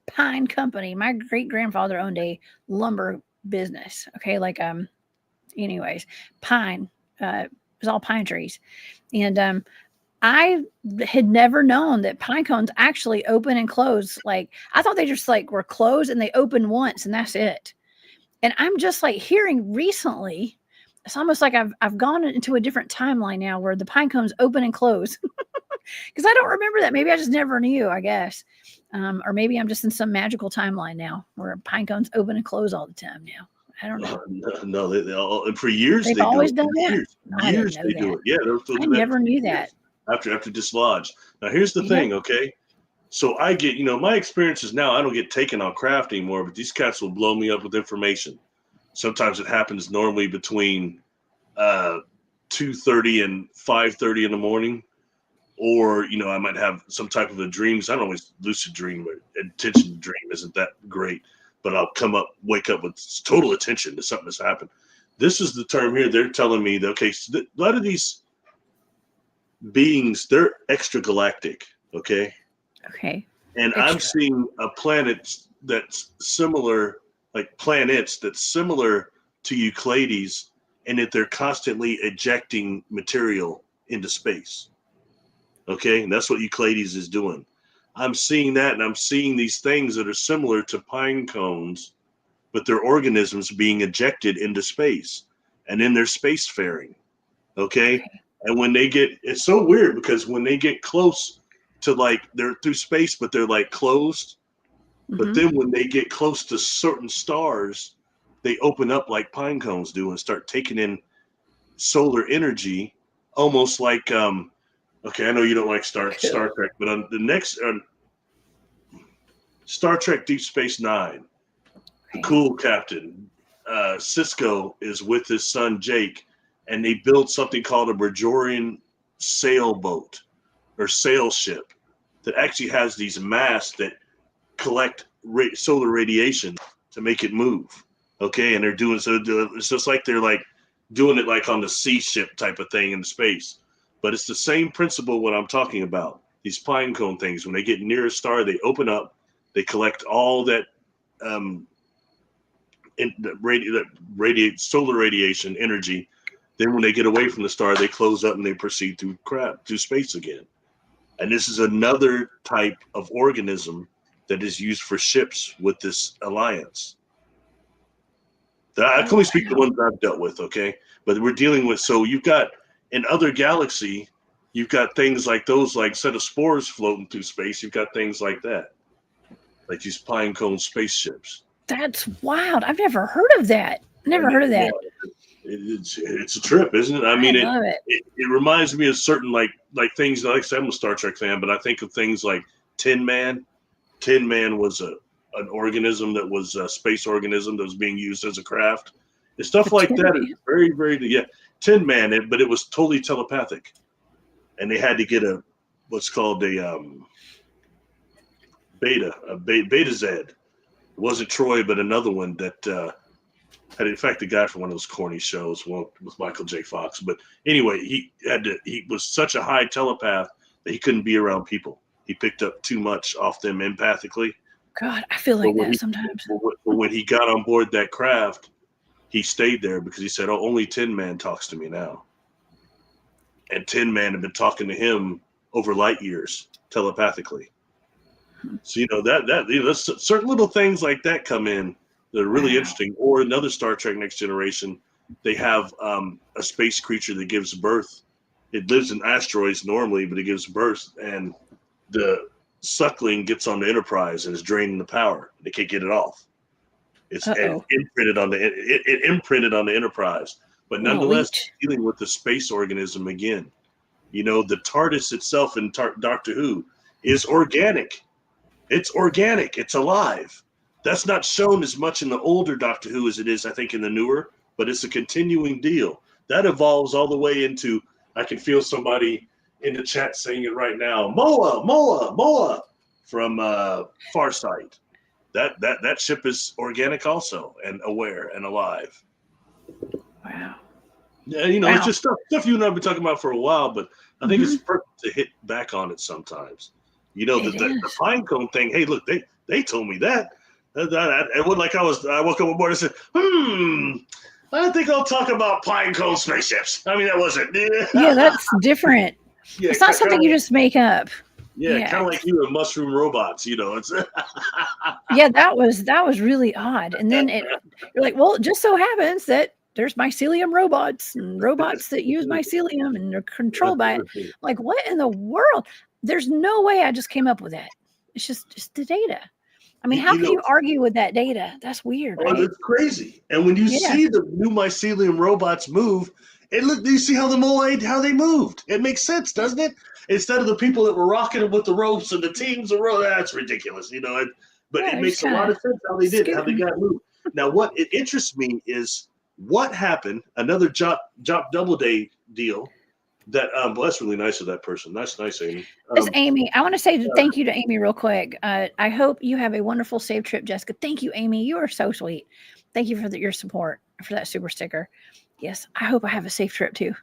pine company. My great grandfather owned a lumber business. Okay, like anyways, pine. It was all pine trees, and I had never known that pine cones actually open and close. Like I thought they just like were closed and they open once and that's it. And I'm just like hearing recently, it's almost like I've gone into a different timeline now where the pine cones open and close. Because I don't remember that. Maybe I just never knew, I guess. Or maybe I'm just in some magical timeline now where pine cones open and close all the time now. I don't know. No, they all, and for years They've they do always it. done For that. years, No, I didn't know they do that. it. Yeah, they'll still I do that never for knew years that. after dislodged. Now here's the Yep. thing, okay? So I get, my experiences now, I don't get taken on craft anymore, but these cats will blow me up with information. Sometimes it happens normally between 2:30 and 5:30 in the morning. Or, I might have some type of a dream. I don't always lucid dream, but attention to dream isn't that great. But I'll wake up with total attention to something that's happened. This is the term here. They're telling me that, okay, so a lot of these beings, they're extragalactic, okay? Okay. And I'm seeing a planet that's similar, like planets that's similar to Euclides, and that they're constantly ejecting material into space. Okay, and that's what Euclides is doing. I'm seeing that, and I'm seeing these things that are similar to pine cones, but they're organisms being ejected into space, and then they're spacefaring. Okay, and when they get, it's so weird because when they get close to like they're through space, but they're like closed. But then when they get close to certain stars, they open up like pine cones do and start taking in solar energy, almost like okay, I know you don't like Star Trek, but on the next Star Trek Deep Space Nine, the cool captain, Cisco, is with his son Jake, and they build something called a Bajorian sailboat or sail ship that actually has these masts that collect solar radiation to make it move. Okay, and they're doing so. It's just like they're like doing it like on the sea ship type of thing in space. But it's the same principle what I'm talking about. These pine cone things, when they get near a star, they open up, they collect all that solar radiation energy. Then when they get away from the star, they close up and they proceed through space again. And this is another type of organism that is used for ships with this alliance. I can only speak to the ones I've dealt with, okay? But we're dealing with, so you've got, in other galaxy, you've got things like those, like set of spores floating through space. You've got things like that, like these pine cone spaceships. That's wild. I've never heard of that. Never heard of that. It's a trip, isn't it? I mean, love it. It reminds me of certain like things. Like I said, I'm a Star Trek fan, but I think of things like Tin Man. Tin Man was an organism that was a space organism that was being used as a craft. And stuff like that is very, very, Tin Man, but it was totally telepathic. And they had to get what's called a Beta Z. It wasn't Troy, but another one that in fact, the guy from one of those corny shows, with Michael J. Fox. But anyway, he was such a high telepath that he couldn't be around people. He picked up too much off them empathically. God, I feel like that sometimes. But when he got on board that craft, he stayed there because he said, "Oh, only Tin Man talks to me now." And Tin Man had been talking to him over light years telepathically. So certain little things like that come in that are really interesting. Or another Star Trek Next Generation, they have a space creature that gives birth. It lives in asteroids normally, but it gives birth, and the suckling gets on the Enterprise and is draining the power. They can't get it off. It's imprinted on the Enterprise, but nonetheless, dealing with the space organism again. The TARDIS itself in Doctor Who is organic. It's organic. It's alive. That's not shown as much in the older Doctor Who as it is, I think, in the newer, but it's a continuing deal. That evolves all the way into, I can feel somebody in the chat saying it right now, Moa from Farsight. That ship is organic also, and aware and alive. Wow. Yeah, it's just stuff you and I have been talking about for a while, but I think it's perfect to hit back on it sometimes. The pine cone thing. Hey, look, they told me that. It wasn't like I woke up one morning and said, I think I'll talk about pine cone spaceships. I mean, that wasn't. Yeah, that's different. Yeah, it's not something you just make up. Yeah, kind of like you and mushroom robots. It's. Yeah, that was really odd. And then you're like, well, it just so happens that there's mycelium robots and robots that use mycelium and they're controlled by it. Like, what in the world? There's no way I just came up with that. It's just the data. I mean, how can you argue with that data? That's weird, right? It's crazy. And when you see the new mycelium robots move, do you see how how they moved? It makes sense, doesn't it? Instead of the people that were rocking them with the ropes and the teams of ropes, that's ridiculous, But it makes a lot of sense how they did, how they got moved. Now, what it interests me is what happened. Another Jop Doubleday deal. Well, that's really nice of that person. That's nice, Amy. It's Amy. I want to say thank you to Amy real quick. I hope you have a wonderful, safe trip, Jessica. Thank you, Amy. You are so sweet. Thank you for your support, for that super sticker. Yes, I hope I have a safe trip too.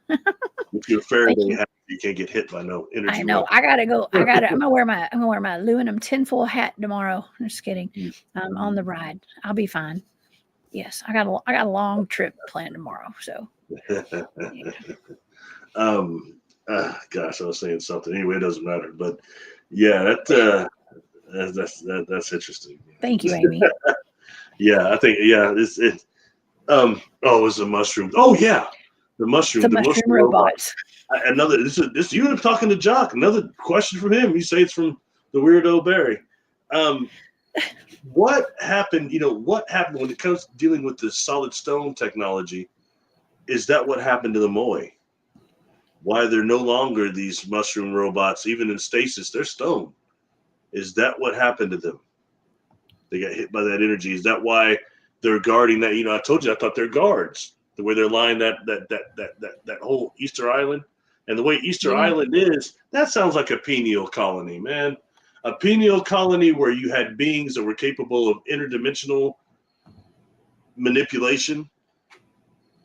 If you're Faraday hat, you can't get hit by no energy. I know. I gotta go. I'm gonna wear my aluminum tinfoil hat tomorrow. I'm just kidding. On the ride, I'll be fine. Yes, I got a long trip planned tomorrow. So. Gosh, I was saying something. Anyway, it doesn't matter. But yeah, that's interesting. Thank you, Amy. Yeah, I think it was a mushroom. Oh yeah, the mushroom robots. Another this you were talking to Jock. Another question from him. You say it's from the weirdo Barry. What happened? What happened when it comes to dealing with the solid stone technology? Is that what happened to the Moai? Why they're no longer these mushroom robots, even in stasis, they're stone. Is that what happened to them? They got hit by that energy. Is that why they're guarding that? I told you I thought they're guards. The way they're lying that whole Easter Island, and the way Easter Island is, that sounds like a pineal colony, man. A pineal colony where you had beings that were capable of interdimensional manipulation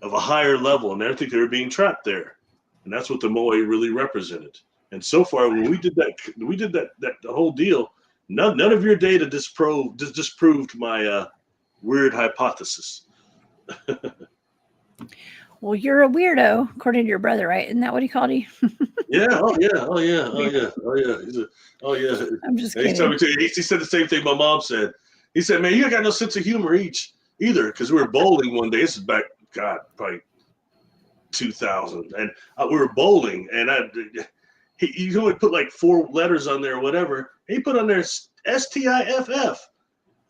of a higher level, and I think they were being trapped there. And that's what the Moai really represented. And so far, when we did that whole deal, none of your data disproved my weird hypothesis. Well, you're a weirdo, according to your brother, right? Isn't that what he called you? Yeah. Oh yeah. I'm just kidding. He said the same thing my mom said. He said, "Man, you got no sense of humor either." Because we were bowling one day. This is back, God, probably 2000, and we were bowling, and he only put like 4 letters on there or whatever. He put on there STIFF.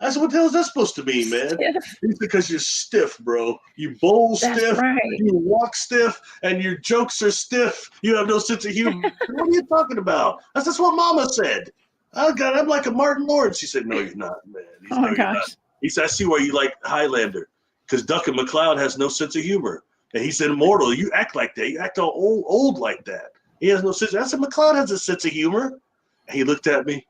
I said, what the hell is that supposed to mean, man? It's because you're stiff, bro. You bowl stiff, right. You walk stiff, and your jokes are stiff. You have no sense of humor. What are you talking about? That's what Mama said. Oh God, I'm like a Martin Lawrence. She said, no, you're not, man. Oh my gosh. He said, I see why you like Highlander, because Duncan MacLeod has no sense of humor. And he said, Immortal, you act like that. You act all old like that. He has no sense. I said, MacLeod has a sense of humor. And he looked at me.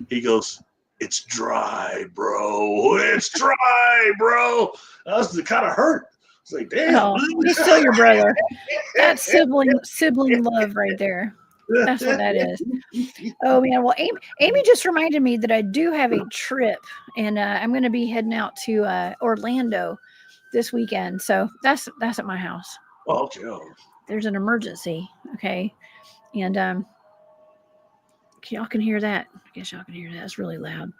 He goes, it's dry, bro. It's dry, bro. I was kind of hurt. It's like, damn. Oh, he's still your brother. That's sibling love right there. That's what that is. Oh man, well, Amy just reminded me that I do have a trip, and I'm going to be heading out to Orlando this weekend. So that's at my house. Oh, okay. Oh. There's an emergency. Okay, and y'all can hear that. I guess y'all can hear that. It's really loud.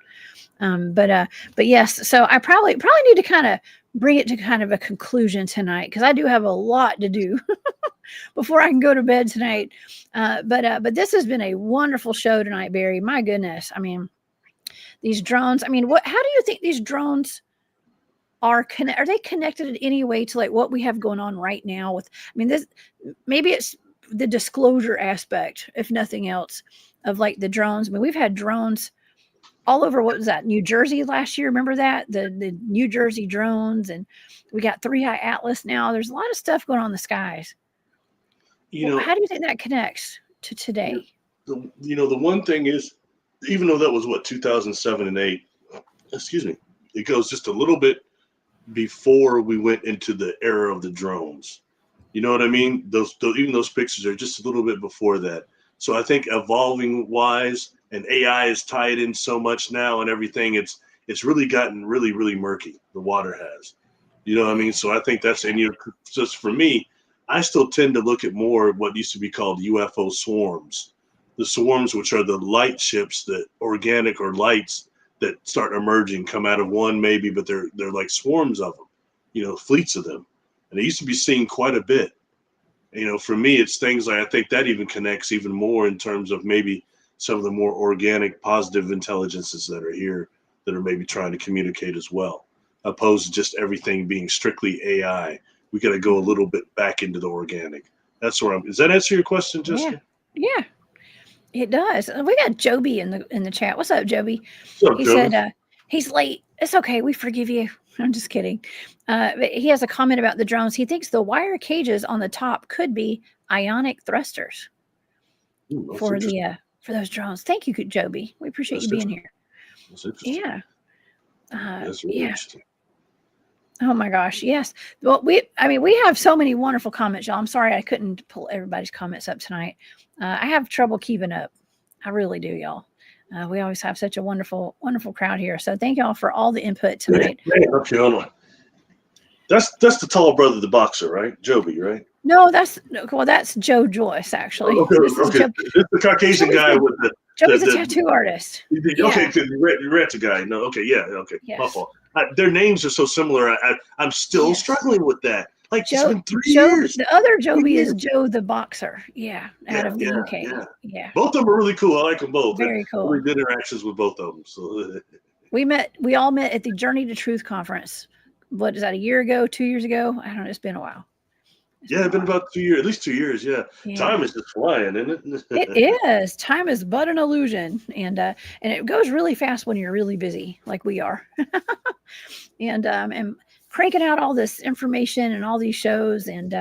But yes. So I probably need to kind of bring it to kind of a conclusion tonight because I do have a lot to do before I can go to bed tonight. But this has been a wonderful show tonight, Barry. My goodness. I mean, these drones. I mean, how do you think these drones are they connected in any way to like what we have going on right now with, I mean, this, maybe it's the disclosure aspect, if nothing else, of like the drones. I mean, we've had drones all over, what was that, New Jersey last year? Remember that? The New Jersey drones, and we got 3-Eye Atlas now. There's a lot of stuff going on in the skies. How do you think that connects to today? The one thing is, even though that was 2007 and 8, excuse me, it goes just a little bit before we went into the era of the drones. You know what I mean? Even those pictures are just a little bit before that. So I think evolving wise, and AI is tied in so much now and everything, it's really gotten really, really murky. The water has, you know what I mean? So I think that's, and just for me, I still tend to look at more of what used to be called UFO swarms. The swarms, which are the light ships, that organic or lights that start emerging, come out of one maybe, but they're like swarms of them, fleets of them. And they used to be seen quite a bit. For me, it's things like, I think that even connects even more in terms of maybe some of the more organic, positive intelligences that are here that are maybe trying to communicate as well, opposed to just everything being strictly AI. We got to go a little bit back into the organic. That's where does that answer your question, Jessica? Yeah, it does. We got Joby in the chat. What's up, Joby? What's up, he Joby? said he's late. It's okay. We forgive you. I'm just kidding. But he has a comment about the drones. He thinks the wire cages on the top could be ionic thrusters for those drones. Thank you, Joby. We appreciate you being here. That's interesting. Yeah. That's really interesting. Oh my gosh, yes. Well, we have so many wonderful comments, y'all. I'm sorry I couldn't pull everybody's comments up tonight. I have trouble keeping up. I really do, y'all. We always have such a wonderful, wonderful crowd here. So thank y'all for all the input tonight. Okay, hold on. That's the tall brother, the boxer, right? Joby, right? No, that's Joe Joyce, actually. Okay. This is the Caucasian guy with the Joey's a tattoo artist. Okay, you're the guy. No, okay, yeah, okay. Yes. My fault. Their names are so similar. I'm still struggling with that. Like, it's been 3 years. The other Joby is Joe the boxer. Yeah, out of the UK. Yeah. Both of them are really cool. I like them both. Very cool. Really good interactions with both of them. So we all met at the Journey to Truth conference. What is that, a year ago, 2 years ago? I don't know. It's been a while. It's been about 2 years, at least 2 years. Yeah. Time is just flying, isn't it? It is. Time is but an illusion, and it goes really fast when you're really busy, like we are, and cranking out all this information and all these shows, and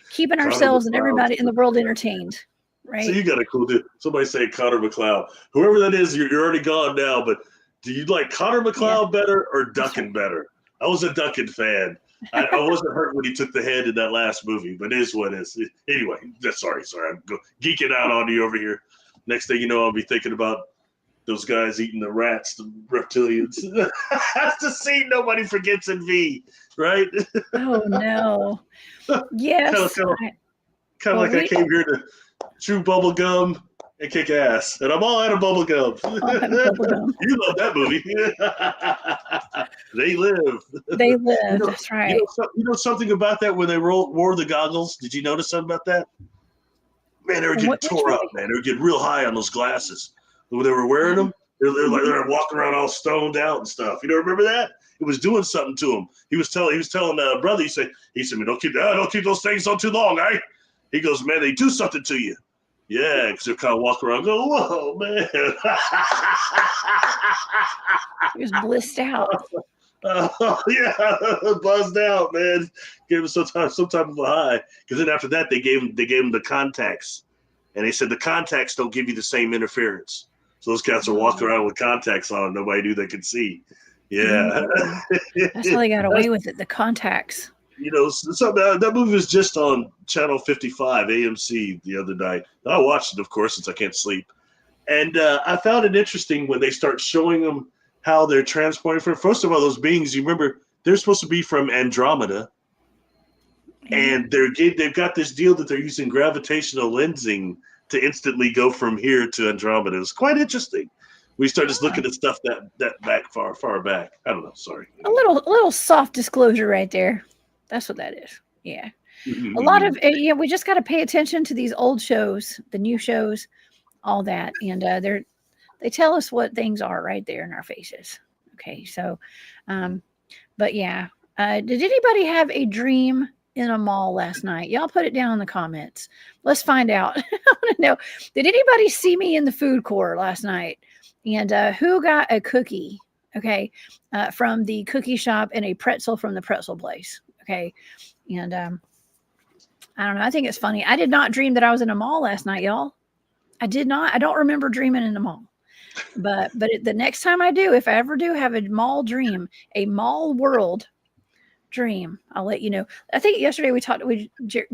keeping ourselves and everybody in the world entertained. Right. So you got a cool dude. Somebody say Connor McLeod. Whoever that is, you're already gone now. But do you like Connor McLeod better or Duckin better? I was a Duckin fan. I wasn't hurt when he took the head in that last movie, but it is what it is. Anyway, sorry. I'm geeking out on you over here. Next thing you know, I'll be thinking about those guys eating the rats, the reptilians. That's the scene nobody forgets in V, right? Oh, no. Yes. Kind of like I came here to chew bubble gum and kick ass, and I'm all out of bubble gum. You love that movie. They live. That's right. You know something about that when they wore the goggles? Did you notice something about that? Man, they were getting tore up. Man, they were getting real high on those glasses when they were wearing them. They're walking around all stoned out and stuff. You don't remember that? It was doing something to him. He was telling brother. He said, man, don't keep those things on too long, eh? He goes, man, they do something to you. Yeah, because they're kind of walking around going, whoa, man. He was blissed out. Buzzed out, man. Gave him some type of a high. Because then after that, they gave him the contacts. And they said the contacts don't give you the same interference. So those cats are walking around with contacts on. Nobody knew they could see. Yeah. That's how they got away with it, the contacts. You know, that movie was just on Channel 55, AMC, the other night. I watched it, of course, since I can't sleep. And I found it interesting when they start showing them how they're transporting from. First of all, those beings, you remember, they're supposed to be from Andromeda. And they've got this deal that they're using gravitational lensing to instantly go from here to Andromeda. It's quite interesting. We start just looking at stuff that back far back. I don't know. Sorry. A little soft disclosure right there. That's what that is. Yeah. A lot of we just got to pay attention to these old shows, the new shows, all that, and they tell us what things are right there in our faces. Okay, so, but yeah, did anybody have a dream in a mall last night? Y'all put it down in the comments. Let's find out. I want to know. Did anybody see me in the food court last night? And who got a cookie? Okay, from the cookie shop and a pretzel from the pretzel place. Okay, and I don't know. I think it's funny. I did not dream that I was in a mall last night, y'all. I did not. I don't remember dreaming in the mall. But the next time I do, if I ever do have a mall dream, a mall world dream, I'll let you know. I think yesterday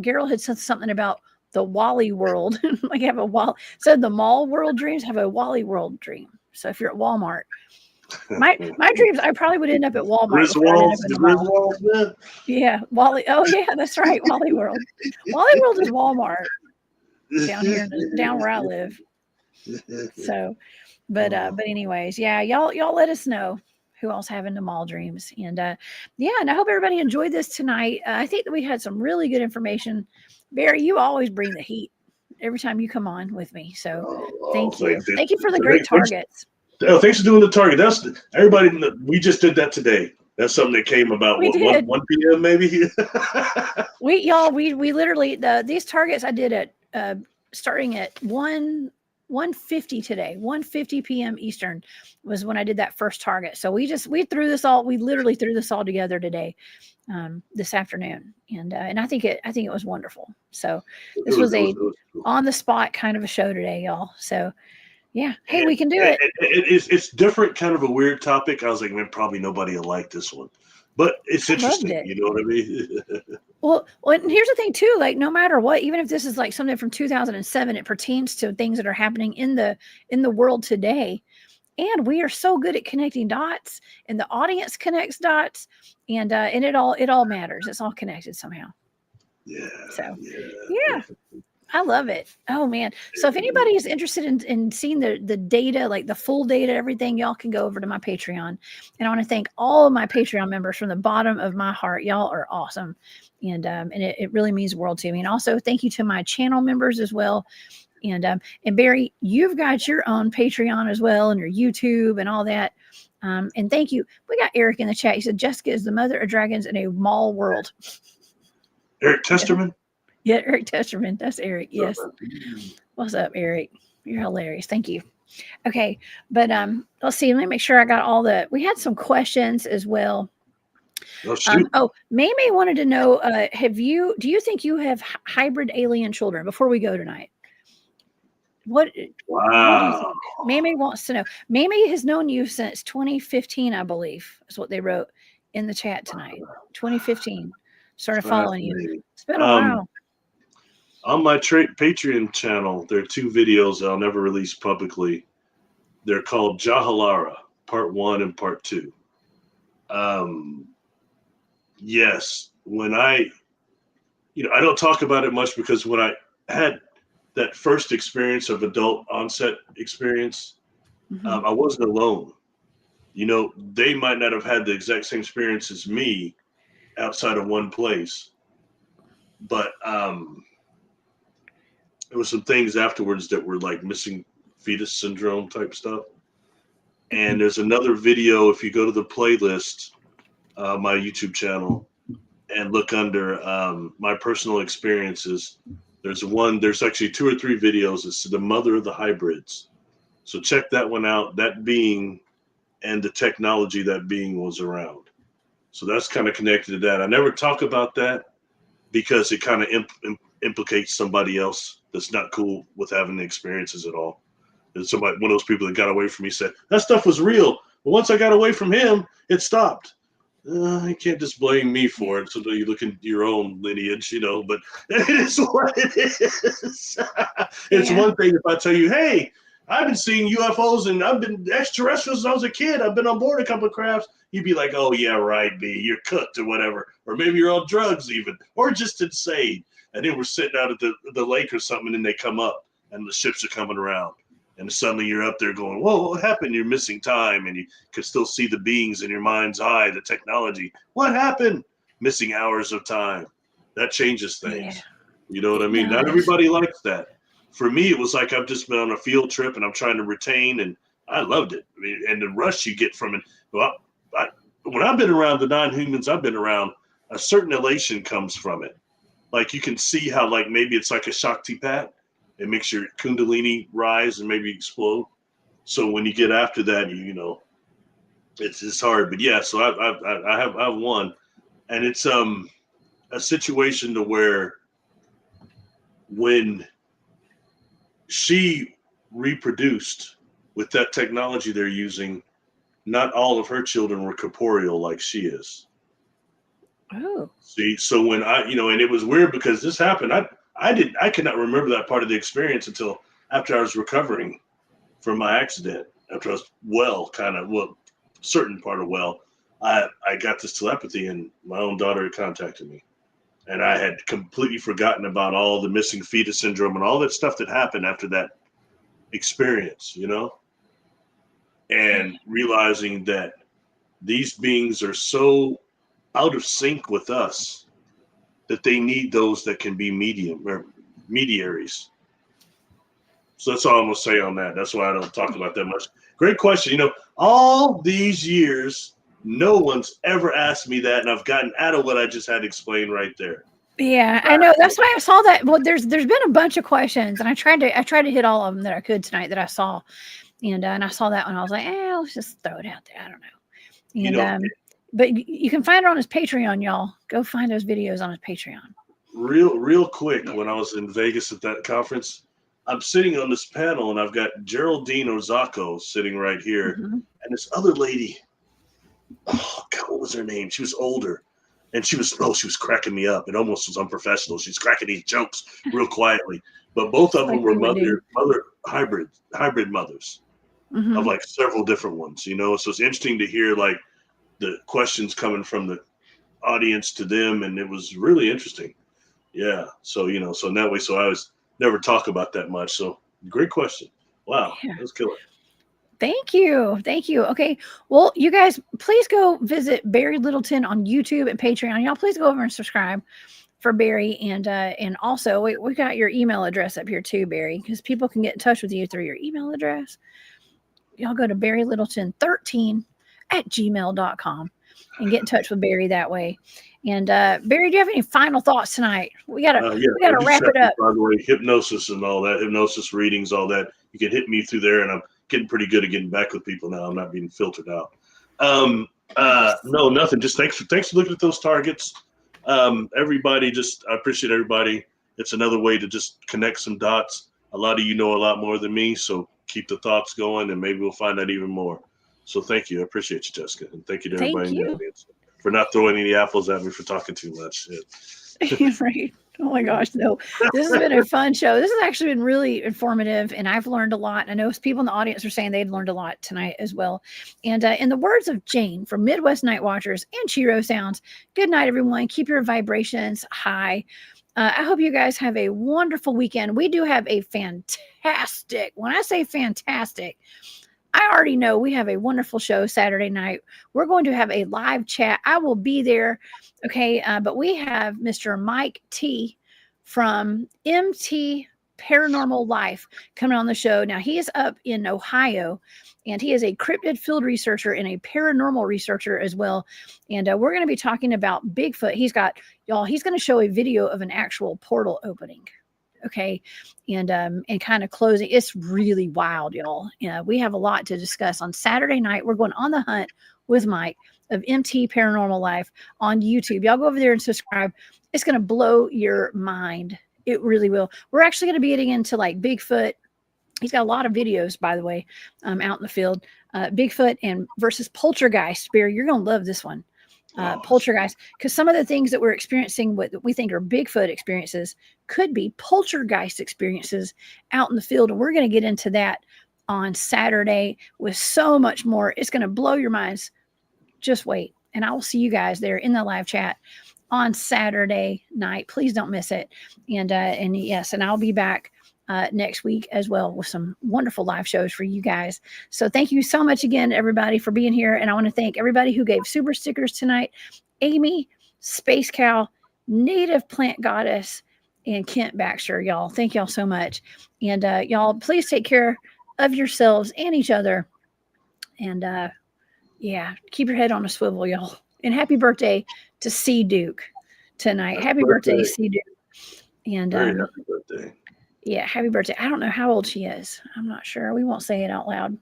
Gerald had said something about the Wally world. Like have a wall. Said the mall world dreams have a Wally world dream. So if you're at Walmart, my dreams, I probably would end up at Walmart. Yeah, Wally. Oh yeah, that's right, Wally World. Wally World is Walmart down here, down where I live. So, but anyways, yeah, y'all let us know who else having the mall dreams, and yeah, and I hope everybody enjoyed this tonight. I think that we had some really good information. Barry, you always bring the heat every time you come on with me, so thank you. Thank you for the great targets. Oh, thanks for doing the target. That's everybody. We just did that today. That's something that came about 1 p.m. maybe. we literally these targets I did at starting at 1:50 today. 1:50 p.m. Eastern was when I did that first target. So we literally threw this all together today, this afternoon, and I think it was wonderful. So this was a on the spot kind of a show today, y'all. So. Yeah. Hey, we can do it. It's different, kind of a weird topic. I was like, man, probably nobody will like this one, but it's interesting. You know what I mean? Well, and here's the thing too. Like, no matter what, even if this is like something from 2007, it pertains to things that are happening in the world today. And we are so good at connecting dots, and the audience connects dots, and it all matters. It's all connected somehow. Yeah. So, yeah. I love it. Oh man. So if anybody is interested in seeing the data, like the full data, everything, y'all can go over to my Patreon. And I want to thank all of my Patreon members from the bottom of my heart. Y'all are awesome. And it really means the world to me. And also thank you to my channel members as well. And Barry, you've got your own Patreon as well, and your YouTube and all that. And thank you. We got Eric in the chat. He said Jessica is the mother of dragons in a mall world. Eric Testerman? Yeah, Eric Testerman. That's Eric. Yes. What's up, Eric? You're hilarious. Thank you. Okay. But let's see. Let me make sure I got we had some questions as well. May wanted to know, do you think you have hybrid alien children before we go tonight? Wow. What do you think? Mamie wants to know. Mamie has known you since 2015, I believe, is what they wrote in the chat tonight. 2015. Started following you. It's been a while. On my Patreon channel, there are 2 videos I'll never release publicly. They're called Jahalara, Part 1 and Part 2. Yes, when I don't talk about it much, because when I had that first experience of adult onset experience, I wasn't alone. They might not have had the exact same experience as me outside of one place, but there was some things afterwards that were like missing fetus syndrome type stuff. And there's another video, if you go to the playlist, my YouTube channel, and look under my personal experiences, there's actually 2 or 3 videos. It's the mother of the hybrids. So check that one out, that being and the technology that being was around. So that's kind of connected to that. I never talk about that because it kind of implicates somebody else that's not cool with having the experiences at all. And somebody, one of those people that got away from me, said that stuff was real. But once I got away from him, it stopped. You can't just blame me for it. So you look into your own lineage, but it is what it is. It's one thing if I tell you, hey, I've been seeing UFOs and I've been extraterrestrials since I was a kid. I've been on board a couple of crafts. You'd be like, oh, yeah, right, B. You're cooked or whatever. Or maybe you're on drugs even. Or just insane. And then we're sitting out at the lake or something and they come up and the ships are coming around. And suddenly you're up there going, whoa, what happened? You're missing time. And you could still see the beings in your mind's eye, the technology. What happened? Missing hours of time. That changes things. Yeah. You know what I mean? Not everybody likes that. For me, it was like I've just been on a field trip and I'm trying to retain. And I loved it. I mean, and the rush you get from it. Well, when I've been around the non-humans I've been around, a certain elation comes from it. Like you can see how like maybe it's like a Shakti pat. It makes your Kundalini rise and maybe explode. So when you get after that, it's hard. But yeah, so I have one, and it's a situation to where when she reproduced with that technology they're using, not all of her children were corporeal like she is. Oh. See, so when and it was weird because this happened. I could not remember that part of the experience until after I was recovering from my accident. After I was certain part of I got this telepathy and my own daughter had contacted me. And I had completely forgotten about all the missing fetus syndrome and all that stuff that happened after that experience, and realizing that these beings are so out of sync with us that they need those that can be mediaries. So that's all I'm going to say on that. That's why I don't talk about that much. Great question. All these years, no one's ever asked me that, and I've gotten out of what I just had explained right there. Yeah, I know. That's why I saw that. Well, there's been a bunch of questions, and I tried to hit all of them that I could tonight that I saw, and I saw that one. I was like, let's just throw it out there. I don't know. And but you can find it on his Patreon, y'all. Go find those videos on his Patreon. Real quick, when I was in Vegas at that conference, I'm sitting on this panel, and I've got Geraldine Ozako sitting right here, and this other lady. Oh God, what was her name? She was older, and she was cracking me up. It almost was unprofessional. She's cracking these jokes real quietly, but both of them were mother hybrid mothers of like several different ones. So it's interesting to hear like the questions coming from the audience to them, and it was really interesting. Yeah. So so in that way, so I was never talk about that much. So great question. Wow, let's kill it. Thank you. Okay. Well, you guys, please go visit Barry Littleton on YouTube and Patreon. Y'all, please go over and subscribe for Barry, and also we got your email address up here too, Barry, because people can get in touch with you through your email address. Y'all go to barrylittleton13@gmail.com and get in touch with Barry that way. And Barry, do you have any final thoughts tonight? We gotta wrap it up. By the way, hypnosis and all that, hypnosis readings, all that. You can hit me through there, and I'm getting pretty good at getting back with people now. I'm not being filtered out. No, nothing. Just thanks for looking at those targets. Everybody, I appreciate everybody. It's another way to just connect some dots. A lot of you know a lot more than me, so keep the thoughts going, and maybe we'll find out even more. So thank you. I appreciate you, Jessica, and thank you to everybody in the audience for not throwing any apples at me for talking too much. Right. Oh my gosh, no. This has been a fun show. This has actually been really informative, and I've learned a lot. I know people in the audience are saying they'd learned a lot tonight as well. And in the words of Jane from Midwest Night Watchers and Chiro Sounds, good night, everyone. Keep your vibrations high. I hope you guys have a wonderful weekend. We do have a fantastic, when I say fantastic, I already know we have a wonderful show Saturday night. We're going to have a live chat. I will be there. Okay. But we have Mr. Mike T from MT Paranormal Life coming on the show. Now he is up in Ohio, and he is a cryptid field researcher and a paranormal researcher as well. And we're going to be talking about Bigfoot. He's going to show a video of an actual portal opening. Okay. And kind of closing. It's really wild, y'all. We have a lot to discuss on Saturday night. We're going on the hunt with Mike of MT Paranormal Life on YouTube. Y'all go over there and subscribe. It's going to blow your mind. It really will. We're actually going to be getting into like Bigfoot He's got a lot of videos, by the way, out in the field. Bigfoot and versus poltergeist. Barry, you're going to love this one. Poltergeist, because some of the things that we're experiencing, what we think are Bigfoot experiences, could be poltergeist experiences out in the field. And we're going to get into that on Saturday with so much more. It's going to blow your minds. Just wait. And I will see you guys there in the live chat on Saturday night. Please don't miss it. And yes, and I'll be back next week as well with some wonderful live shows for you guys. So thank you so much again, everybody, for being here. And I want to thank everybody who gave super stickers tonight. Amy, Space Cow, Native Plant Goddess, and Kent Baxter, y'all. Thank y'all so much. And y'all, please take care of yourselves and each other. And yeah, keep your head on a swivel, y'all. And happy birthday to C. Duke tonight. Happy birthday, C. Duke. And Very happy birthday. Yeah, happy birthday. I don't know how old she is. I'm not sure. We won't say it out loud.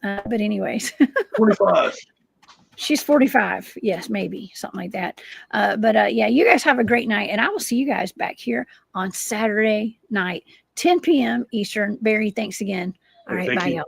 But anyways. 45. She's 45. Yes, maybe. Something like that. But yeah, you guys have a great night. And I will see you guys back here on Saturday night, 10 p.m. Eastern. Barry, thanks again. All right, bye, y'all.